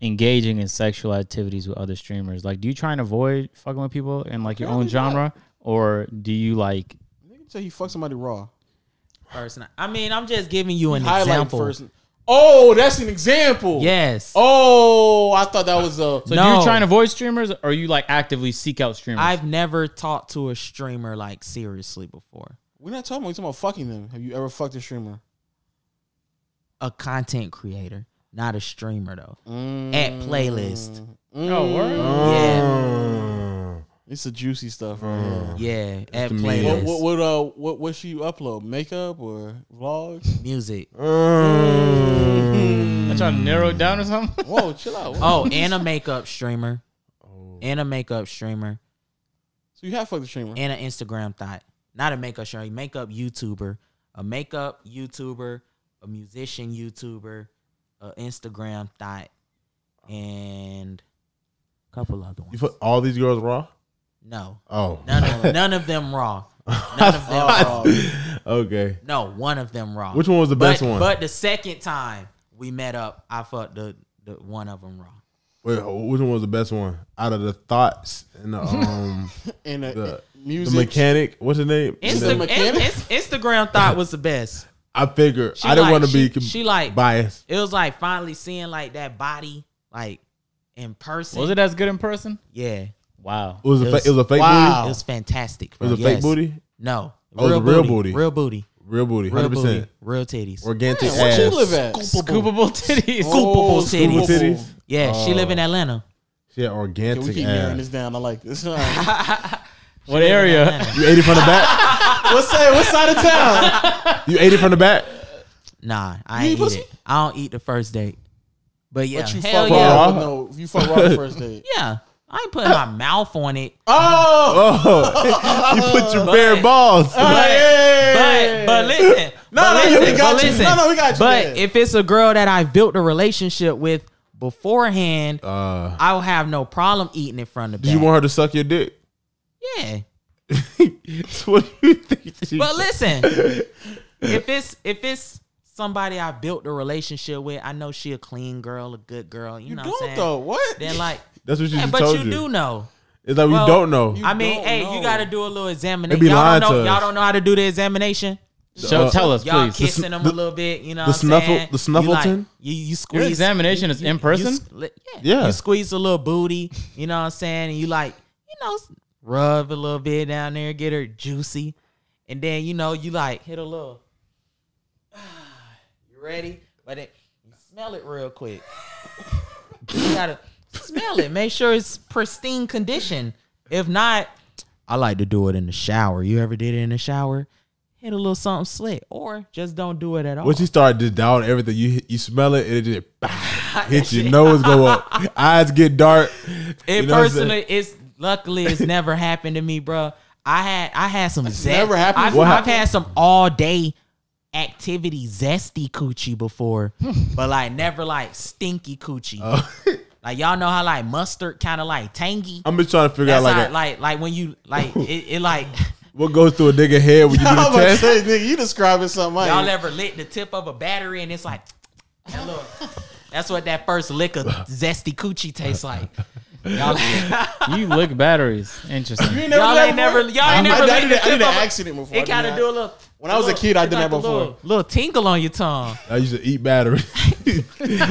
engaging in sexual activities with other streamers? Like, do you try and avoid fucking with people in like your own genre, or do you like? Nigga say he fucked somebody raw. Person, I mean, I'm just giving you an example. First. Oh, that's an example. Yes. Oh, I thought that was a. So do you try and avoid streamers, or you like actively seek out streamers? I've never talked to a streamer like seriously before. We're not talking about. We're talking about fucking them. Have you ever fucked a streamer? A content creator, not a streamer though. At playlist. Oh, word? Yeah. It's the juicy stuff. Right Yeah, at the playlist. What should you upload? Makeup or vlogs? Music. I'm trying to narrow it down or something. Whoa, chill out. Oh, and a makeup streamer. And a makeup streamer. So you have fucked a streamer. And an Instagram thought. Not a makeup streamer, makeup YouTuber. A makeup YouTuber, a musician YouTuber, a Instagram thought, and a couple other ones. You put all these girls raw? No. Oh. None of them raw. None of them raw. Okay. No, one of them raw. Which one was the best one? But the second time we met up, I fucked the one of them raw. Wait, which one was the best one? Out of the thoughts and the And the music. the mechanic. What's his name? Instagram thought was the best. I figured She I didn't like- want to be she like biased. It was like finally seeing like that body like in person. Was it as good in person? Yeah. Wow. It was a fake wow. booty. It was fantastic. It was a fake booty. No. Oh, it was a real booty. Real booty. Real booty. Real 100%. booty. Real titties. Organic Man, ass. where she live at? Scoopable titties. Scoopable Scoopable titties. titties. Yeah, she live in Atlanta. She had Okay, organic we keep narrowing ass. this down. I like this. All right. What area? Atlanta. You ate it from the back. What side of town? You ate it from the back. Nah, I You ain't eat eat pussy? it. I don't eat the first date. But yeah, But you hell fuck yeah. raw. No, you fuck raw the first date. Yeah. I ain't putting my mouth on it. Oh, Oh, you put your bare balls. But listen. No, we got you. No, we got you. But there. if it's a girl that I've built a relationship with beforehand, I will have no problem eating it from the back. Did you want her to suck your dick? Yeah. So what do you think? But listen, if it's somebody I built a relationship with, I know she a clean girl, a good girl. You know what I'm saying? though. What? Then like, That's what she yeah, just but told you do know. It's like Well, we don't know. I mean, don't hey, know. you got to do a little They examination. be Y'all lying don't know. to us. Y'all don't know how to do the examination. Tell us, Y'all please. kissing them a little bit. You know the what I'm saying? the snuffleton? You squeeze. Your examination is in person? Yeah. You squeeze a little booty. You know what I'm saying? And you like, rub a little bit down there, get her juicy, and then you like hit a little. You ready? But you smell it real quick. You gotta smell it. Make sure it's pristine condition. If not, I like to do it in the shower. You ever did it in the shower? Hit a little something slick, or just don't do it at all. Once you start just down everything, you smell it, and it just hit your nose, go up, eyes get dark. It You know what I'm saying? personally, it's never happened to me, bro. I had some never happened? I've had some all day activity zesty coochie before, but like never like stinky coochie. Like y'all know how like mustard kind of like tangy. I'm just trying to figure That's out how, like when you like it like what goes through a nigga head when you do I'm the about to test. say, nigga, you describing something. I y'all ain't- ever lit the tip of a battery and it's like that little, that's what that first lick of zesty coochie tastes like. Y'all, You lick batteries. Interesting. You ain't never y'all done ain't that never before? y'all ain't never I lit did the I did tip an of a- accident before. It kind of do a little. When I was a kid, I did that before. Little tingle on your tongue. I used to eat batteries.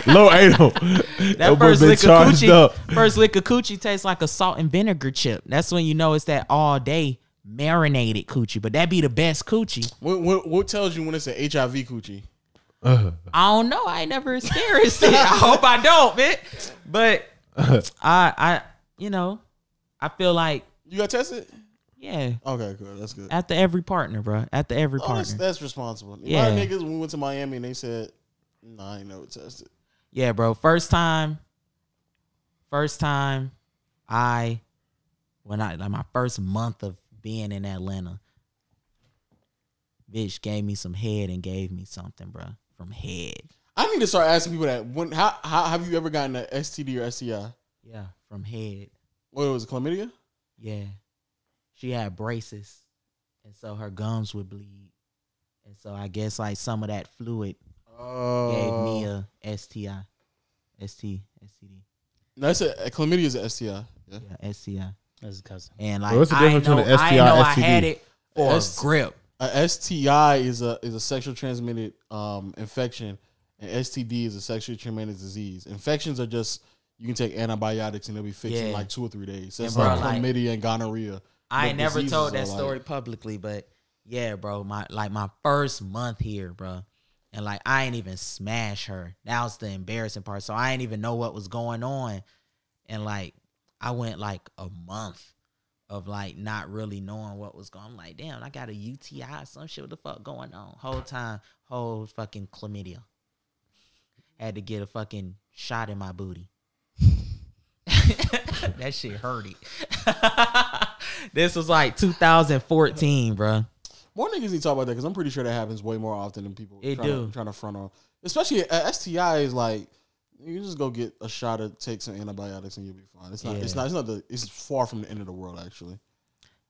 Low anal. That boy first been lick of charged coochie, up. first lick of coochie tastes like a salt and vinegar chip. That's when you know it's that all day marinated coochie. But that be the best coochie. What tells you when it's an HIV coochie? I don't know. I ain't never experienced it. I hope I don't, man. But I I feel like You got tested? yeah. Okay, good. That's good. After every partner, bro. After every Oh, partner. that's responsible. Yeah. My niggas, when we went to Miami and they said, "Nah, I ain't never tested." Yeah, bro. First time like my first month of being in Atlanta, bitch gave me some head and gave me something, bro. From head. I need to start asking people that. How have you ever gotten an STD or STI? Yeah, from head. What was it, chlamydia? Yeah. She had braces. And so her gums would bleed. And so I guess like some of that fluid gave me a STI. STD. No, that's a chlamydia is a STI. Yeah. Yeah, STI. That's his cousin. And like, what's the I difference know, between an STI I know and I STD? had it for S- grip. A STI is a sexually transmitted infection, and STD is a sexually transmitted disease. Infections are just you can take antibiotics and they'll be fixed in like 2 or 3 days. That's bro, like chlamydia and gonorrhea. I But never diseases told are that story publicly, but yeah, bro, my first month here, bro, and like I ain't even smash her. That was the embarrassing part. So I ain't even know what was going on, and like I went like a month of like not really knowing what was going on. I'm like, damn, I got a UTI, some shit. What the fuck going on? Whole fucking chlamydia. Had to get a fucking shot in my booty. That shit hurt it. This was like 2014, bro. More niggas need to talk about that because I'm pretty sure that happens way more often than people trying to front on. Especially STI is like you just go get a shot or take some antibiotics and you'll be fine. It's far from the end of the world actually.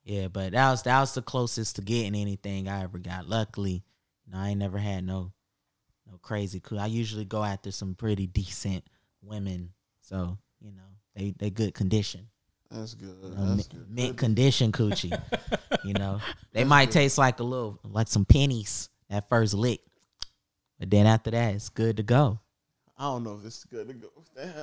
Yeah, but that was the closest to getting anything I ever got. Luckily, I ain't never had no crazy cool. I usually go after some pretty decent women, so you know they good condition. That's good. That's good. Mint condition coochie. You know, they might taste like like some pennies at first lick, but then after that, it's good to go. I don't know if it's good to go.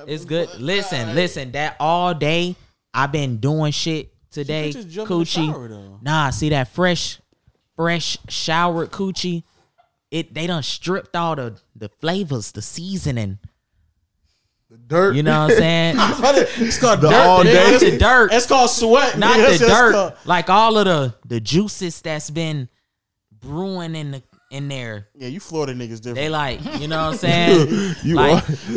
It's good. Listen. That all day I've been doing shit today, coochie. Nah, see that fresh showered coochie. They done stripped all the flavors, the seasoning. Dirt. You know what I'm saying? It's called the dirt. All day. Not the dirt. It's called sweat. Not nigga. the dirt. Called... Like all of the juices that's been brewing in there. Yeah, you Florida niggas different. They like, you know what I'm saying?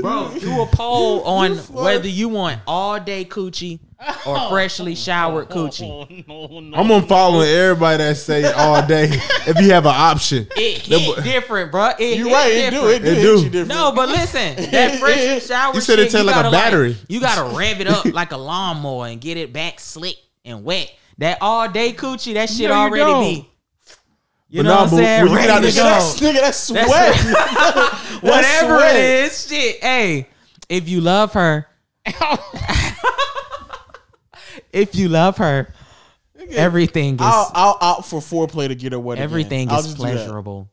Bro, do a poll on whether you want all day coochie or freshly showered coochie. No. I'm unfollowing everybody that say all day if you have an option. It hit different, bro. You right, it do. It hit you different. No, but listen, that freshly showered You said it shit, tastes like a battery. you gotta rev it up like a lawnmower and get it back slick and wet. That all day coochie, that shit already be. You know what I'm saying? When you get out Ready the to go. Nigga, that's sweat. Whatever sweat. it is, shit. Hey, if you love her, everything is I'll out for foreplay to get her wet. everything again. is pleasurable.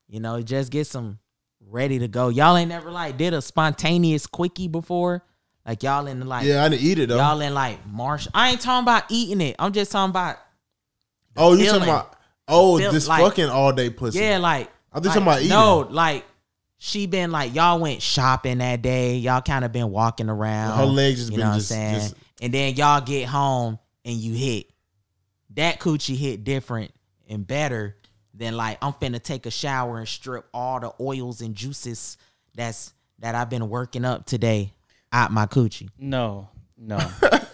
You know, just get some ready to go. Y'all ain't never like did a spontaneous quickie before. Like y'all in like Yeah, I didn't eat it though. y'all in like marsh. I ain't talking about eating it. I'm just talking about Oh, you feeling. talking about this like- fucking all day pussy. yeah, like I think talking about eating. no, like she been like y'all went shopping that day. Y'all kind of been walking around. Her legs just you been know just- what I'm saying? just- And then y'all get home and you hit. That coochie hit different and better than like I'm finna take a shower and strip all the oils and juices that I've been working up today out my coochie. No.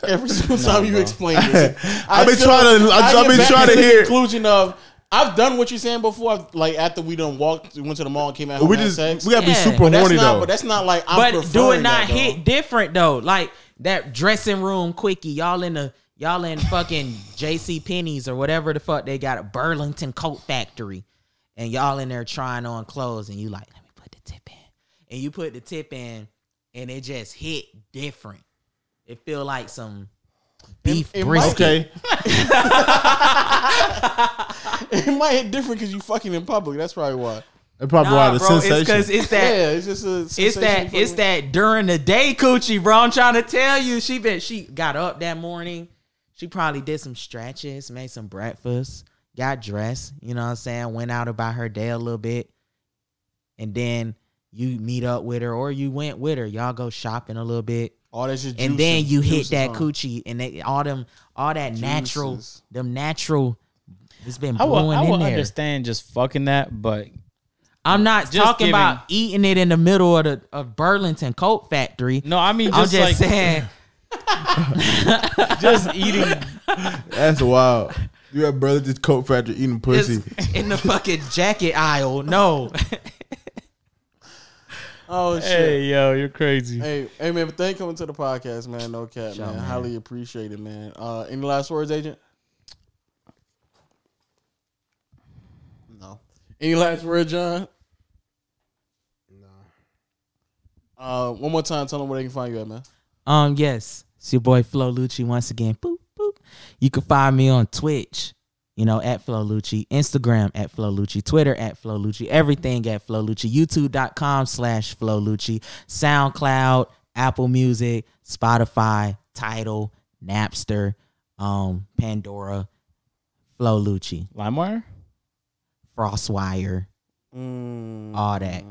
Every single time you explain this, I've been trying to the hear. conclusion of I've done what you're saying before. Like after we done went to the mall and came out home We and had just sex. we gotta be Yeah. super But that's horny not. though. But that's not like I'm But do preferring it not that, though. hit different though? Like that dressing room quickie, y'all in fucking JC Penney's or whatever the fuck they got a Burlington Coat Factory, and y'all in there trying on clothes, and you like, let me put the tip in, and you put the tip in, and it just hit different. It feel like some beef It brisket. Okay. It might hit different because you fucking in public. That's probably why. That's probably why the bro, it's sensation. because it's that. Yeah, it's just a. It's sensation that fucking- during the day coochie, bro. I'm trying to tell you, she got up that morning. She probably did some stretches, made some breakfast, got dressed, you know what I'm saying? Went out about her day a little bit. And then you meet up with her or you went with her. Y'all go shopping a little bit. All that shit. And then you hit juices that on. coochie and all that natural, Juices. it's been I brewing will in there. understand just fucking that, but I'm not just talking about eating it in the middle of Burlington Coat Factory. no, I mean I'm just just like saying. just eating. That's wild. You have brother this coat factory eating pussy. It's in the fucking jacket aisle. No. Oh shit. Hey yo, you're crazy. Hey man, but thank you for coming to the podcast, man. No cap, Sure, man. man. Highly appreciate it, man. Any last words, Agent? No. Any last words, John? One more time, tell them where they can find you at, man. Yes, it's your boy FlowLucci once again. Boop boop. You can find me on Twitch, at FlowLucci, Instagram at FlowLucci, Twitter at FlowLucci, everything at FlowLucci, YouTube.com/FlowLucci, SoundCloud, Apple Music, Spotify, Tidal, Napster, Pandora, FlowLucci, LimeWire, FrostWire, all that.